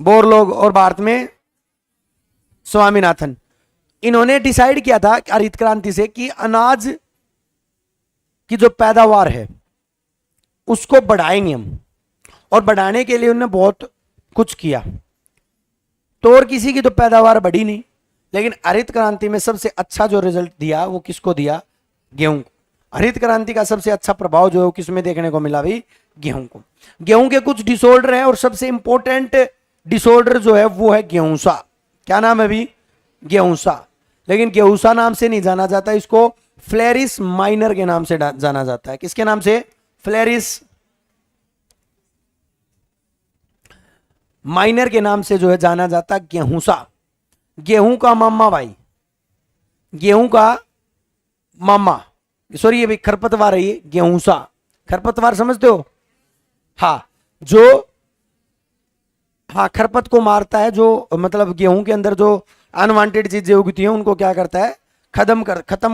बोर लोग, और भारत में स्वामीनाथन। इन्होंने डिसाइड किया था हरित क्रांति से कि अनाज की जो पैदावार है उसको बढ़ाएंगे हम, और बढ़ाने के लिए उन्होंने बहुत कुछ किया। तो और किसी की तो पैदावार बढ़ी नहीं, लेकिन हरित क्रांति में सबसे अच्छा जो रिजल्ट दिया वो किसको दिया? गेहूं को। हरित क्रांति का सबसे अच्छा प्रभाव जो है किसमें देखने को मिला भाई? गेहूं को। गेहूं के कुछ डिसऑर्डर हैं, और सबसे इंपॉर्टेंट डिसऑर्डर जो है वो है गेहूंसा। क्या नाम है अभी? गेहूंसा। लेकिन गेहूंसा नाम से नहीं जाना जाता, इसको फ्लेरिस माइनर के नाम से जाना जाता है। किसके नाम से? फ्लेरिस माइनर के नाम से जो है जाना जाता है गेहूंसा। गेहूं का मामा भाई, गेहूं का मामा, सॉरी ये भी खरपतवार है, ये गेहूंसा। खरपतवार समझते हो? हाँ, जो हाँ खरपत को मारता है, जो मतलब गेहूं के अंदर जो अनवांटेड चीजें उगती हैं उनको क्या करता है? खत्म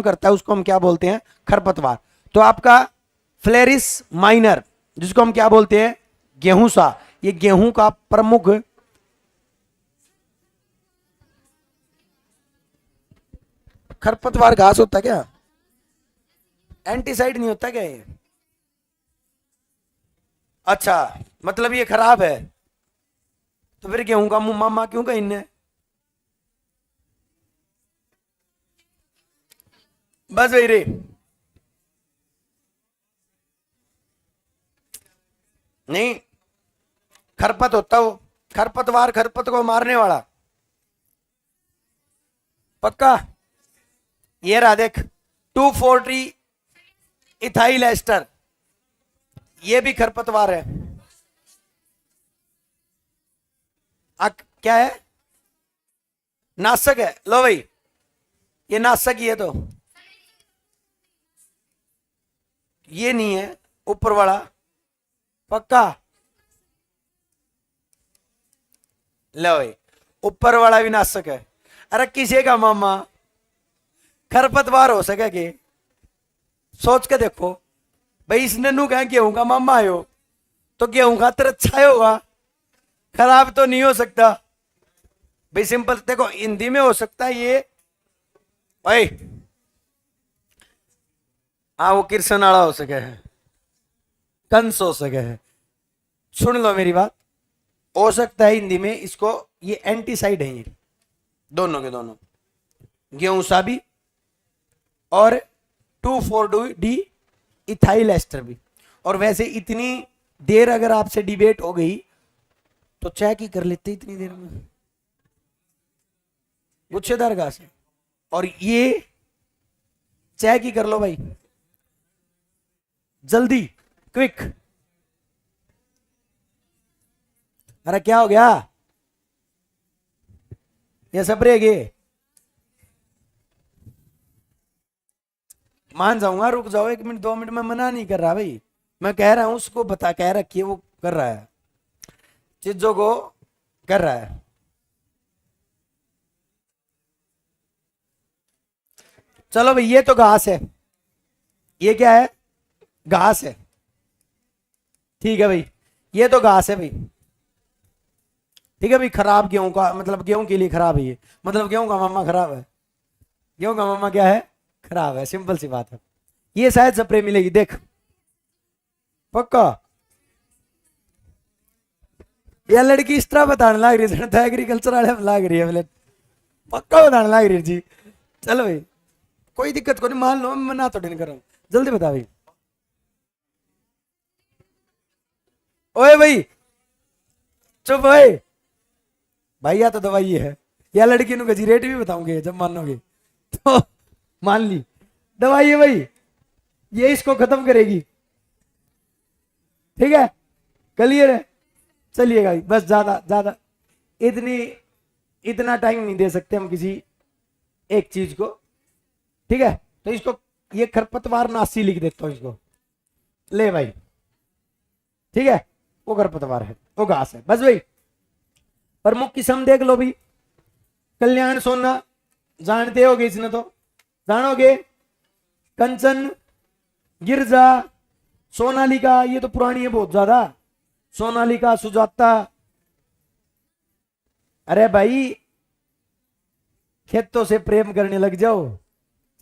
करता है। उसको हम क्या बोलते हैं? खरपतवार। तो आपका फ्लेरिस माइनर, जिसको हम क्या बोलते हैं? गेहूंसा, ये गेहूं का प्रमुख खरपतवार घास होता है क्या? एंटीसाइड नहीं होता क्या ये? अच्छा, मतलब ये खराब है, तो फिर गेहूं का मुंह मामा क्यों कहीं ने? बस वही रे, नहीं, खरपत होता वो, खरपतवार, खरपत को मारने वाला। पक्का? ये रहा देख, 240 इथाइल एस्टर, ये भी खरपतवार है। क्या है? नाशक है। लो भाई, ये नाशक ही है। तो ये नहीं है ऊपर वाला? पक्का? लो भाई, ऊपर वाला भी नाशक है। अरे किसी का मामा खरपतवार हो सके कि? सोच के देखो भाई, इसने नू कहा गेहूं का मामा आयो, तो गेहूं खातर अच्छा होगा, खराब तो नहीं हो सकता भाई। सिंपल देखो, हिंदी में हो सकता है ये भाई, हाँ वो कृष्ण वाला हो सके है, कंस हो सके है। सुन लो मेरी बात, हो सकता है हिंदी में इसको, ये एंटीसाइड है, ये दोनों के दोनों, गेहूंसा भी और 2,4-D इथाइल एस्टर भी। और वैसे इतनी देर अगर आपसे डिबेट हो गई तो चेक ही कर लेते इतनी देर में, गुच्छेदार घास है। और ये चेक ही कर लो भाई, जल्दी, क्विक। अरे क्या हो गया? ये सब रहेगे, मान जाऊंगा, रुक जाओ 1 मिनट 2 मिनट, में मना नहीं कर रहा भाई, मैं कह रहा हूं उसको बता, कह रखिए वो कर रहा है, चीजों को कर रहा है। चलो भाई, ये तो घास है, ये क्या है? घास है, ठीक है भाई, ये तो घास है भाई, ठीक है भाई। खराब गेहूं का मतलब गेहूं के लिए खराब है ये, मतलब गेहूं का मामा खराब है। गेहूं का मामा क्या है? खराब है, सिंपल सी बात है। ये शायद स्प्रे मिलेगी, देख, पक्का। यह लड़की इस तरह बताने लग रही है, एग्रीकल्चर वाले लग रही है बोले, पक्का बताने लग रही है जी। चलो भाई, कोई दिक्कत को नहीं, मान लो, मैं ना तो नहीं कर रहा हूं, जल्दी बता भाई। ओए भाई, चुप भाई, भैया तो दवाई है, या लड़की नु गजी रेट भी बताऊंगे जब मानोगे तो। मान ली, दवाई है भाई, ये इसको खत्म करेगी। ठीक है, क्लियर है। चलिएगा बस, ज्यादा ज्यादा इतनी इतना टाइम नहीं दे सकते हम किसी एक चीज को। ठीक है, तो इसको ये खरपतवार नासी लिख देता हूं इसको, ले भाई। ठीक है, वो खरपतवार है, वो घास है बस भाई। प्रमुख किस्म देख लो भी। कल्याण सोना जानते होगे, इसने तो जानोगे। कंचन, गिरजा, सोनालिका, ये तो पुरानी है बहुत ज्यादा। सोनालिका, सुजाता। अरे भाई खेतों से प्रेम करने लग जाओ,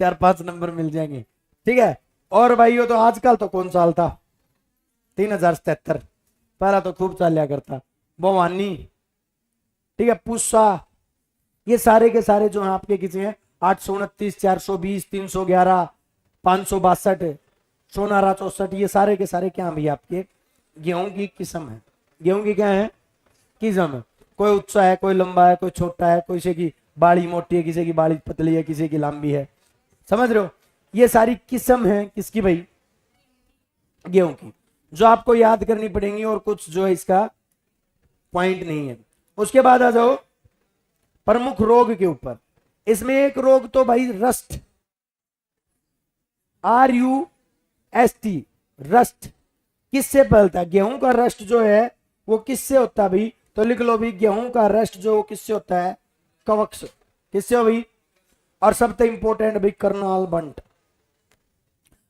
4-5 नंबर मिल जाएंगे। ठीक है, और भाई वो तो आजकल तो कौन साल था, 3077। पहला तो खूब चाल लिया करता। भवानी, ठीक है, पुस्सा, ये सारे के सारे जो है आपके किसी हैं 829, 420, 311, 562, सोनारा 64, ये सारे के सारे क्या भी आपके गेहूं की किस्म है। गेहूं की क्या है, किस्म है। कोई ऊंचा है, कोई लंबा है, कोई छोटा है, किसी की बाड़ी मोटी है, किसी की बाड़ी पतली है, किसी की लंबी है। समझ रहे हो, ये सारी किस्म है किसकी भाई, गेहूं की, जो आपको याद करनी पड़ेंगी। और कुछ जो है इसका पॉइंट नहीं है। उसके बाद आ जाओ प्रमुख रोग के ऊपर। इसमें एक रोग तो भाई रस्ट, RUST, रस्ट किससे फैलता है? गेहूं का रस्ट जो है वो किससे होता है भाई? तो लिख लो भी, गेहूं का रस्ट जो किससे होता है? कवक से। किससे हो भाई? और सबसे इंपॉर्टेंट भाई कर्नाल बंट।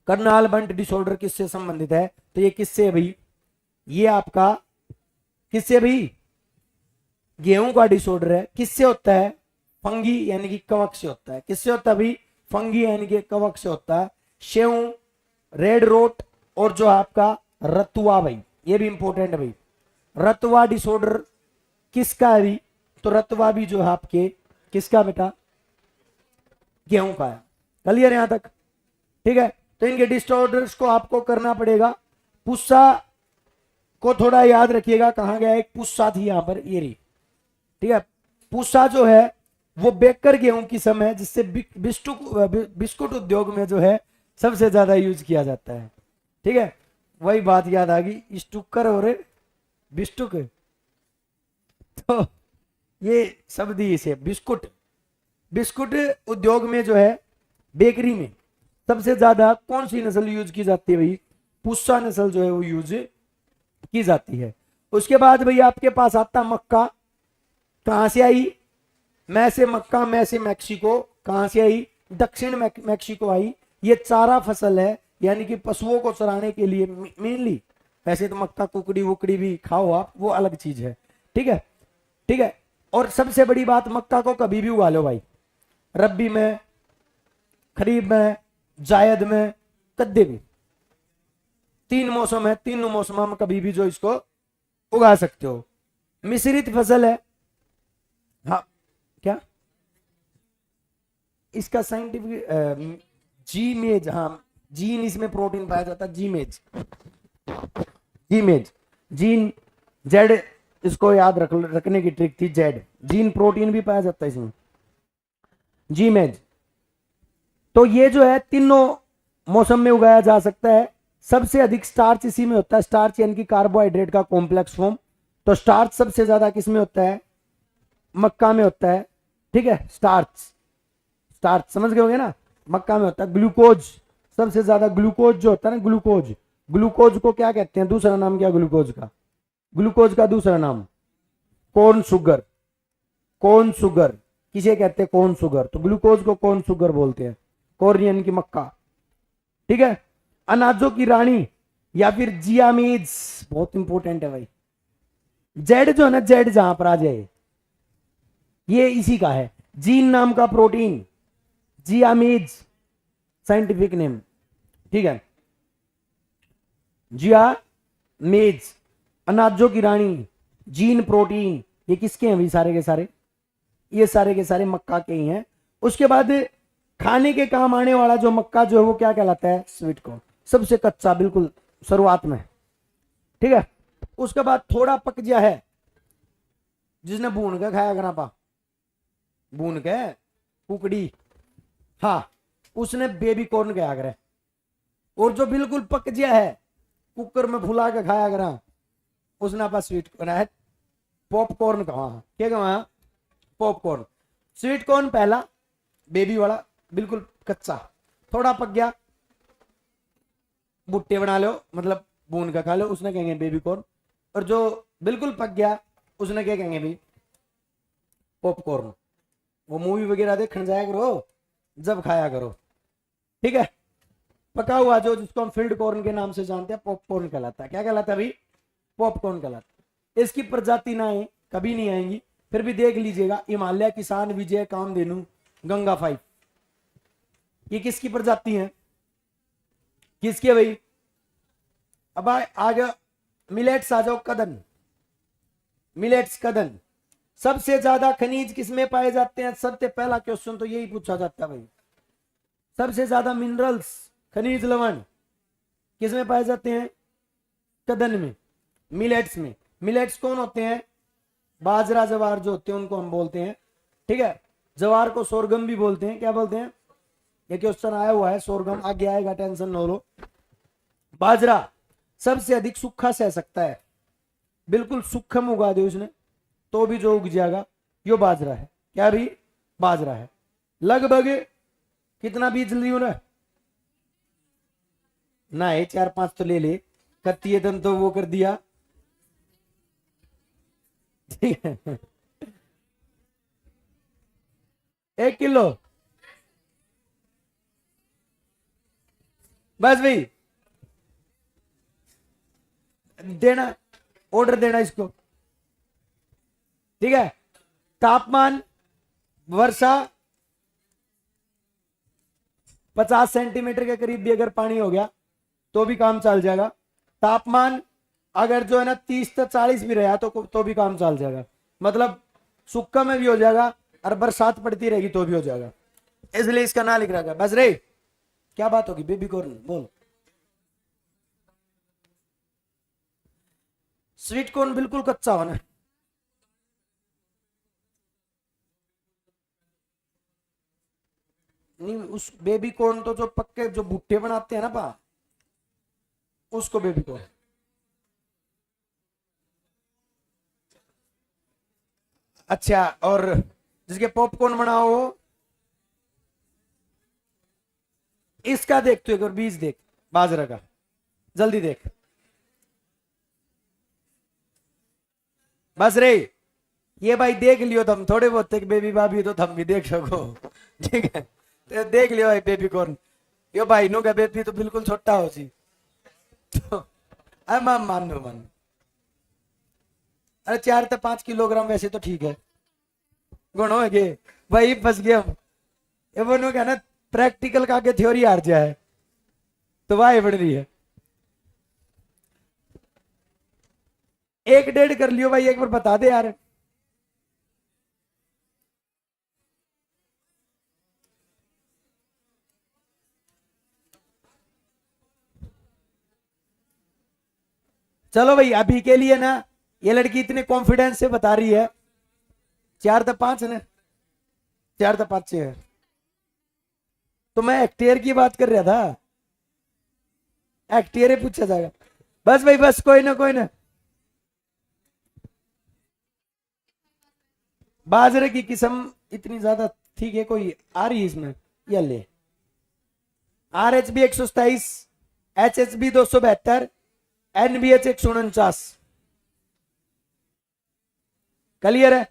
कर्नाल बंट डिसऑर्डर किससे संबंधित है? तो ये किससे है भाई? ये आपका किससे भाई? गेहूं का डिसऑर्डर है, किससे होता है? फंगी यानी कि कवक से होता है। किससे होता है भाई? फंगी यानी कि कवक से होता है। शेऊ, रेड रोट, और जो आपका रतुआ भाई, ये भी इंपॉर्टेंट है भाई। रतुआ डिसऑर्डर किसका है भाई? तो रतुआ भी जो है आपके किसका बेटा? गेहूं का है। क्लियर यहां तक? ठीक है, तो इनके डिसऑर्डर्स को आपको करना पड़ेगा। पुस्सा को थोड़ा याद रखिएगा, कहां गया? एक पुस्सा थी यहां पर, ये रही। ठीक है, पुस्सा जो है वो बेकर गेहूं की किस्म है, जिससे बिस्कुट उद्योग में जो है सबसे ज्यादा यूज किया जाता है। ठीक है, वही बात याद आ गई, स्टुकर और बिस्टुक। तो ये शब्द ही इसे बिस्कुट, बिस्कुट उद्योग में जो है, बेकरी में सबसे ज्यादा कौन सी नस्ल यूज की जाती है भाई? पुस्सा नस्ल जो है वो यूज की जाती है। उसके बाद भाई आपके पास आता मक्का। कहां से आई? मैं से मक्का, मैं से मैक्सिको। कहां से आई? दक्षिण मैक्सिको आई। ये चारा फसल है, यानी कि पशुओं को चराने के लिए मेनली। वैसे तो मक्का कुकड़ी वुकड़ी भी खाओ आप, वो अलग चीज है। ठीक है, ठीक है। और सबसे बड़ी बात, मक्का को कभी भी उगा लो भाई, रब्बी में, खरीफ में, जायद में, कद्दे भी। 3 मौसम है, तीनों मौसम में कभी भी जो इसको उगा सकते हो। मिश्रित फसल है। हाँ, क्या इसका साइंटिफिक? जीमेज, हाँ, जीन, इसमें प्रोटीन पाया जाता है। जीमेज, जीमेज, जीन, जेड, इसको याद रखने की ट्रिक थी, जेड, जीन प्रोटीन भी पाया जाता है इसमें, जीमेज। तो ये जो है तीनों मौसम में उगाया जा सकता है। सबसे अधिक स्टार्च इसी में होता है। स्टार्च यानी कि कार्बोहाइड्रेट का कॉम्प्लेक्स फॉर्म। तो स्टार्च सबसे ज्यादा किस में होता है? मक्का में होता है। ठीक है, स्टार्च, स्टार्च समझ गए होंगे ना, मक्का में होता है। ग्लूकोज, सबसे ज्यादा ग्लूकोज जो होता है ना, ग्लूकोज, ग्लूकोज को क्या कहते हैं? दूसरा नाम क्या ग्लूकोज का? ग्लूकोज का दूसरा नाम कॉर्न शुगर। कॉर्न शुगर किसे कहते हैं? Corn sugar. तो ग्लूकोज को कॉर्न शुगर बोलते हैं, कॉर्न यानी कि मक्का। ठीक है, अनाजों की रानी या फिर जियामीज, बहुत इंपॉर्टेंट है भाई। जेड जो है ना, जेड जहां पर आ जाए, ये इसी का है। जीन नाम का प्रोटीन, जियामीज साइंटिफिक नेम। ठीक है, जियामीज, अनाजों की रानी, जीन प्रोटीन, ये किसके हैं भाई? सारे के सारे, ये सारे के सारे मक्का के ही हैं। उसके बाद खाने के काम आने वाला जो मक्का जो है वो क्या कहलाता है? स्वीट कॉर्न, सबसे कच्चा, बिल्कुल शुरुआत में। ठीक है, उसके बाद थोड़ा पक गया है, जिसने भून के खाया करा पा, भून के कुकड़ी, हाँ, उसने बेबी कॉर्न कहा करे। और जो बिल्कुल पक गया है कुकर में फुला के खाया करा उसने आप स्वीट कॉर्न है। पॉपकॉर्न कहा क्या कहा पॉपकॉर्न। स्वीट कॉर्न पहला बेबी वाला बिल्कुल कच्चा, थोड़ा पक गया भुट्टे बना लो मतलब भून का खा लो, उसने कहेंगे बेबी कॉर्न। और जो बिल्कुल पक गया उसने क्या कहेंगे भाई पॉपकॉर्न। वो मूवी वगैरह देखने जाया करो जब खाया करो, ठीक है। पका हुआ जो जिसको हम फील्ड कॉर्न के नाम से जानते हैं पॉपकॉर्न कहलाता है। क्या कहलाता है भाई पॉपकॉर्न कहलाता है। इसकी प्रजाति ना है कभी नहीं आएंगी, फिर भी देख लीजिएगा हिमालय किसान विजय कामधेनु गंगा 5, ये किसकी प्रजाति है किसकी है भाई। अब आगे मिलेट्स आ जाओ कदन, मिलेट्स कदन। सबसे ज्यादा खनिज किसमें पाए जाते हैं, सबसे पहला क्वेश्चन तो यही पूछा जाता है भाई। सबसे ज्यादा मिनरल्स खनिज लवण किसमें पाए जाते हैं कदन में, मिलेट्स में। मिलेट्स कौन होते हैं बाजरा जवार जो होते हैं उनको हम बोलते हैं, ठीक है। जवार को सोरगम भी बोलते हैं। क्या बोलते हैं ये क्वेश्चन आया हुआ है, सोरगम आगे आएगा टेंशन न लो। बाजरा सबसे अधिक सूखा सह सकता है, बिल्कुल सूखम उगा दे उसने तो भी जो उग जाएगा यो बाजरा है। क्या भी बाजरा है। लगभग कितना बीज लियो ना है 4-5 तो ले ले कत्ती दन तो वो कर दिया, ठीक है 1 किलो बस भाई देना, ऑर्डर देना इसको, ठीक है। तापमान वर्षा 50 सेंटीमीटर के करीब भी अगर पानी हो गया तो भी काम चल जाएगा। तापमान अगर जो है ना 30 से 40 भी रहा तो भी काम चल जाएगा, मतलब सूखा में भी हो जाएगा और बरसात पड़ती रहेगी तो भी हो जाएगा, इसलिए इसका ना लिख रखा है। बस रे क्या बात होगी बेबी कॉर्न बोल। स्वीट कॉर्न बिल्कुल कच्चा होना, नहीं उस बेबी कॉर्न तो जो पक्के जो भुट्टे बनाते हैं ना पा उसको बेबी कॉर्न। अच्छा और जिसके पॉपकॉर्न बनाओ इसका देख तू एक और बीज देख बाजरा का जल्दी देख। बस रे ये भाई देख लियो तुम थोड़े बहुत बेबी भाभी तो तुम भी देख सको, ठीक है। तो देख लियो भाई बेबी कॉर्न यो भाई नो का बेबी तो बिल्कुल छोटा हो जी तो मान लो मान। अरे 4 से 5 किलोग्राम वैसे तो ठीक है गुणों है भाई फंस गया हम। ये वो क्या ना प्रैक्टिकल का आगे थ्योरी हार जाए तो वाह बढ़ रही है। 1-1.5 कर लियो भाई एक बार बता दे यार। चलो भाई अभी के लिए ना ये लड़की इतने कॉन्फिडेंस से बता रही है 4 से 5 है ना 4 से 5 है तो मैं हेक्टेयर की बात कर रहा था, हेक्टेयर पूछा जाएगा। बस भाई बस कोई ना बाजरे की किस्म इतनी ज्यादा ठीक है कोई आ रही है इसमें ये ले RHB 127 HHB 272 NBH 149 क्लियर है।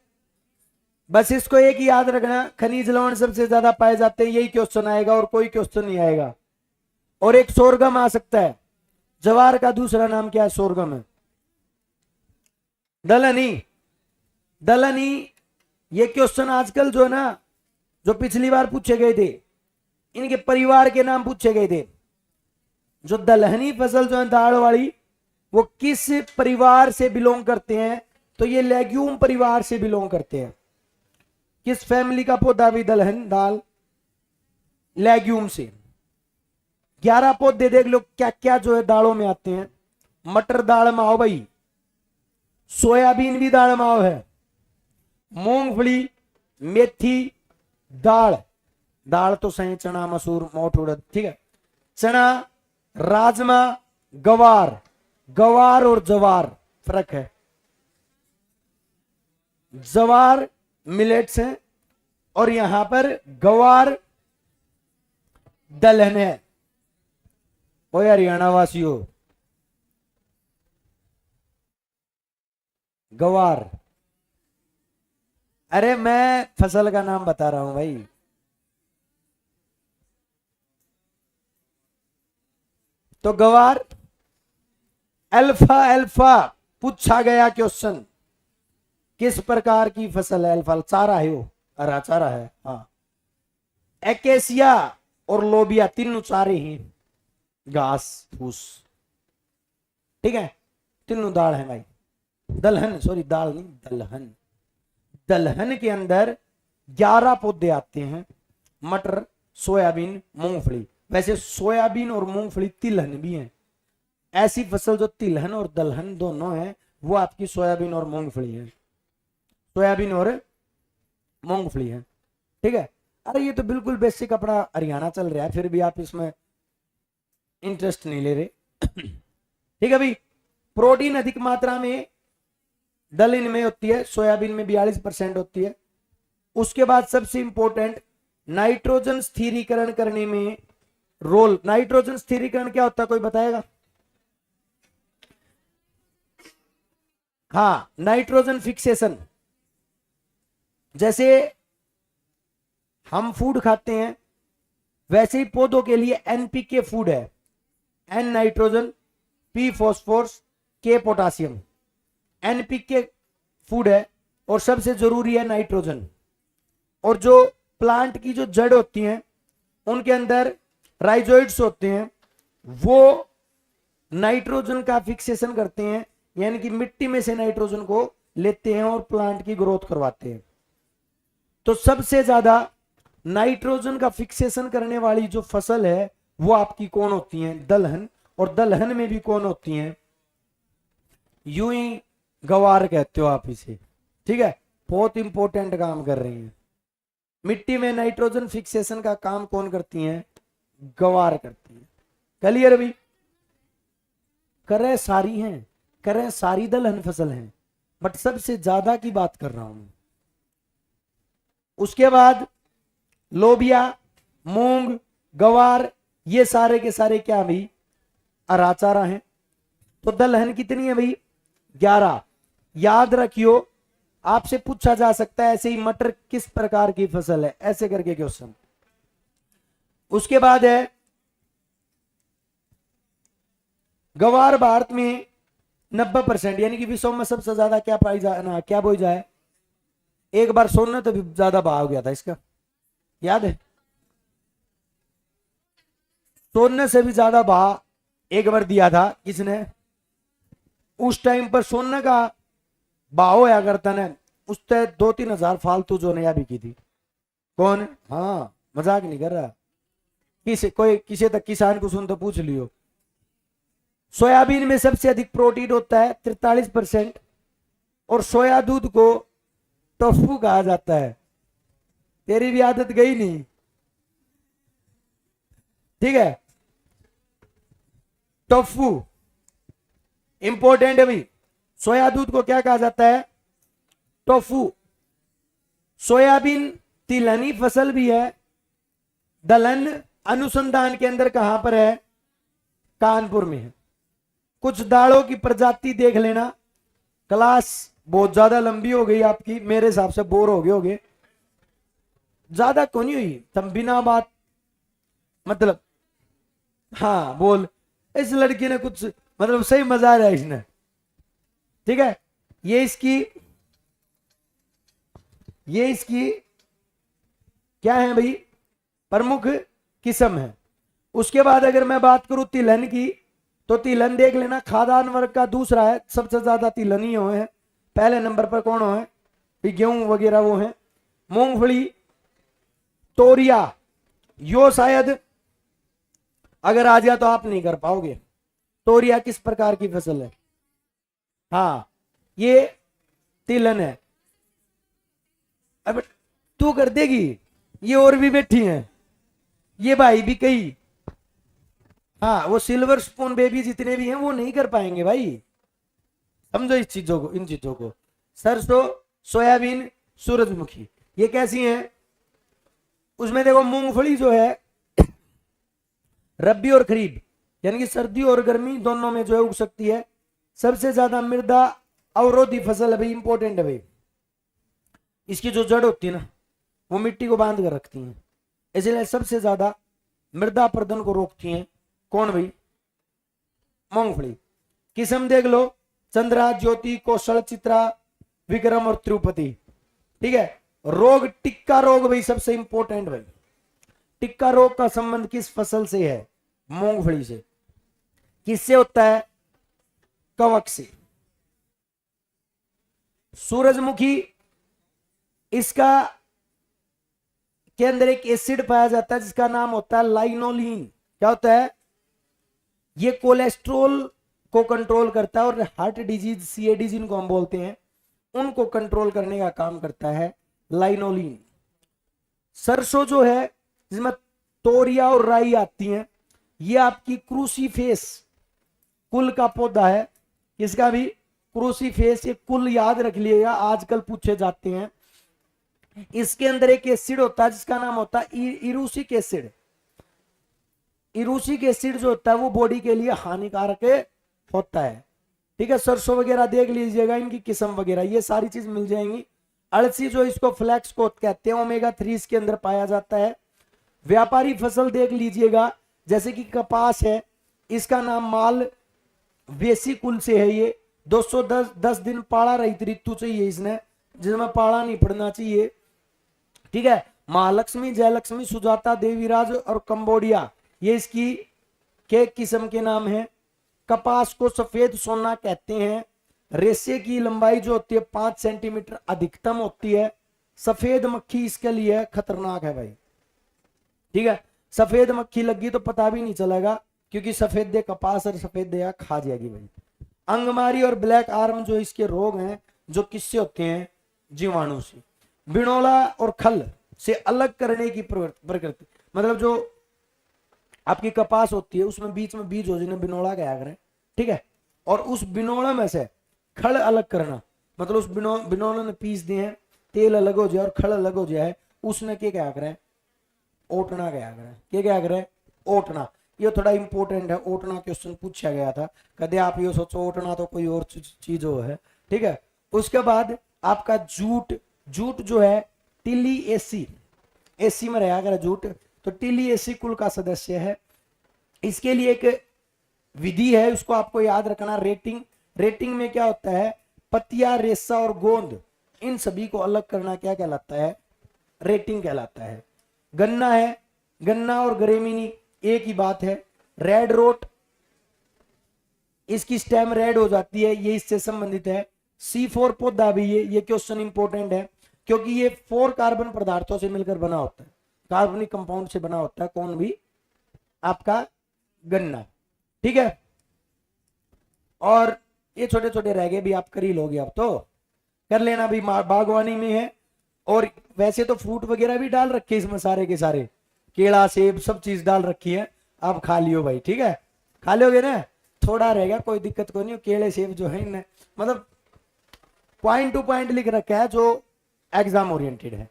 बस इसको एक ही याद रखना खनिज लवण सबसे ज्यादा पाए जाते हैं यही क्वेश्चन आएगा और कोई क्वेश्चन नहीं आएगा। और एक सोरगम आ सकता है, जवार का दूसरा नाम क्या है सोरगम है। दलहनी दलहनी ये क्वेश्चन आजकल जो है ना जो पिछली बार पूछे गए थे इनके परिवार के नाम पूछे गए थे। जो दलहनी फसल जो है दाल वाली वो किस परिवार से बिलोंग करते हैं तो ये लेग्यूम परिवार से बिलोंग करते हैं। किस फैमिली का पौधा भी दलहन दाल लेग्यूम से। 11 पौधे देख लो क्या क्या जो है दालों में आते हैं। मटर दाल में आओ भाई, सोयाबीन भी दाल में आओ है, मूंगफली मेथी दाल दाल तो सही चना मसूर मोठ उड़द ठीक है। चना राजमा, गवार, गवार और जवार फर्क है। जवार मिलेट्स है और यहां पर गवार दलहन है। ओ हरियाणा वासियों, गवार, अरे मैं फसल का नाम बता रहा हूं भाई। तो गवार, अल्फा, अल्फा पूछा गया क्वेश्चन, किस प्रकार की फसल है अल्फा? चारा है, वो हरा चारा है। हाँ, एकेसिया और लोबिया तीनों चारे हैं, घास फूस, ठीक है, तीनों दाल है भाई। दलहन, सॉरी दाल नहीं, दलहन। दलहन के अंदर 11 पौधे आते हैं, मटर, सोयाबीन, मूंगफली। वैसे सोयाबीन और मूंगफली तिलहन भी है। ऐसी फसल जो तिलहन और दलहन दोनों है वो आपकी सोयाबीन और मूंगफली है, सोयाबीन और मूंगफली है, ठीक है। अरे ये तो बिल्कुल बेसिक अपना हरियाणा चल रहा है, फिर भी आप इसमें इंटरेस्ट नहीं ले रहे। ठीक है भाई। प्रोटीन अधिक मात्रा में दलहन में होती है, सोयाबीन में 42% होती है। उसके बाद सबसे इंपॉर्टेंट, नाइट्रोजन स्थिरीकरण करने में रोल। नाइट्रोजन स्थिरीकरण क्या होता है, कोई बताएगा? हाँ, नाइट्रोजन फिक्सेशन। जैसे हम फूड खाते हैं वैसे ही पौधों के लिए एनपीके फूड है, एन नाइट्रोजन, पी फॉस्फोरस, के पोटासियम। एनपीके फूड है और सबसे जरूरी है नाइट्रोजन। और जो प्लांट की जो जड़ होती हैं उनके अंदर राइजोइड्स होते हैं, वो नाइट्रोजन का फिक्सेशन करते हैं, यानी कि मिट्टी में से नाइट्रोजन को लेते हैं और प्लांट की ग्रोथ करवाते हैं। तो सबसे ज्यादा नाइट्रोजन का फिक्सेशन करने वाली जो फसल है वो आपकी कौन होती है? दलहन। और दलहन में भी कौन होती है? यूं ही गवार कहते हो आप इसे, ठीक है। बहुत इंपॉर्टेंट काम कर रही हैं। मिट्टी में नाइट्रोजन फिक्सेशन का काम कौन करती हैं? गवार करती है। क्लियर अभी? करें सारी हैं, करें सारी दलहन फसल हैं, बट सबसे ज्यादा की बात कर रहा हूं। उसके बाद लोबिया, मूंग, गवार, ये सारे के सारे क्या भाई? हरा चारा है। तो दलहन कितनी है भाई? 11। याद रखियो, आपसे पूछा जा सकता है ऐसे ही, मटर किस प्रकार की फसल है, ऐसे करके क्वेश्चन। उसके बाद है गवार। भारत में 90%, यानी कि विश्व में सबसे ज्यादा क्या पाई जाए ना, क्या बोई जाए? एक बार सोना तो भी ज्यादा भाव हो गया था इसका, याद है? सोने से भी ज्यादा भाव एक बार दिया था किसने? उस टाइम पर सोने का भाव होया करता ना, उस 2-3 हजार फालतू जो नया बिकी थी। कौन? हाँ, मजाक नहीं कर रहा। किसी तक किसान को सुन तो पूछ लियो। सोयाबीन में सबसे अधिक प्रोटीन होता है 43%, और सोया दूध को टोफू कहा जाता है। तेरी भी आदत गई नहीं, ठीक है। टोफू इंपॉर्टेंट है भाई। सोया दूध को क्या कहा जाता है? टोफू। सोयाबीन तिलहनी फसल भी है। दलहन अनुसंधान के अंदर कहां पर है? कानपुर में है। कुछ दालों की प्रजाति देख लेना। क्लास बहुत ज्यादा लंबी हो गई आपकी, मेरे हिसाब से बोर हो गए होगे। ज्यादा कौन हुई तुम बिना बात, मतलब हाँ बोल। इस लड़की ने कुछ मतलब सही मजा आ रहा है इसने, ठीक है। ये इसकी क्या है भाई? प्रमुख किस्म है। उसके बाद अगर मैं बात करूं तिलहन की, तो तिलहन देख लेना, खाद्यान्न वर्ग का दूसरा है, सबसे ज्यादा तिलहन ही हो है। पहले नंबर पर कौन हो है? गेहूं वगैरह वो है। मूंगफली, तोरिया, यो शायद अगर आ गया तो आप नहीं कर पाओगे। तोरिया किस प्रकार की फसल है? हाँ, ये तिलहन है। अब तू कर देगी, ये और भी बैठी हैं, ये भाई भी कई। हाँ, वो सिल्वर स्पून बेबी जितने भी हैं वो नहीं कर पाएंगे भाई, समझो इस चीजों को, इन चीजों को। सरसों, सोयाबीन, सूरजमुखी, ये कैसी हैं? उसमें देखो मूंगफली जो है रबी और खरीफ यानी कि सर्दी और गर्मी दोनों में जो है उग सकती है। सबसे ज्यादा मृदा अवरोधी फसल है भाई, इंपॉर्टेंट है भाई। इसकी जो जड़ होती है ना वो मिट्टी को बांध कर रखती है, इसलिए सबसे ज्यादा मृदा अपरदन को रोकती हैं। कौन भाई? मूंगफली। किस्म देख लो, चंद्रा, ज्योति, कौशल, चित्रा, विक्रम और तिरुपति। ठीक है। रोग, टिक्का रोग भाई सबसे इंपॉर्टेंट भाई। टिक्का रोग का संबंध किस फसल से है? मूंगफली से। किससे होता है? कवक से। सूरजमुखी, इसका के अंदर एक एसिड पाया जाता है जिसका नाम होता है लाइनोलिन। क्या होता है? ये कोलेस्ट्रॉल को कंट्रोल करता है और हार्ट डिजीज, सीएडी जिनको हम बोलते हैं, उनको कंट्रोल करने का काम करता है लाइनोलिन। सरसों जो है जिसमें तोरिया और राई आती हैं, ये आपकी क्रूसीफेस कुल का पौधा है। इसका भी क्रूसीफेस, ये कुल याद रख लिएगा, आजकल पूछे जाते हैं। इसके अंदर एक एसिड होता है जिसका नाम होता है इरूसिक एसिड। इरूसिक एसिड जो होता है वो बॉडी के लिए हानिकारक होता है। ठीक है। सरसों वगैरह देख लीजिएगा, इनकी किस्म वगैरह ये सारी चीज मिल जाएंगी। अलसी जो इसको फ्लैक्स को कहते हैं, ओमेगा 3 इसके अंदर पाया जाता है। व्यापारी फसल देख लीजिएगा, जैसे कि कपास है, इसका नाम माल वेसी कुल से है। ये 210 दिन पाड़ा रहित ऋतु चाहिए इसने, जिसमें पाड़ा नहीं पड़ना चाहिए। ठीक है। महालक्ष्मी, जयलक्ष्मी, सुजाता, देवीराज और कंबोडिया, ये इसकी के किस्म के नाम है। कपास को सफेद सोना कहते हैं। रेशे की लंबाई जो होती है 5 सेंटीमीटर अधिकतम होती है। सफेद मक्खी इसके लिए खतरनाक है भाई। ठीक है। सफेद मक्खी लगी तो पता भी नहीं चलेगा, क्योंकि सफेद दे कपास और सफेद दे खा जाएगी भाई। अंगमारी और ब्लैक आर्म जो इसके रोग हैं, जो किससे होते हैं? जीवाणु से। बिनोला और खल से अलग करने की प्रकृति, मतलब जो आपकी कपास होती है उसमें बीच में बीज हो जिन्हें बिनोला कहा करें। ठीक है। और उस बिनोला में से खल अलग करना, मतलब उस बिनोला ने पीस दिए हैं, तेल अलग हो जाए और खल अलग हो जाए, उसने क्या करें? ओटना क्या करें? क्या करें? ओटना। ये थोड़ा इंपॉर्टेंट है, ओटना क्वेश्चन पूछा गया था। कदे आप ये सोचो ओटना तो कोई और चीज हो है। ठीक है। उसके बाद आपका जूट, जूट जो है टिली एसी, एसी में रहा अगर जूट, तो टिली एसी कुल का सदस्य है। इसके लिए एक विधि है, उसको आपको याद रखना, रेटिंग। रेटिंग में क्या होता है? पतिया, रेशा और गोंद, इन सभी को अलग करना क्या कहलाता है? रेटिंग कहलाता है। गन्ना है, गन्ना और ग्रेमिनी एक ही बात है। रेड रोट, इसकी स्टेम रेड हो जाती है, ये इससे संबंधित है। C4 पौधा भी ये क्वेश्चन इंपॉर्टेंट है, क्योंकि ये 4 कार्बन पदार्थों से मिलकर बना होता है, कार्बनिक कंपाउंड से बना होता है। कौन भी? आपका गन्ना। ठीक है। और ये छोटे छोटे रह गए भी, आप कर ही लोगे, अब तो कर लेना भी, बागवानी में है। और वैसे तो फ्रूट वगैरह भी डाल रखे इसमें, सारे के सारे केला, सेब, सब चीज डाल रखी है। आप खा लियो भाई। ठीक है। खा लोगे ना, थोड़ा रहेगा, कोई दिक्कत कोई नहीं। केले सेब जो है इनने मतलब पॉइंट टू पॉइंट लिख रखा है, जो एग्जाम ओरिएंटेड है।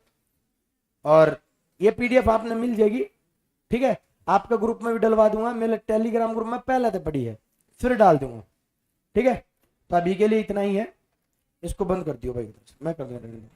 और ये पीडीएफ आपने मिल जाएगी। ठीक है। आपका ग्रुप में भी डलवा दूंगा, मेरे टेलीग्राम ग्रुप में पहले से पड़ी है, फिर डाल दूंगा। ठीक है। तो अभी के लिए इतना ही है, इसको बंद कर दियो भाई, मैं कर दूंगा।